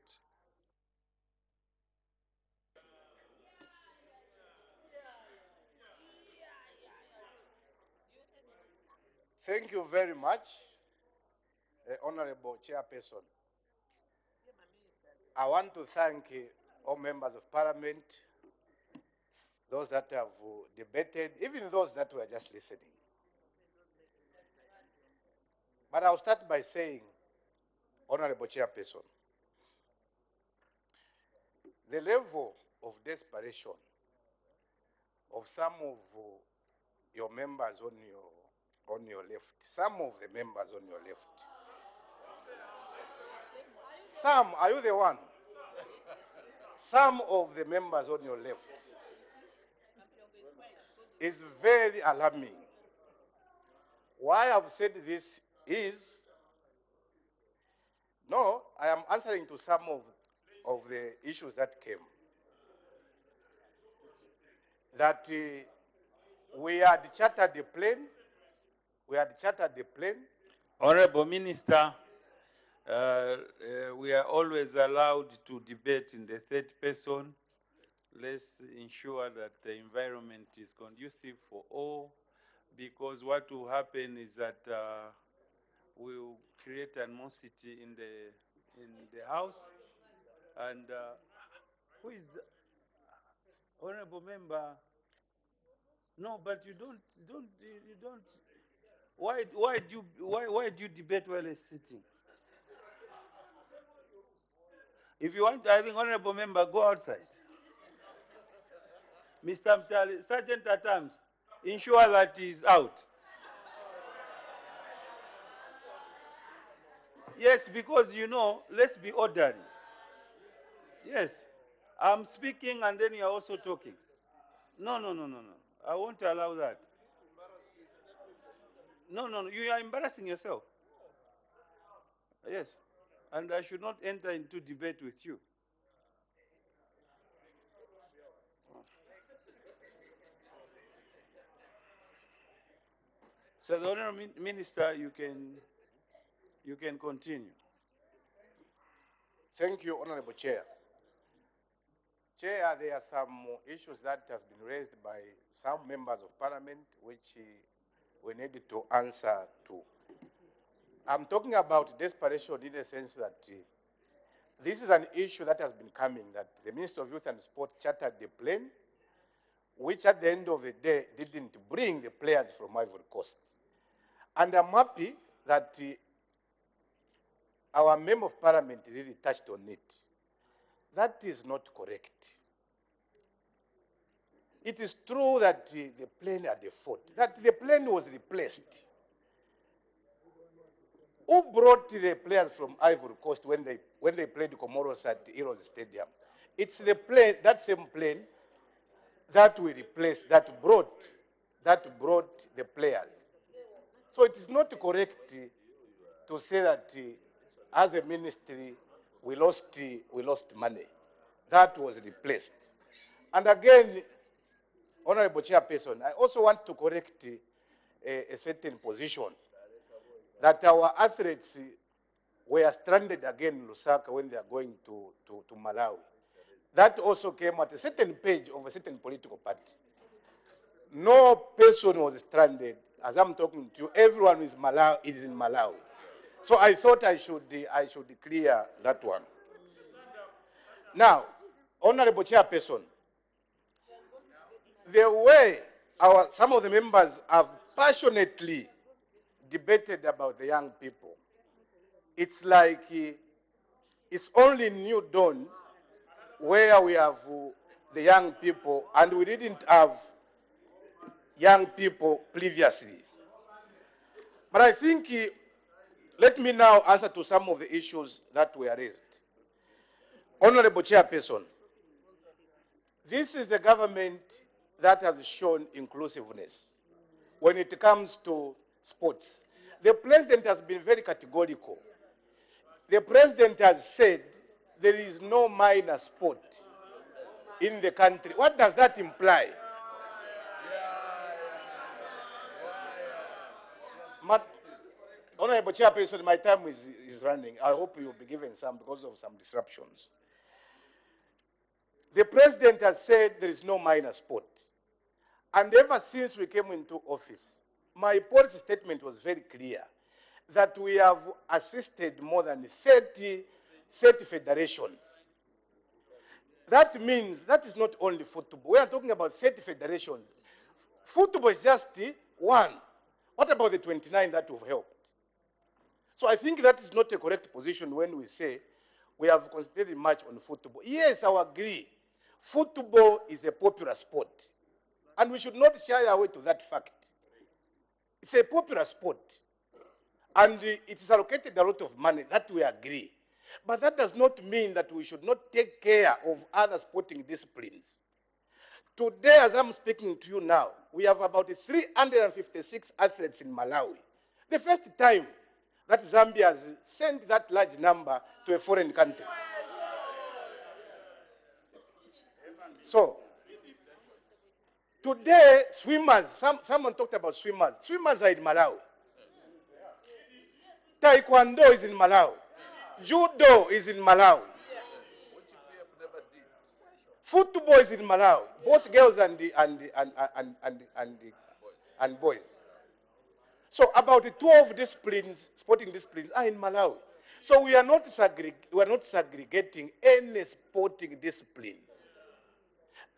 Thank you very much, Honorable Chairperson. I want to thank all members of Parliament, those that have debated, even those that were just listening. But I'll start by saying, Honorable Chairperson, the level of desperation of some of your members on your left, some of the members on your left. Some, are you the one? Some of the members on your left is very alarming. Why I've said this is, no, I am answering to some of the issues that came. That we had chartered the plane. Honorable Minister, we are always allowed to debate in the third person. Let's ensure that the environment is conducive for all, because what will happen is that we'll create animosity in the House. And who is the Honorable Member? No, but you don't. Why do you debate while he's sitting? If you want, I think, Honorable Member, go outside. Mr. Mtali, Sergeant at arms, ensure that he's out. Yes, because you know, let's be orderly. Yes, I'm speaking and then you're also talking. No, no, no, no, no. I won't allow that. No, no, no. You are embarrassing yourself. Yes. And I should not enter into debate with you. So the Honourable Minister, you can continue. Thank you, Honorable Chair. Chair, there are some issues that has been raised by some members of Parliament which we need to answer to. I'm talking about desperation in the sense that this is an issue that has been coming, that the Minister of Youth and Sport chartered the plane, which at the end of the day didn't bring the players from Ivory Coast. And I'm happy that our Member of Parliament really touched on it. That is not correct. It is true that the plane had a fault, that the plane was replaced. Who brought the players from Ivory Coast when they played Comoros at Heroes Stadium? It's the plane, that same plane, that we replaced, that brought the players. So it is not correct to say that as a ministry we lost money. That was replaced. And again, Honorable Chairperson, I also want to correct a certain position that our athletes were stranded again in Lusaka when they are going to Malawi. That also came at a certain page of a certain political party. No person was stranded. As I'm talking to you, everyone is in Malawi. So I thought I should clear that one. Now, Honorable Chairperson, the way some of the members have passionately debated about the young people, it's like it's only New Dawn where we have the young people and we didn't have young people previously. But I think, let me now answer to some of the issues that were raised. Honorable Chairperson, this is the government that has shown inclusiveness when it comes to sports. The president has been very categorical. The president has said there is no minor sport in the country. What does that imply? Honorable Chairperson, my time is running. I hope you will be given some because of some disruptions. The president has said there is no minor sport. And ever since we came into office, my policy statement was very clear that we have assisted more than 30 federations. That means that is not only football. We are talking about 30 federations. Football is just one. What about the 29 that we've helped? So I think that is not a correct position when we say we have concentrated much on football. Yes, I agree. Football is a popular sport. And we should not shy away to that fact. It's a popular sport. And it is allocated a lot of money, that we agree. But that does not mean that we should not take care of other sporting disciplines. Today, as I'm speaking to you now, we have about 356 athletes in Malawi. The first time that Zambia has sent that large number to a foreign country. So, today, swimmers, someone talked about swimmers. Swimmers are in Malawi. Taekwondo is in Malawi. Judo is in Malawi. Football is in Malawi, both girls and boys. So about 12 disciplines, sporting disciplines, are in Malawi. So we are not segregating any sporting discipline.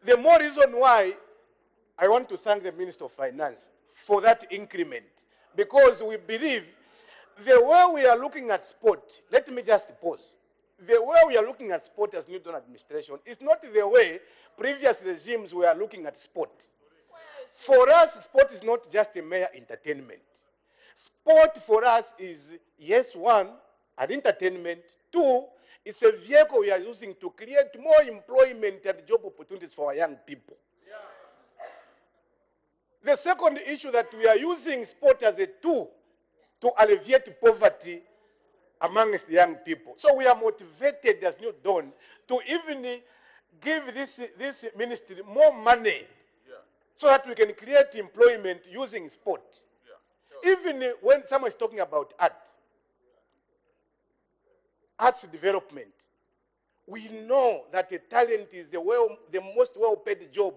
The more reason why I want to thank the Minister of Finance for that increment, because we believe the way we are looking at sport, let me just pause. the way we are looking at sport as New Dawn administration is not the way previous regimes were looking at sport. For us, sport is not just a mere entertainment. Sport for us is, yes, one, an entertainment. Two, it's a vehicle we are using to create more employment and job opportunities for our young people. The second issue that we are using sport as a tool to alleviate poverty amongst the young people. So we are motivated as New Dawn to even give this ministry more money so that we can create employment using sport. Even when someone is talking about arts development, we know that a talent is the most well-paid job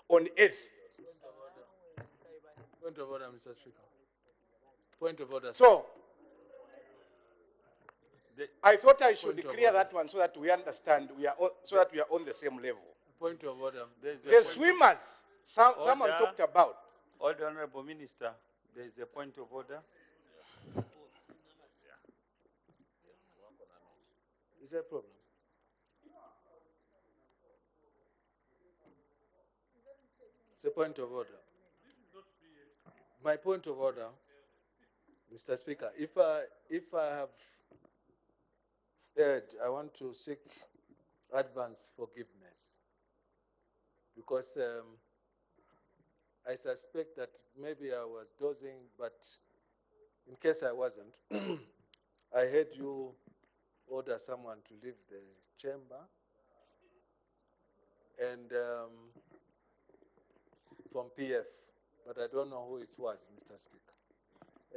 on earth. Point of order, Mr. Speaker. Point of order. So, I thought I should clear that one so that we understand, so that we are on the same level. Point of order. The swimmers, someone talked about. Order, Honorable Minister, there is a point of order. Is there a problem? It's a point of order. My point of order, Mr. Speaker, if I have erred, I want to seek advance forgiveness, because I suspect that maybe I was dozing, but in case I wasn't, I heard you order someone to leave the chamber, and from PF, but I don't know who it was, Mr. Speaker.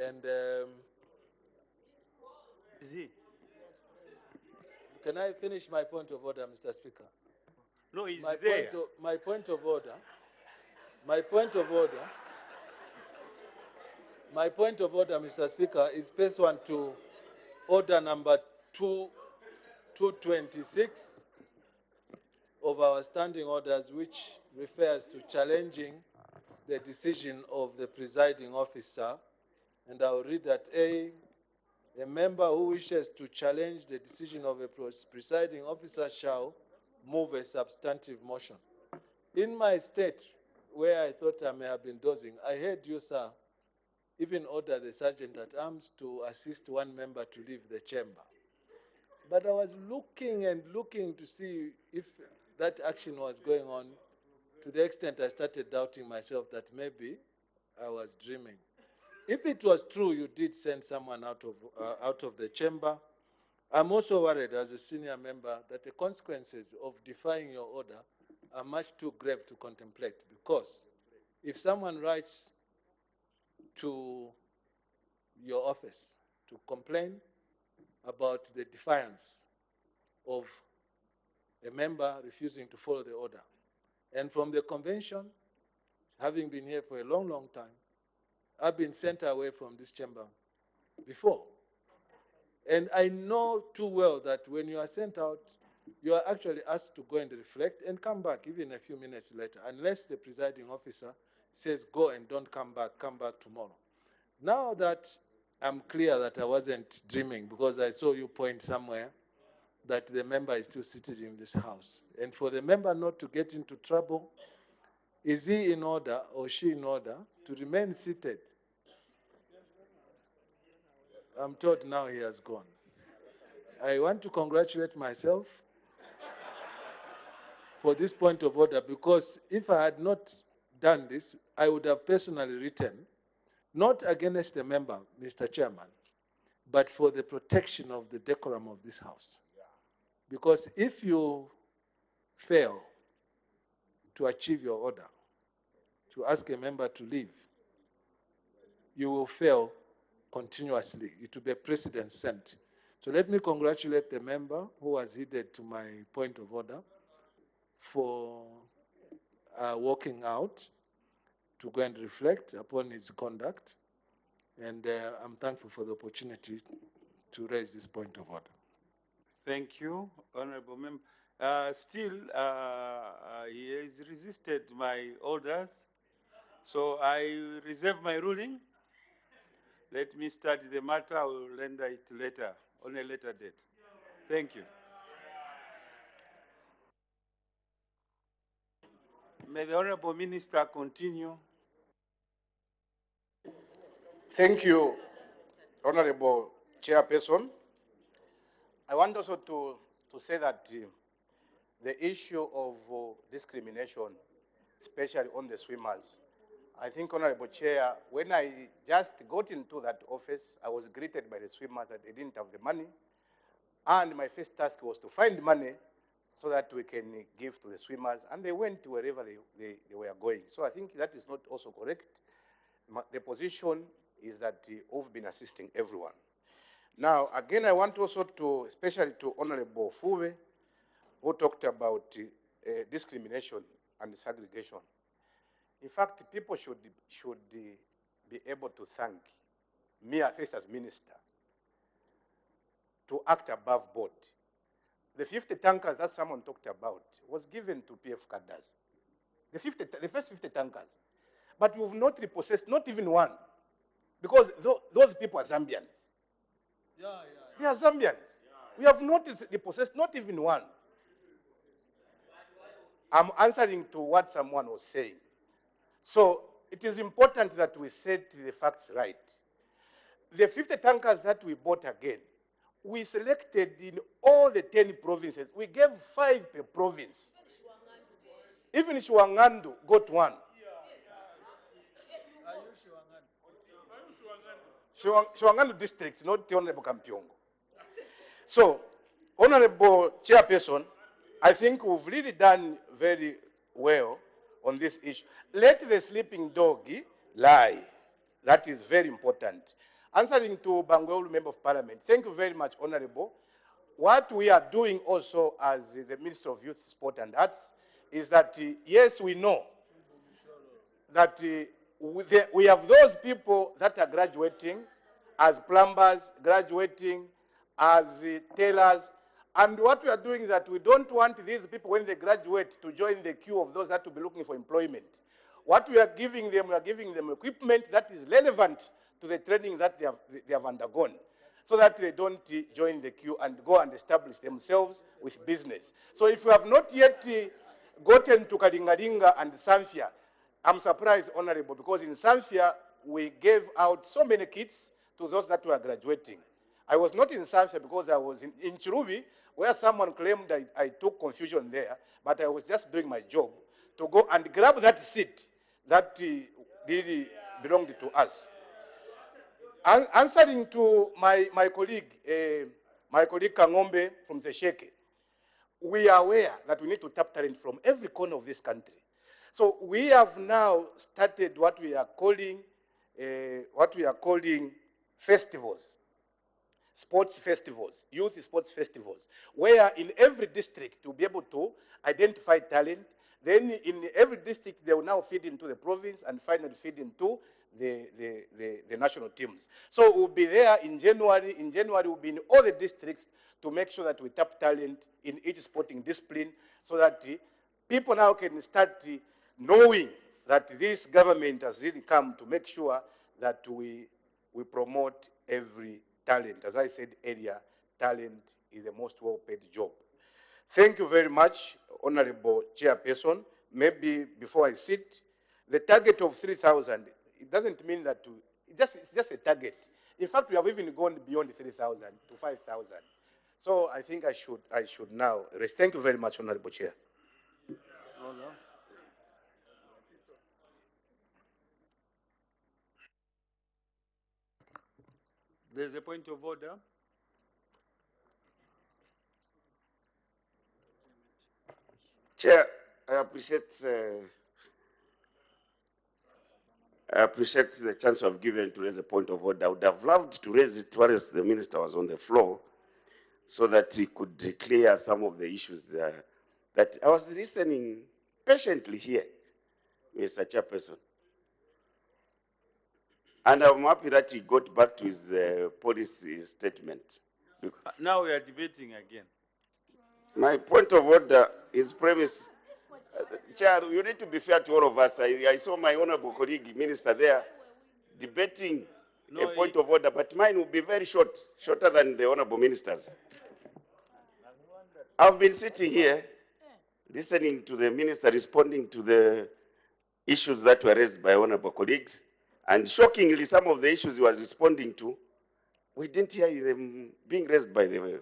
And is he? Can I finish my point of order, Mr. Speaker? No, he's there. My point of order, Mr. Speaker, is pursuant to order number 226 of our standing orders, which refers to challenging the decision of the presiding officer. And I will read that A member who wishes to challenge the decision of a presiding officer shall move a substantive motion. In my state, where I thought I may have been dozing, I heard you, sir, even order the sergeant at arms to assist one member to leave the chamber. But I was looking and looking to see if that action was going on, to the extent I started doubting myself that maybe I was dreaming. If it was true you did send someone out of the chamber, I'm also worried as a senior member that the consequences of defying your order are much too grave to contemplate, because if someone writes to your office to complain about the defiance of a member refusing to follow the order, and from the convention, having been here for a long, long time, I've been sent away from this chamber before. And I know too well that when you are sent out, you are actually asked to go and reflect and come back even a few minutes later, unless the presiding officer says, go and don't come back tomorrow. Now that I'm clear that I wasn't dreaming, because I saw you point somewhere that the member is still seated in this house, and for the member not to get into trouble, is he in order or she in order to remain seated? I'm told now he has gone. I want to congratulate myself for this point of order, because if I had not done this, I would have personally written, not against the member, Mr. Chairman, but for the protection of the decorum of this House. Because if you fail to achieve your order, to ask a member to leave, you will fail continuously. It will be a precedent set. So let me congratulate the member who has heeded to my point of order for walking out to go and reflect upon his conduct. And I'm thankful for the opportunity to raise this point of order. Thank you, Honorable Member. Still, he has resisted my orders, so I reserve my ruling. Let me study the matter. I will render it later, on a later date. Thank you. May the Honorable Minister continue. Thank you, Honorable Chairperson. I want also to say that the issue of discrimination, especially on the swimmers, I think, Honorable Chair, when I just got into that office, I was greeted by the swimmers that they didn't have the money. And my first task was to find money so that we can give to the swimmers. And they went to wherever they were going. So I think that is not also correct. The position is that we've been assisting everyone. Now, again, I want also to, especially to Honorable Fuwe, who talked about discrimination and segregation. In fact, people should be able to thank me first as minister to act above board. The 50 tankers that someone talked about was given to PF cadres. The first 50 tankers. But we've not repossessed, not even one. Because those people are Zambians. They are Zambians. We have not repossessed, not even one. I'm answering to what someone was saying. So it is important that we set the facts right. The 50 tankers that we bought again, we selected in all the 10 provinces. We gave 5 per province. Even Shuangandu got one. Shuangandu district, not the Honorable Kampiongo. So, Honorable Chairperson, I think we've really done very well on this issue. Let the sleeping dog lie. That is very important. Answering to Bangweulu Member of Parliament, thank you very much, Honorable. What we are doing also as the Minister of Youth, Sport and Arts is that, yes, we know that we have those people that are graduating as plumbers, graduating as tailors, and what we are doing is that we don't want these people, when they graduate, to join the queue of those that will be looking for employment. What we are giving them equipment that is relevant to the training that they have undergone, so that they don't join the queue and go and establish themselves with business. So if we have not yet gotten to Kalingalinga and Samfia, I'm surprised, Honorable, because in Samfia, we gave out so many kits to those that were graduating. I was not in Samfia because I was in Chirubi, where someone claimed I took confusion there, but I was just doing my job to go and grab that seat that really belonged to us. Answering to my colleague Kangombe from Sesheke, we are aware that we need to tap talent from every corner of this country. So we have now started what we are calling festivals, sports festivals, youth sports festivals, where in every district to be able to identify talent. Then in every district they will now feed into the province and finally feed into the national teams. So we'll be there in January. In January we'll be in all the districts to make sure that we tap talent in each sporting discipline, so that people now can start knowing that this government has really come to make sure that we promote every talent. As I said earlier, talent is the most well-paid job. Thank you very much, Honorable Chairperson. Maybe before I sit, the target of 3,000, it doesn't mean that it's just a target. In fact, we have even gone beyond 3,000 to 5,000. So I think I should now rest. Thank you very much, Honorable Chair. There's a point of order. Chair, I appreciate the chance I've given to raise a point of order. I would have loved to raise it while the minister was on the floor, so that he could clear some of the issues that I was listening patiently here, Mr. Chairperson. And I'm happy that he got back to his policy statement. Now we are debating again. My point of order is premise. Chair, you need to be fair to all of us. I saw my honorable colleague, minister, there debating a point of order, but mine will be very short, shorter than the honorable minister's. I've been sitting here listening to the minister responding to the issues that were raised by honorable colleagues, and shockingly, some of the issues he was responding to, we didn't hear them being raised by the.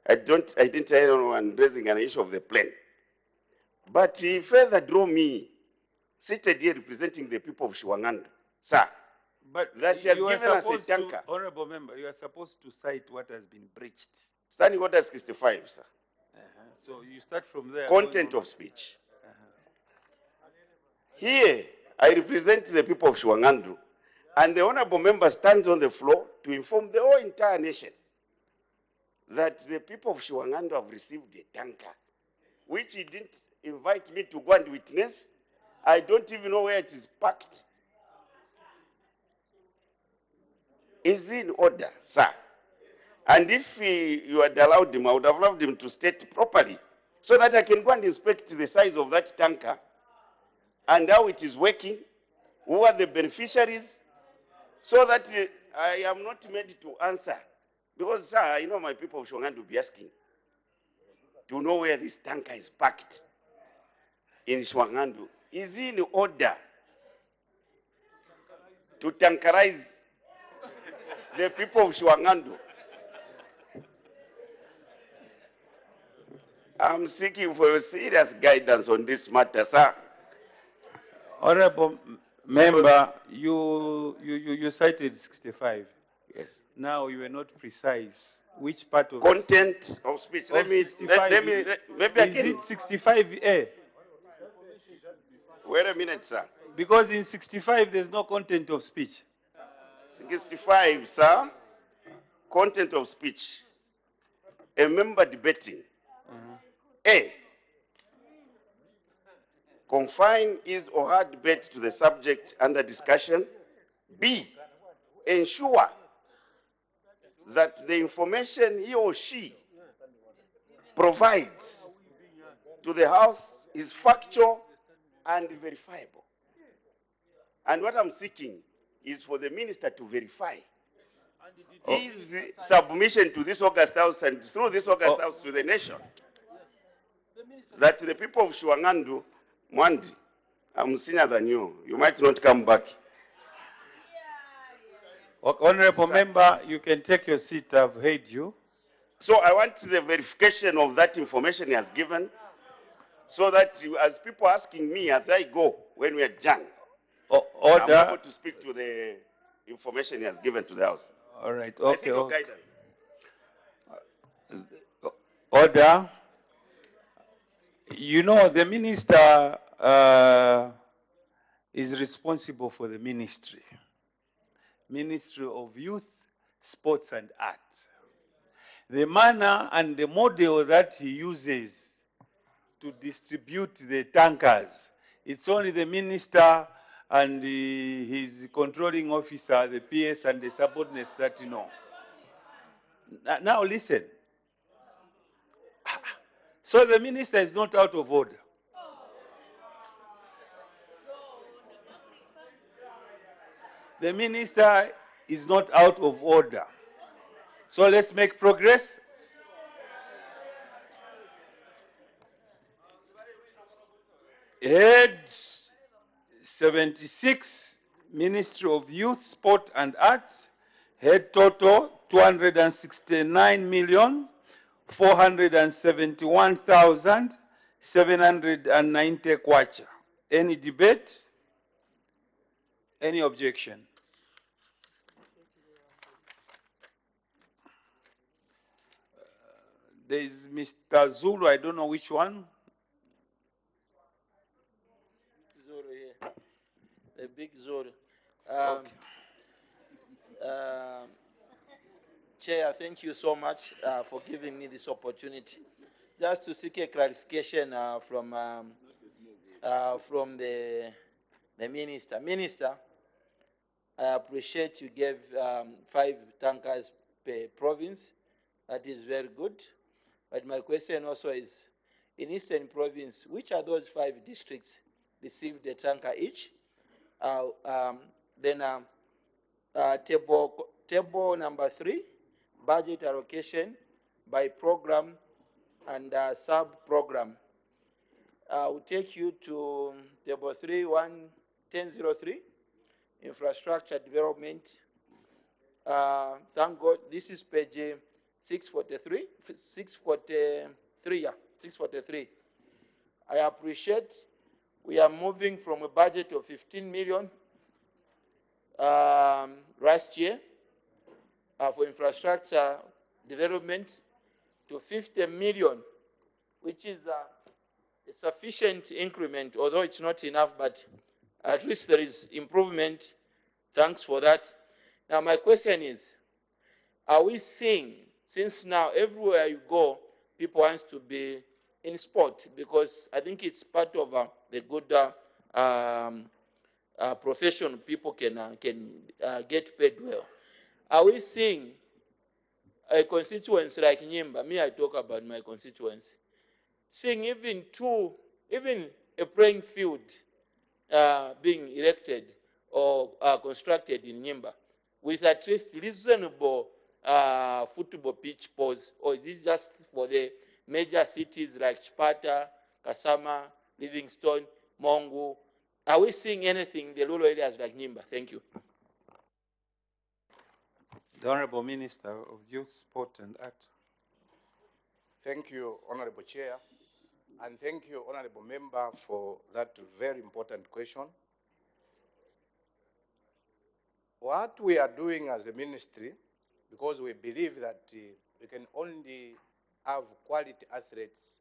I didn't hear anyone raising an issue of the plane. But he further drew me, seated here representing the people of Shiwanganda, sir. But that he has you are given us a supposed tanker. to, honorable member, you are supposed to cite what has been breached. Standing Order 65, sir. So you start from there. Content of speech. Here, I represent the people of Shiwangandu, and the honorable member stands on the floor to inform the whole entire nation that the people of Shiwangandu have received a tanker, which he didn't invite me to go and witness. I don't even know where it is parked. Is in order, sir. And if you had allowed him, I would have allowed him to state properly so that I can go and inspect the size of that tanker and how it is working, who are the beneficiaries, so that I am not made to answer. Because, sir, I know my people of Shongan will be asking to know where this tanker is parked in Shwangandu. Is he in order to tankerize the people of Shwangandu? I'm seeking for serious guidance on this matter, sir. Honorable member, you cited 65. Yes. Now you were not precise. Which part of content of speech? Let me, maybe is it 65A? Wait a minute, sir. Because in 65 there's no content of speech. 65, sir. Content of speech. A member debating. A. Confine his or her debate to the subject under discussion. B. Ensure that the information he or she provides to the House is factual and verifiable. And what I'm seeking is for the minister to verify his submission to this August House and through this August House to the nation that the people of Shiwangandu, Mwandi, I'm senior than you. You might not come back. Honorable member, you can take your seat. I've heard you. So I want the verification of that information he has given so that as people asking me as I go when we adjourn, I'm able to speak to the information he has given to the House. All right. I seek your guidance. Order. You know, the minister is responsible for the ministry. Ministry of Youth, Sports and Arts. The manner and the model that he uses to distribute the tankers, it's only the minister and his controlling officer, the PS and the subordinates that know. Now listen. So the minister is not out of order. The minister is not out of order. So let's make progress. Head 76, Ministry of Youth, Sport and Arts. Head total 269,471,790 kwacha. Any debate? Any objection? There is Mr. Zulu, I don't know which one. Zulu here. The big Zulu. Chair, thank you so much for giving me this opportunity. Just to seek a clarification from the minister. Minister, I appreciate you gave 5 tankers per province. That is very good. But my question also is, in Eastern Province, which are those 5 districts received a tanker each? Table number 3, budget allocation by program and sub-program. will take you to table 3.1.10.03, infrastructure development. Thank God, this is page 643, 643, yeah, 643. I appreciate we are moving from a budget of 15 million last year for infrastructure development to 50 million, which is a sufficient increment, although it's not enough, but at least there is improvement. Thanks for that. Now, my question is, are we seeing, since now everywhere you go, people want to be in sport, because I think it's part of the good profession people can get paid well. Are we seeing a constituency like Nyimba? Me, I talk about my constituency. Seeing even a playing field being erected or constructed in Nyimba with at least reasonable football pitch pose, or is this just for the major cities like Chipata, Kasama, Livingstone, Mongu? Are we seeing anything in the rural areas like Nyimba? Thank you. The Honorable Minister of Youth, Sport and Art. Thank you, Honorable Chair, and thank you, Honorable Member, for that very important question. What we are doing as a ministry, because we believe that we can only have quality athletes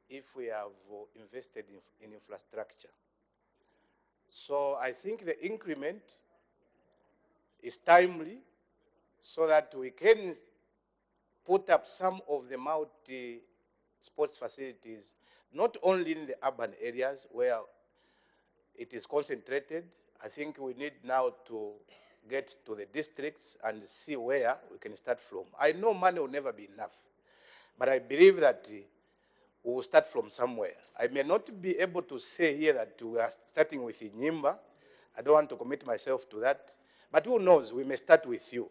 if we have invested in infrastructure. So I think the increment is timely so that we can put up some of the multi-sports facilities, not only in the urban areas where it is concentrated. I think we need now to get to the districts and see where we can start from. I know money will never be enough, but I believe that we will start from somewhere. I may not be able to say here that we are starting with Nyimba. I don't want to commit myself to that, but who knows, we may start with you.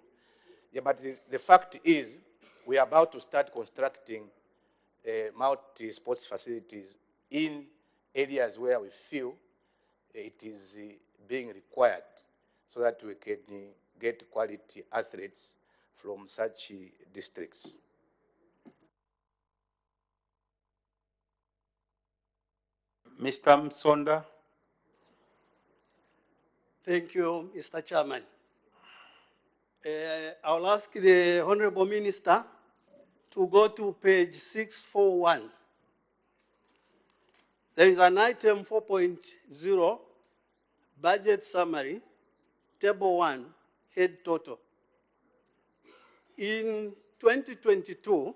Yeah, but the fact is, we are about to start constructing multi-sports facilities in areas where we feel it is being required, so that we can get quality athletes from such districts. Mr. Msonda. Thank you, Mr. Chairman. I'll ask the Honorable Minister to go to page 641. There is an item 4.0, budget summary, table 1, head total. In 2022,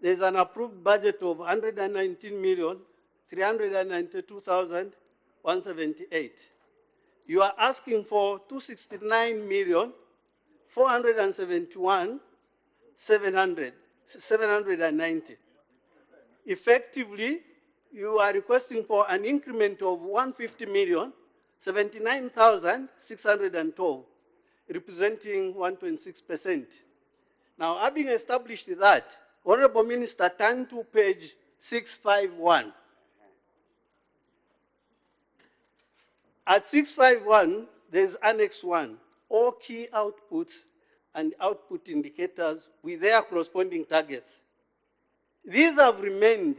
there's an approved budget of 119,392,178. You are asking for 269,471,790. Effectively, you are requesting for an increment of 150,079,612, representing 1.6%. Now, having established that, Honorable Minister, turn to page 651. At 651, there's Annex 1, all key outputs and output indicators with their corresponding targets. These have remained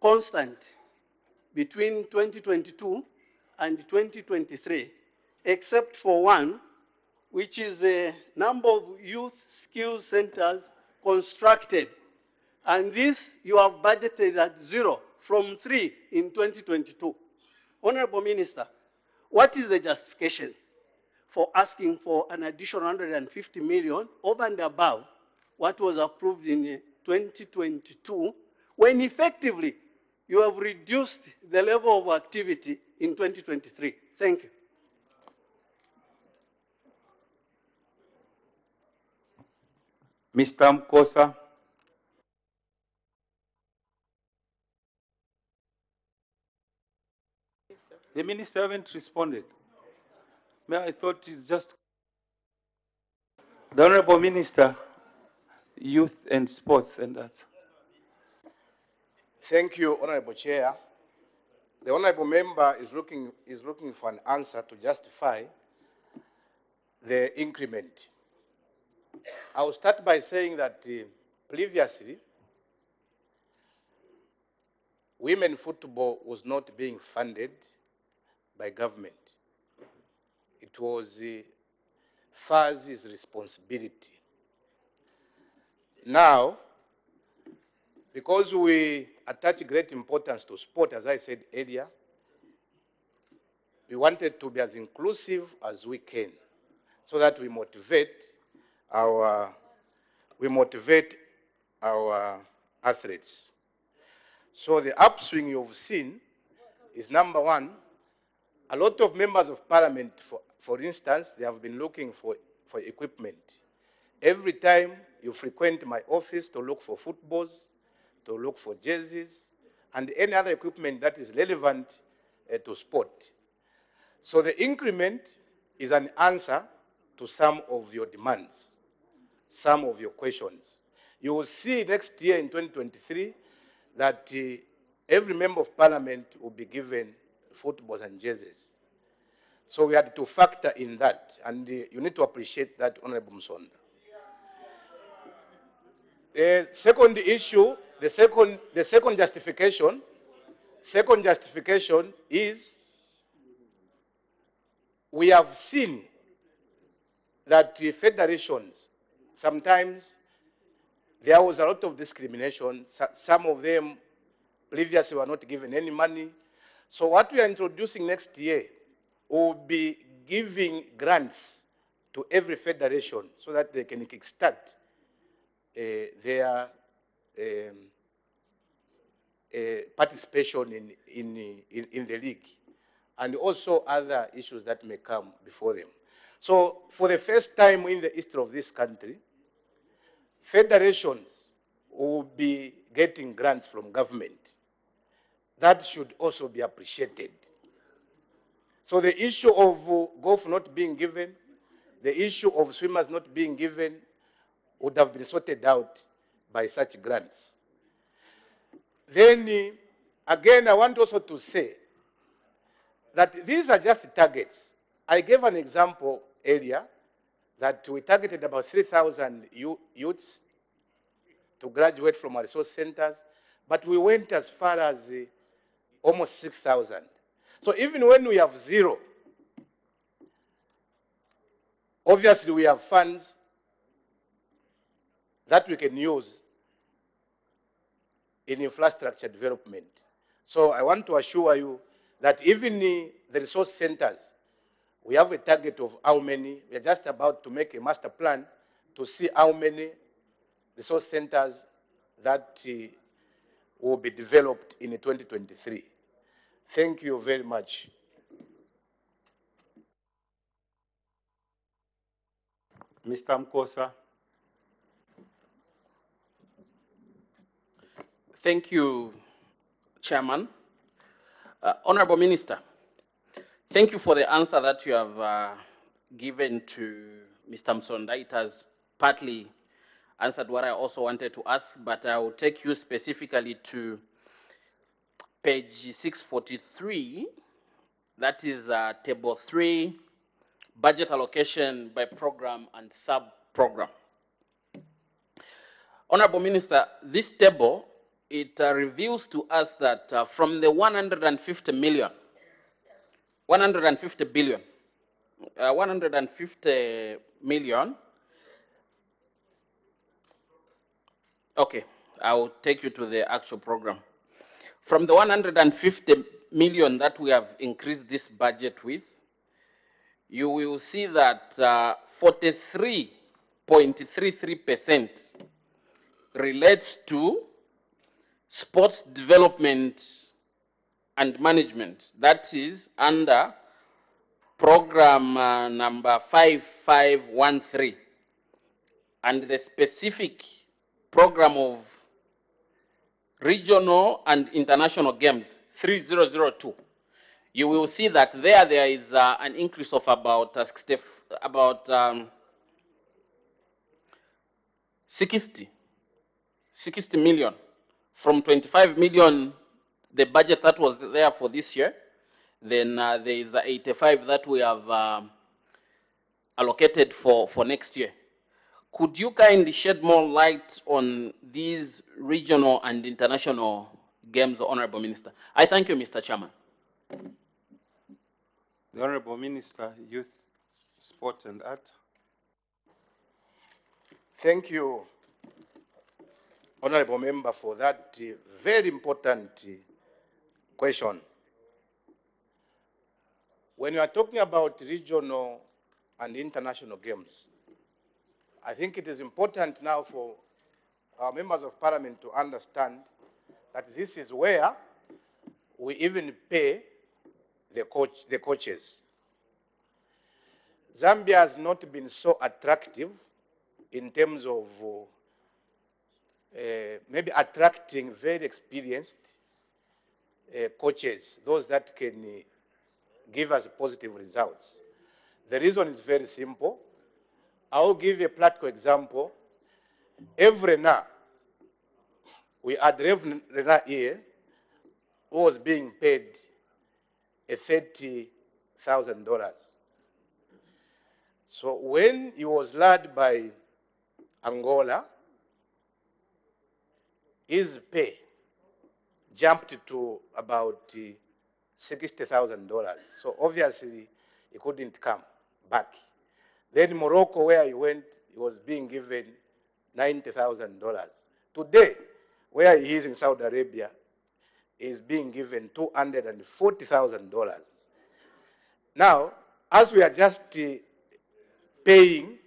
constant between 2022 and 2023, except for one, which is the number of youth skills centers constructed. And this you have budgeted at 0 from 3 in 2022. Honorable Minister, what is the justification for asking for an additional 150 million over and above what was approved in 2022, when effectively you have reduced the level of activity in 2023? Thank you. Mr. Mkosa. The minister haven't responded. I thought it's just the Honorable Minister, Youth and Sports and Arts. Thank you, Honorable Chair. The Honorable Member is looking for an answer to justify the increment. I will start by saying that previously, women football was not being funded by government. It was FAZ's responsibility. Now, because we attach great importance to sport, as I said earlier, we wanted to be as inclusive as we can so that we motivate our athletes. So the upswing you've seen is, number one, a lot of members of parliament, for instance, they have been looking for equipment. Every time you frequent my office to look for footballs, to look for jerseys, and any other equipment that is relevant to sport. So the increment is an answer to some of your demands, some of your questions. You will see next year in 2023 that every member of parliament will be given footballs and jerseys. So we had to factor in that, and you need to appreciate that, Honorable Msonda. The second issue, the second justification is we have seen that the federations, sometimes there was a lot of discrimination. Some of them previously were not given any money. So what we are introducing next year will be giving grants to every federation so that they can kickstart their participation in the league, and also other issues that may come before them. So for the first time in the history of this country, federations will be getting grants from government. That should also be appreciated. So the issue of golf not being given, the issue of swimmers not being given, would have been sorted out by such grants. Then, again, I want also to say that these are just targets. I gave an example earlier that we targeted about 3,000 youths to graduate from our resource centers, but we went as far as almost 6,000. So even when we have zero, obviously we have funds that we can use in infrastructure development. So I want to assure you that even the resource centers, we have a target of how many. We are just about to make a master plan to see how many resource centers that will be developed in 2023. Thank you very much. Mr. Mkosa. Thank you, Chairman. Honorable Minister, thank you for the answer that you have given to Mr. Msonda. It has partly answered what I also wanted to ask, but I will take you specifically to page 643. That is table 3, budget allocation by program and sub-program. Honorable Minister, this table, it reveals to us that from the 150 billion, okay, I will take you to the actual program. From the 150 million that we have increased this budget with, you will see that 43.33% relates to sports development and management. That is under program number 5513, and the specific program of regional and international games 3002. You will see that there is an increase of about 60 million from 25 million, the budget that was there for this year, then there is 85 that we have allocated for next year. Could you kindly shed more light on these regional and international games, Honorable Minister? I thank you, Mr. Chairman. The Honorable Minister, Youth, Sport and Art. Thank you, Honorable Member, for that very important question. When you are talking about regional and international games, I think it is important now for our members of parliament to understand that this is where we even pay the coaches. Zambia has not been so attractive in terms of maybe attracting very experienced coaches, those that can give us positive results. The reason is very simple. I will give a practical example. Every now, we had Rena here who was being paid $30,000. So when he was led by Angola, his pay jumped to about $60,000. So obviously he couldn't come back. Then Morocco, where he went, he was being given $90,000. Today, where he is in Saudi Arabia, he is being given $240,000. Now, as we are just paying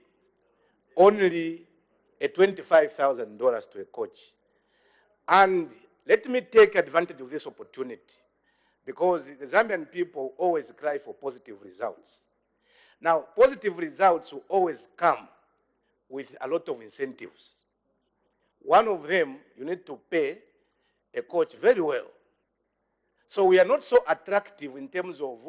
only $25,000 to a coach, and let me take advantage of this opportunity, because the Zambian people always cry for positive results. Now, positive results will always come with a lot of incentives. One of them, you need to pay a coach very well. So we are not so attractive in terms of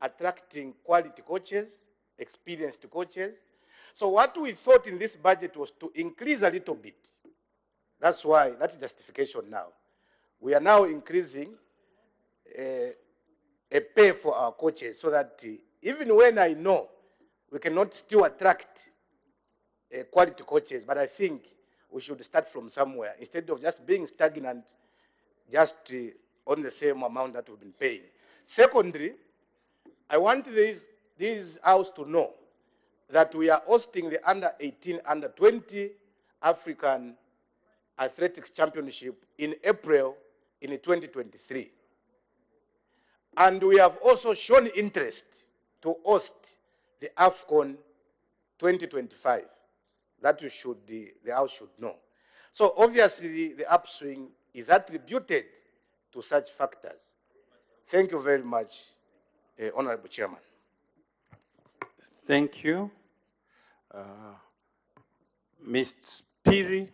attracting quality coaches, experienced coaches. So what we thought in this budget was to increase a little bit. That's why, that's justification now. We are now increasing a pay for our coaches so that even when I know we cannot still attract quality coaches, but I think we should start from somewhere instead of just being stagnant just on the same amount that we've been paying. Secondly, I want this house to know that we are hosting the under-18, under-20 African Athletics Championship in April in 2023. And we have also shown interest to host the AFCON 2025. That the House should know. So obviously the upswing is attributed to such factors. Thank you very much, Honorable Chairman. Thank you. Ms. Piri.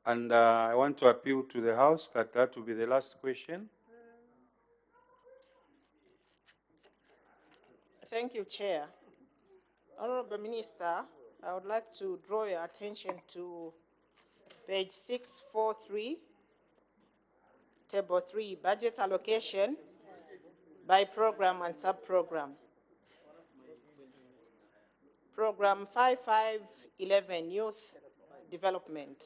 And I want to appeal to the House that that will be the last question. Thank you, Chair. Honorable Minister, I would like to draw your attention to page 643, Table 3, Budget Allocation by Program and Sub-Program. Program 5511, Youth Development.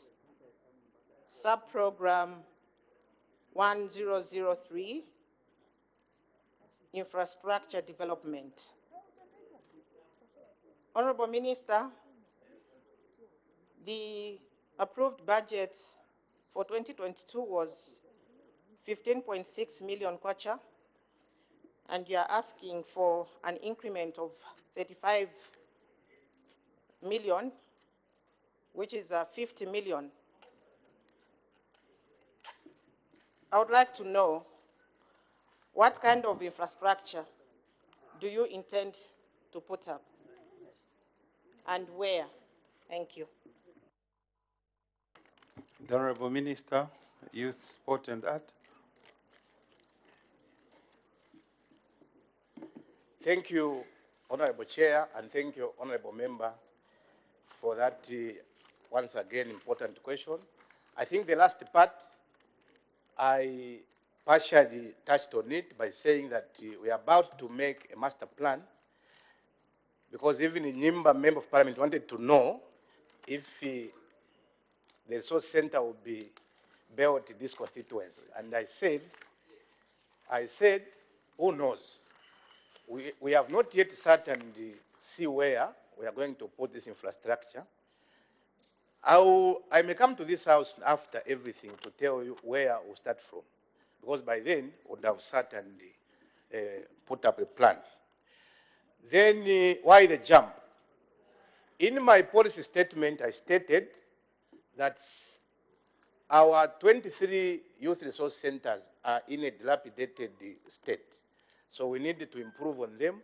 Sub-Program 1003, Infrastructure Development. Honorable Minister, the approved budget for 2022 was 15.6 million kwacha, and you are asking for an increment of 35 million, which is 50 million. I would like to know what kind of infrastructure do you intend to put up and where? Thank you. The Honorable Minister, Youth, Sport and Art. Thank you, Honorable Chair, and thank you, Honorable Member, for that once again important question. I think the last part, I partially touched on it by saying that we are about to make a master plan, because even in Nyimba, Member of Parliament wanted to know if the resource center will be built in this constituency. And I said, who knows? We have not yet certainly see where we are going to put this infrastructure. I may come to this house after everything to tell you where we start from, because by then we would have certainly put up a plan. Then why the jump? In my policy statement, I stated that our 23 youth resource centers are in a dilapidated state. So we need to improve on them.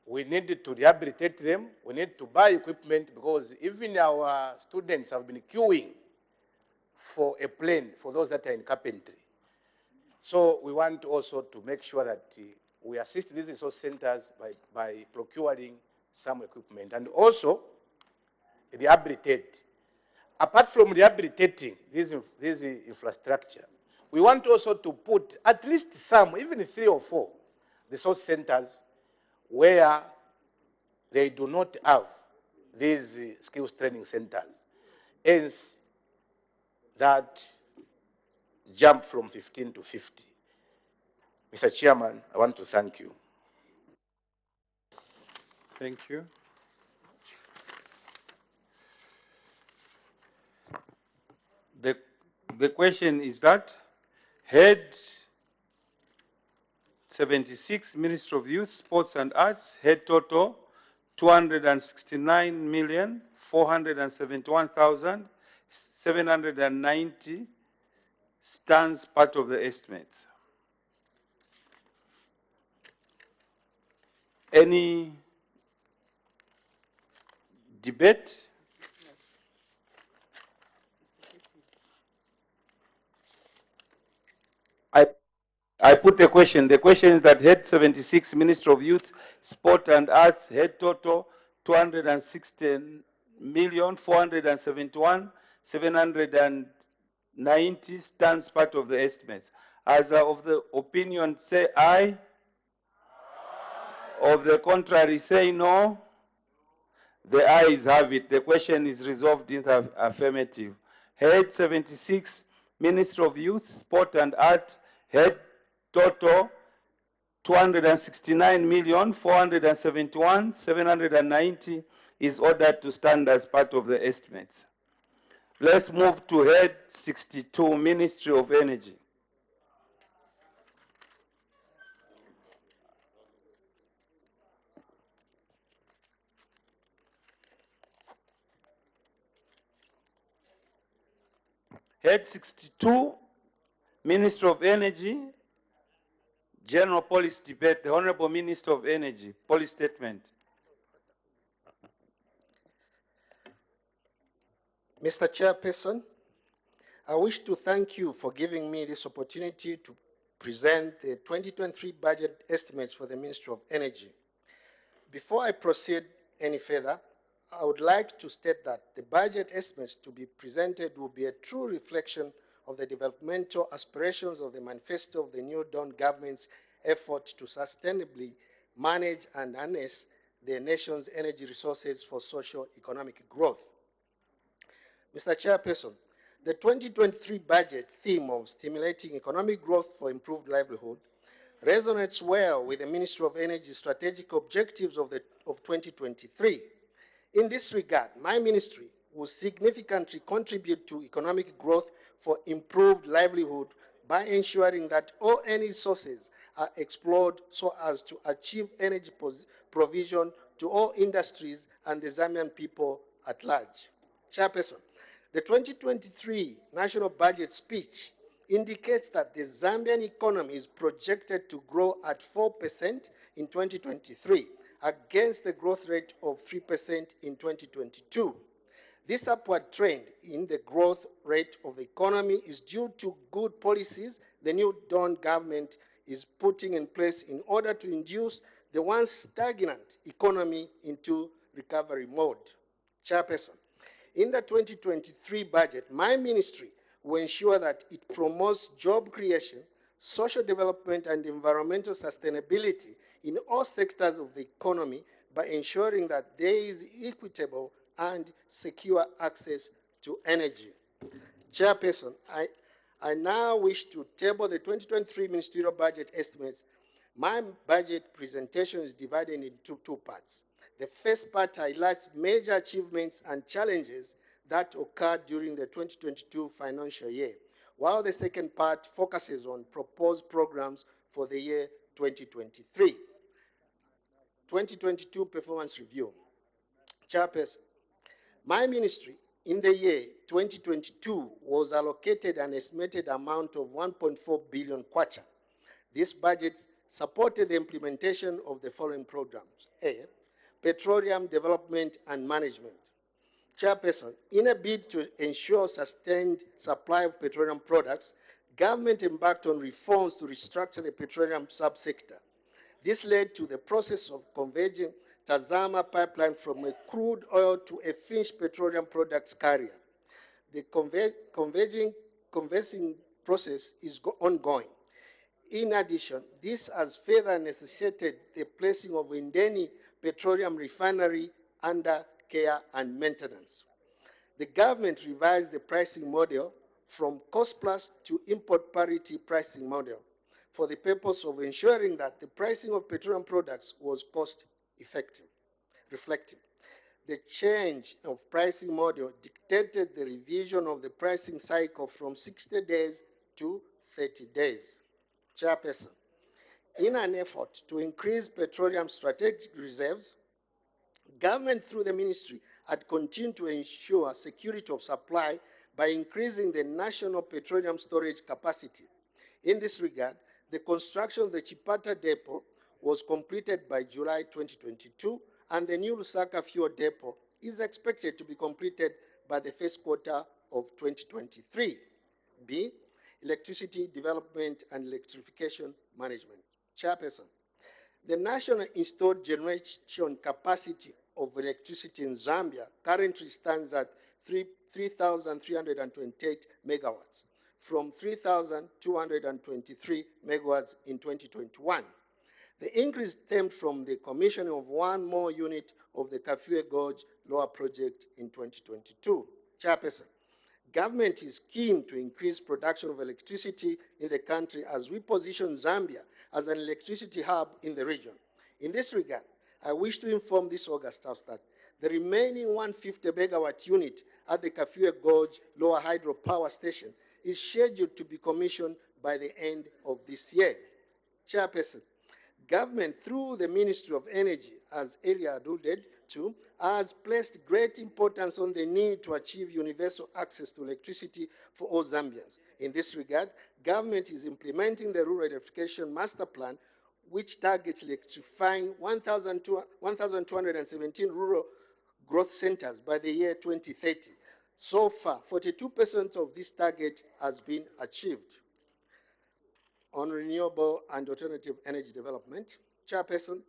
We need to rehabilitate them. We need to buy equipment, because even our students have been queuing for a plane for those that are in carpentry. So we want also to make sure that we assist these resource centers by procuring some equipment, and also rehabilitate. Apart from rehabilitating this infrastructure, we want also to put at least some, even 3 or 4 resource centers where they do not have these skills training centers. Hence, that jump from 15 to 50. Mr. Chairman, I want to thank you. Thank you. The question is that head 76, Ministry of Youth, Sports and Arts, head total 269,471,790 stands part of the estimate. Any debate? I put the question. The question is that head 76, Ministry of Youth, Sport and Arts, head total 216,471,790 stands part of the estimates. As of the opinion, say aye. Of the contrary, say no. The ayes have it. The question is resolved in the affirmative. Head 76, Ministry of Youth, Sport and Art, head total 269,471,790 is ordered to stand as part of the estimates. Let's move to head 62, Ministry of Energy. Head 62, Ministry of Energy, General Policy Debate. The Honorable Minister of Energy, Policy Statement. Mr. Chairperson, I wish to thank you for giving me this opportunity to present the 2023 budget estimates for the Ministry of Energy. Before I proceed any further, I would like to state that the budget estimates to be presented will be a true reflection of the developmental aspirations of the manifesto of the New Dawn government's effort to sustainably manage and harness the nation's energy resources for socio-economic growth. Mr. Chairperson, the 2023 budget theme of stimulating economic growth for improved livelihood resonates well with the Ministry of Energy's strategic objectives of 2023. In this regard, my ministry will significantly contribute to economic growth for improved livelihood by ensuring that all energy sources are explored so as to achieve energy provision to all industries and the Zambian people at large. Chairperson, the 2023 National Budget Speech indicates that the Zambian economy is projected to grow at 4% in 2023 against the growth rate of 3% in 2022. This upward trend in the growth rate of the economy is due to good policies the New Dawn government is putting in place in order to induce the once stagnant economy into recovery mode. Chairperson, In the 2023 budget, my ministry will ensure that it promotes job creation, social development, and environmental sustainability in all sectors of the economy by ensuring that there is equitable and secure access to energy. Chairperson, I now wish to table the 2023 ministerial budget estimates. My budget presentation is divided into two parts. The first part highlights major achievements and challenges that occurred during the 2022 financial year, while the second part focuses on proposed programs for the year 2023. 2022 performance review. Chairperson, my ministry in the year 2022 was allocated an estimated amount of 1.4 billion kwacha. This budget supported the implementation of the following programs. A, petroleum development and management. Chairperson, in a bid to ensure sustained supply of petroleum products, government embarked on reforms to restructure the petroleum subsector. This led to the process of converging Tazama pipeline from a crude oil to a finished petroleum products carrier. The conversing process is ongoing. In addition, this has further necessitated the placing of Indeni Petroleum Refinery under care and maintenance. The government revised the pricing model from cost plus to import parity pricing model for the purpose of ensuring that the pricing of petroleum products was cost effective, reflective. The change of pricing model dictated the revision of the pricing cycle from 60 days to 30 days. Chairperson, in an effort to increase petroleum strategic reserves, government through the ministry had continued to ensure security of supply by increasing the national petroleum storage capacity. In this regard, the construction of the Chipata depot was completed by July 2022, and the new Lusaka fuel depot is expected to be completed by the first quarter of 2023. B, electricity development and electrification management. Chairperson, the national installed generation capacity of electricity in Zambia currently stands at 3,328 megawatts, from 3,223 megawatts in 2021. The increase stemmed from the commissioning of one more unit of the Kafue Gorge Lower Project in 2022. Chairperson, government is keen to increase production of electricity in the country as we position Zambia as an electricity hub in the region. In this regard, I wish to inform this August House that the remaining 150 megawatt unit at the Kafue Gorge Lower Hydro Power Station is scheduled to be commissioned by the end of this year. Chairperson, government through the Ministry of Energy, as earlier alluded to, has placed great importance on the need to achieve universal access to electricity for all Zambians. In this regard, government is implementing the Rural Electrification Master Plan, which targets electrifying 1,217 rural growth centers by the year 2030. So far, 42% of this target has been achieved. On renewable and alternative energy development, Chairperson,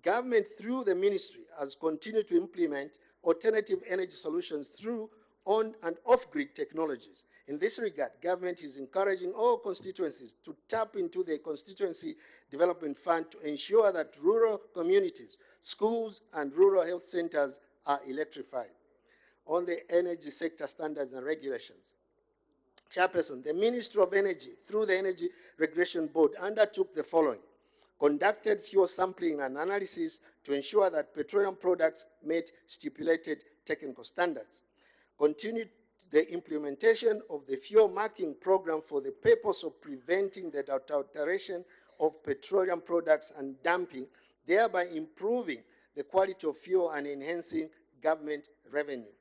government through the ministry has continued to implement alternative energy solutions through on and off-grid technologies. In this regard, government is encouraging all constituencies to tap into the Constituency Development Fund to ensure that rural communities, schools, and rural health centers are electrified. On the energy sector standards and regulations, Chairperson, the Ministry of Energy, through the Energy Regulation Board, undertook the following: conducted fuel sampling and analysis to ensure that petroleum products met stipulated technical standards, continued the implementation of the fuel marking program for the purpose of preventing the adulteration of petroleum products and dumping, thereby improving the quality of fuel and enhancing government revenue,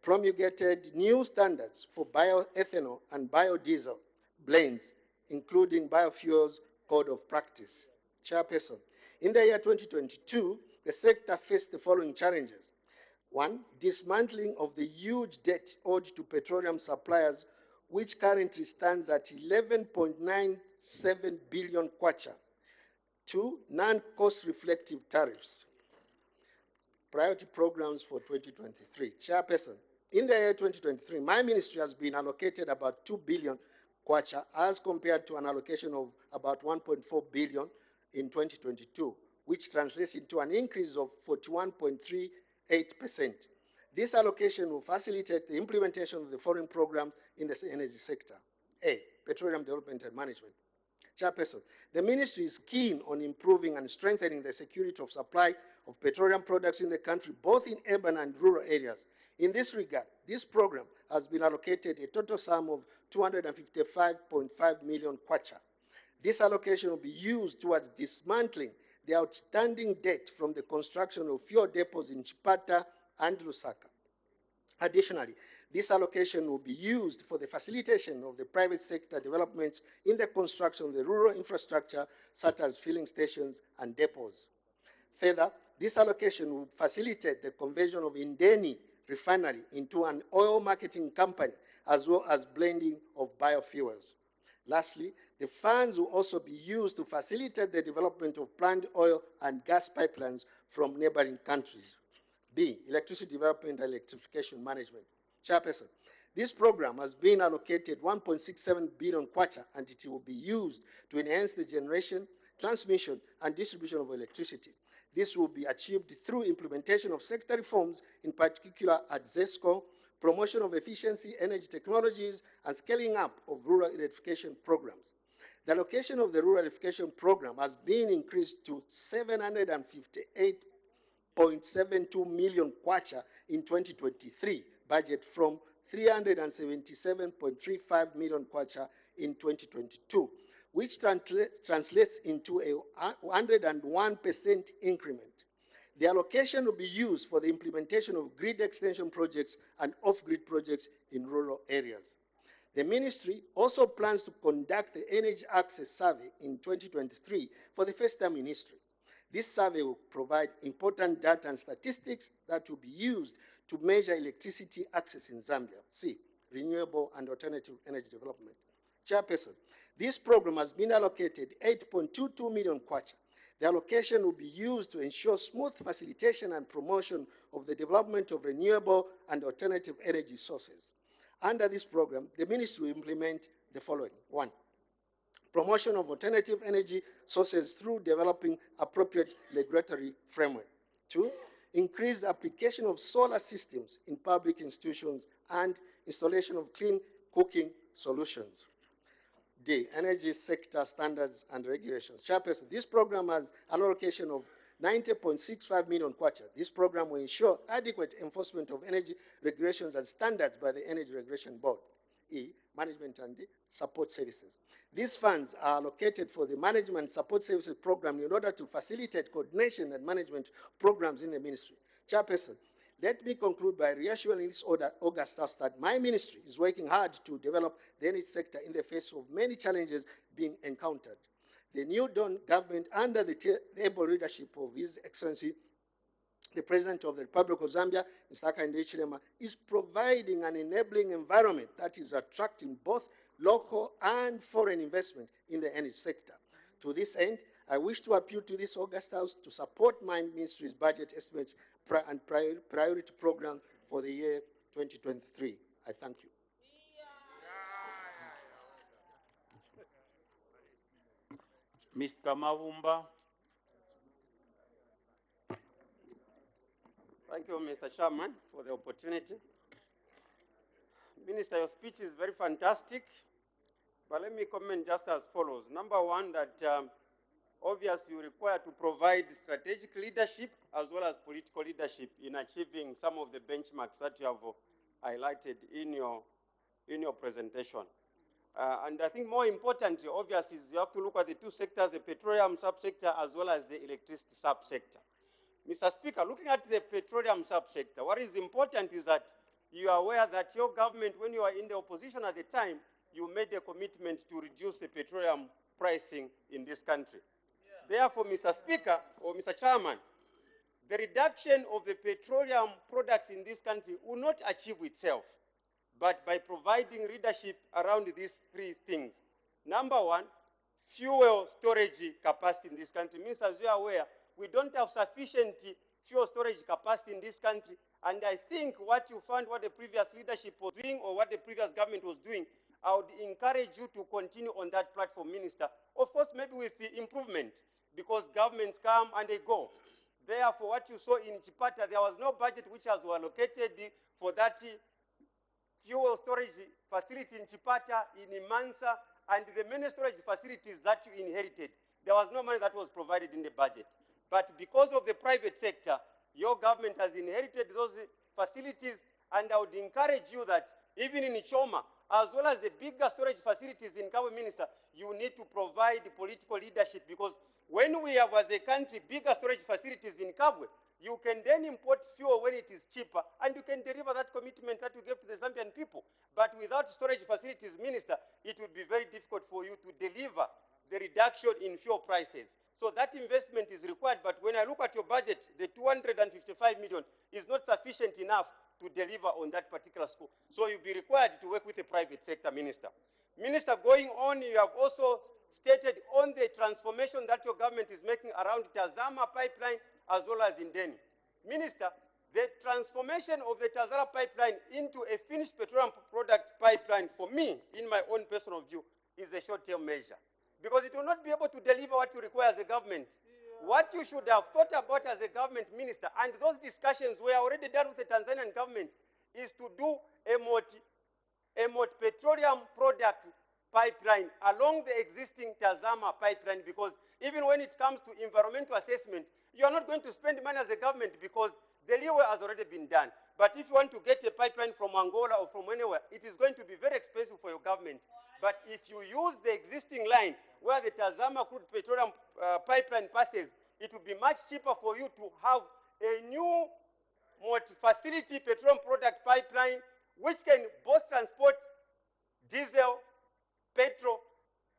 promulgated new standards for bioethanol and biodiesel blends, including biofuels code of practice. Chairperson, in the year 2022, the sector faced the following challenges. One, dismantling of the huge debt owed to petroleum suppliers, which currently stands at 11.97 billion kwacha. Two, non-cost reflective tariffs. Priority programs for 2023. Chairperson, In the year 2023, my ministry has been allocated about 2 billion kwacha as compared to an allocation of about 1.4 billion in 2022, which translates into an increase of 41.38%. This allocation will facilitate the implementation of the foreign programs in the energy sector. A, petroleum development and management. Chairperson, the ministry is keen on improving and strengthening the security of supply of petroleum products in the country, both in urban and rural areas. In this regard, this program has been allocated a total sum of 255.5 million kwacha. This allocation will be used towards dismantling the outstanding debt from the construction of fuel depots in Chipata and Lusaka. Additionally, this allocation will be used for the facilitation of the private sector developments in the construction of the rural infrastructure, such as filling stations and depots. Further, this allocation will facilitate the conversion of Indeni refinery into an oil marketing company, as well as blending of biofuels. Lastly, the funds will also be used to facilitate the development of planned oil and gas pipelines from neighboring countries. B, electricity development and electrification management. Chairperson, this program has been allocated 1.67 billion kwacha, and it will be used to enhance the generation, transmission, and distribution of electricity. This will be achieved through implementation of sector reforms, in particular at ZESCO, promotion of efficiency energy technologies, and scaling up of rural electrification programs. The allocation of the rural electrification program has been increased to 758.72 million kwacha in 2023 budget from 377.35 million kwacha in 2022, which translates into a 101% increment. The allocation will be used for the implementation of grid extension projects and off-grid projects in rural areas. The ministry also plans to conduct the Energy Access Survey in 2023 for the first time in history. This survey will provide important data and statistics that will be used to measure electricity access in Zambia. C, renewable and alternative energy development. Chairperson, this program has been allocated 8.22 million kwacha. The allocation will be used to ensure smooth facilitation and promotion of the development of renewable and alternative energy sources. Under this program, the ministry will implement the following. 1, promotion of alternative energy sources through developing appropriate regulatory framework. 2, increased application of solar systems in public institutions and installation of clean cooking solutions. D, energy sector standards and regulations. Chairperson, this program has an allocation of 90.65 million kwacha. This program will ensure adequate enforcement of energy regulations and standards by the Energy Regulation Board. E, management and support services. These funds are allocated for the management support services program in order to facilitate coordination and management programs in the ministry. Chairperson, let me conclude by reassuring this August House that my ministry is working hard to develop the energy sector in the face of many challenges being encountered. The new Dawn government, under the able leadership of His Excellency, the President of the Republic of Zambia, Mr. Hakainde Hichilema, is providing an enabling environment that is attracting both local and foreign investment in the energy sector. To this end, I wish to appeal to this August House to support my ministry's budget estimates and priority program for the year 2023. I thank you. Mr. Mavumba. Thank you, Mr. Chairman, for the opportunity. Minister, your speech is very fantastic, but let me comment just as follows. Number one, that obviously you require to provide strategic leadership as well as political leadership in achieving some of the benchmarks that you have highlighted in your presentation. And I think more importantly, obviously, is you have to look at the two sectors, the petroleum subsector as well as the electricity subsector. Mr. Speaker, looking at the petroleum subsector, what is important is that you are aware that your government, when you were in the opposition at the time, you made a commitment to reduce the petroleum pricing in this country. Therefore, Mr. Speaker, or Mr. Chairman, the reduction of the petroleum products in this country will not achieve itself, but by providing leadership around these three things. Number one, fuel storage capacity in this country. Means, as you are aware, we don't have sufficient fuel storage capacity in this country, And I think what you found, what the previous leadership was doing or what the previous government was doing, I would encourage you to continue on that platform, Minister. Of course, maybe with the improvement, because governments come and they go. Therefore, what you saw in Chipata, there was no budget which was allocated for that fuel storage facility in Chipata, in Imansa, and the many storage facilities that you inherited. There was no money that was provided in the budget. But because of the private sector, your government has inherited those facilities, and I would encourage you that even in Choma, as well as the bigger storage facilities in Kabwe, Minister, you need to provide political leadership, because when we have as a country bigger storage facilities in Kabwe, you can then import fuel when it is cheaper, and you can deliver that commitment that you gave to the Zambian people. But without storage facilities, Minister, it would be very difficult for you to deliver the reduction in fuel prices. So that investment is required, but when I look at your budget, the 255 million is not sufficient enough to deliver on that particular school. So you'll be required to work with the private sector, Minister. Minister, going on, you have also stated on the transformation that your government is making around Tazama pipeline as well as in Deni. Minister, the transformation of the Tazara pipeline into a finished petroleum product pipeline, for me, in my own personal view, is a short-term measure, because it will not be able to deliver what you require as a government. What you should have thought about as a government, Minister, and those discussions were already done with the Tanzanian government, is to do a petroleum product pipeline along the existing Tazama pipeline, because even when it comes to environmental assessment, you are not going to spend money as a government because the leeway has already been done. But if you want to get a pipeline from Angola or from anywhere, it is going to be very expensive for your government. But if you use the existing line where the Tazama crude petroleum pipeline passes, it will be much cheaper for you to have a new multi-facility petroleum product pipeline which can both transport diesel, petrol,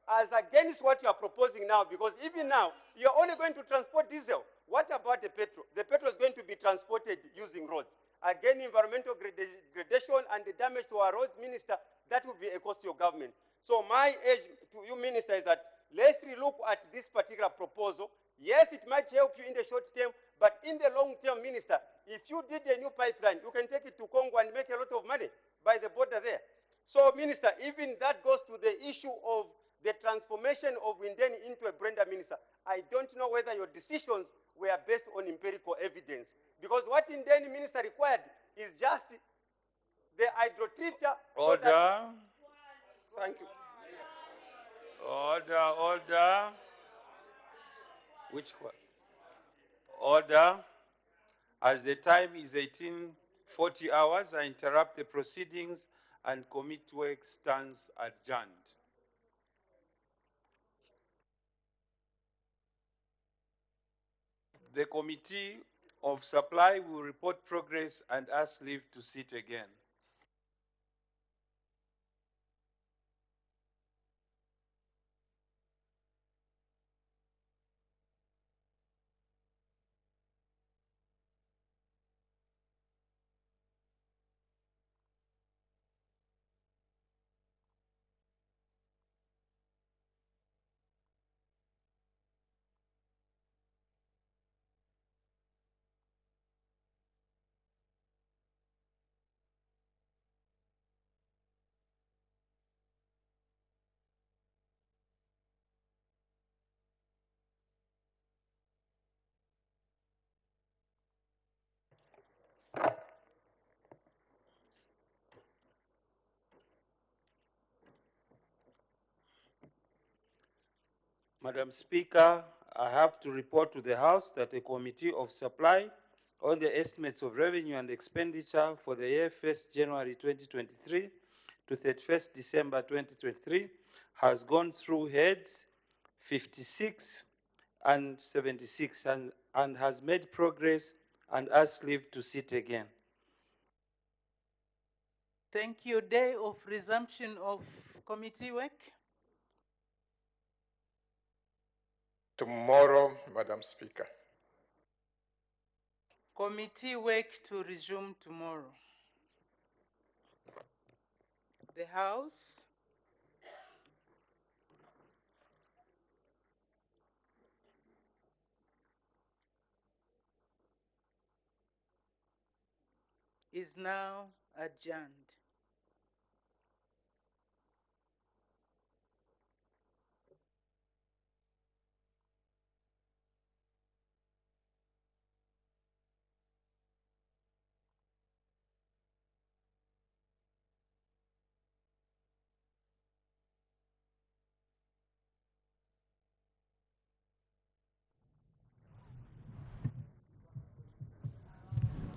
as against what you are proposing now, because even now, you are only going to transport diesel. What about the petrol? The petrol is going to be transported using roads. Again, environmental gradation and the damage to our roads, Minister, that will be a cost to your government. So my urge to you, Minister, is that let's relook at this particular proposal. Yes, it might help you in the short term, but in the long term, Minister, if you did a new pipeline, you can take it to Congo and make a lot of money by the border there. So, Minister, even that goes to the issue of the transformation of Windeni into a Brenda, Minister. I don't know whether your decisions were based on empirical evidence. Because what Indeni, Minister, required is just the hydrotreater. Order. Thank you. Order, order. Which one? Order. As the time is 18:40 hours, I interrupt the proceedings and committee work stands adjourned. The Committee of Supply will report progress and ask leave to sit again. Madam Speaker, I have to report to the House that a Committee of Supply on the estimates of revenue and expenditure for the year 1st January 2023 to 31st December 2023 has gone through heads 56 and 76 and has made progress and asked leave to sit again. Thank you. Day of resumption of committee work. Tomorrow, Madam Speaker. Committee work to resume tomorrow. The House. is now adjourned.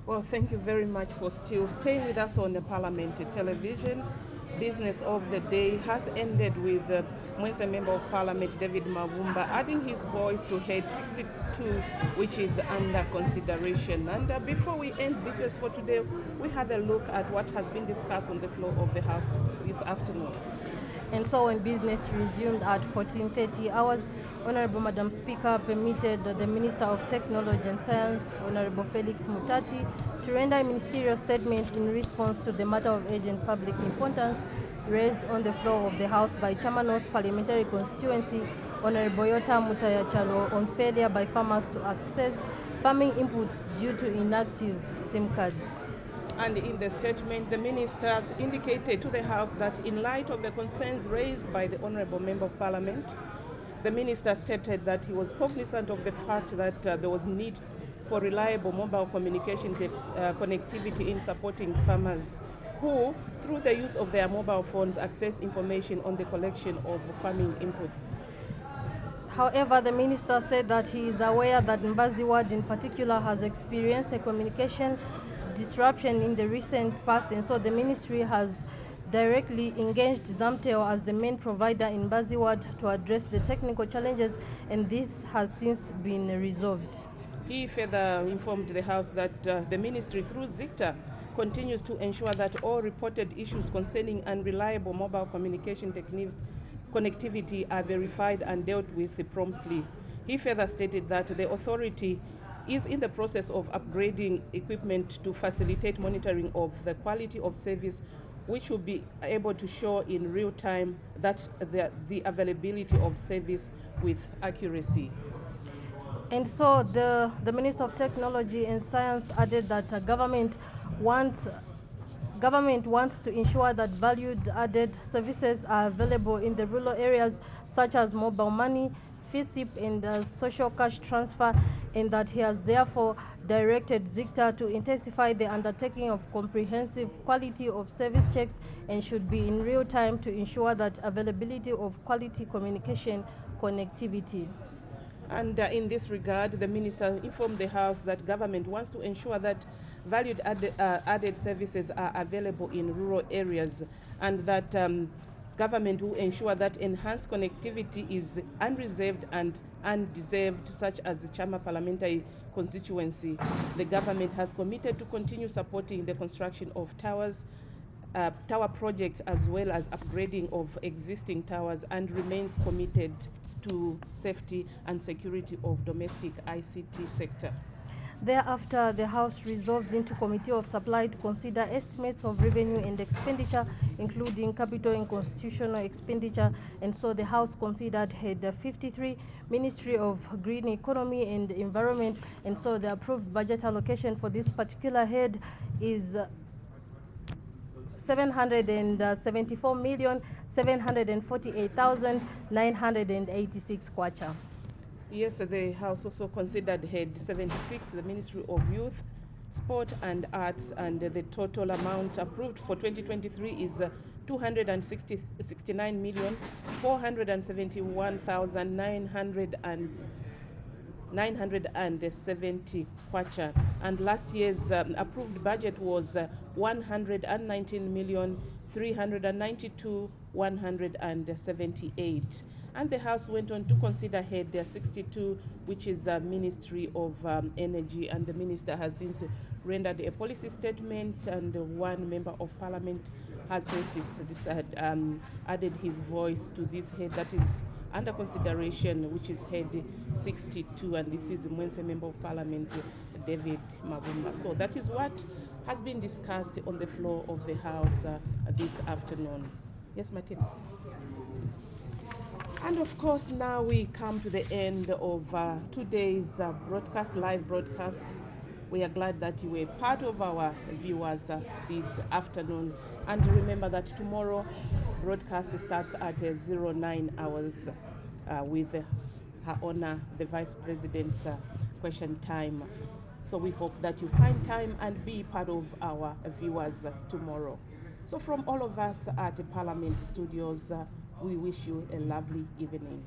Well, thank you very much for still staying with us on the Parliament television. Business of the day has ended with Mwense Member of Parliament David Mavumba adding his voice to head 62, which is under consideration. And before we end business for today, we have a look at what has been discussed on the floor of the House this afternoon. And so when business resumed at 14:30 hours, Honorable Madam Speaker permitted the Minister of Technology and Science, Honorable Felix Mutati, to render a ministerial statement in response to the matter of urgent public importance raised on the floor of the House by Chairman North Parliamentary Constituency, Honorable Yota Mutayachalo, on failure by farmers to access farming inputs due to inactive SIM cards. And in the statement, the minister indicated to the House that in light of the concerns raised by the Honourable Member of Parliament, the minister stated that he was cognizant of the fact that there was need for reliable mobile communication connectivity in supporting farmers who, through the use of their mobile phones, access information on the collection of farming inputs. However, the minister said that he is aware that Mbazi Ward in particular has experienced a communication disruption in the recent past, and so the ministry has directly engaged Zamtel as the main provider in Mbazi Ward to address the technical challenges, and this has since been resolved. He further informed the House that the ministry, through ZICTA, continues to ensure that all reported issues concerning unreliable mobile communication connectivity are verified and dealt with promptly. He further stated that the authority is in the process of upgrading equipment to facilitate monitoring of the quality of service, which will be able to show in real time that the availability of service with accuracy. And so the Minister of Technology and Science added that government wants to ensure that value-added services are available in the rural areas, such as mobile money, FISIP, and social cash transfer, and that he has therefore directed ZICTA to intensify the undertaking of comprehensive quality of service checks and should be in real time to ensure that availability of quality communication connectivity. And in this regard, the minister informed the House that government wants to ensure that added services are available in rural areas, and that government will ensure that enhanced connectivity is unreserved and undeserved, such as the Chama parliamentary constituency. The government has committed to continue supporting the construction of tower projects as well as upgrading of existing towers, and remains committed to safety and security of domestic ICT sector. Thereafter, the House resolved into Committee of Supply to consider estimates of revenue and expenditure, including capital and constitutional expenditure, and so the House considered head 53, Ministry of Green Economy and Environment, and so the approved budget allocation for this particular head is 774,748,986 kwacha. Yes, the House also considered head 76, the Ministry of Youth, Sport and Arts, and the total amount approved for 2023 is 269,471,970 kwacha, and last year's approved budget was 119,392,178. And the House went on to consider head 62, which is Ministry of Energy, and the minister has since rendered a policy statement, and one member of Parliament has since added his voice to this head that is under consideration, which is head 62, and this is Mwense Member of Parliament David Mavumba. So that is what has been discussed on the floor of the House this afternoon. Yes, Martin. And of course, now we come to the end of today's live broadcast. We are glad that you were part of our viewers this afternoon. And remember that tomorrow broadcast starts at 09 hours with Her Honor, the Vice President's question time. So we hope that you find time and be part of our viewers tomorrow. So from all of us at the Parliament Studios, we wish you a lovely evening.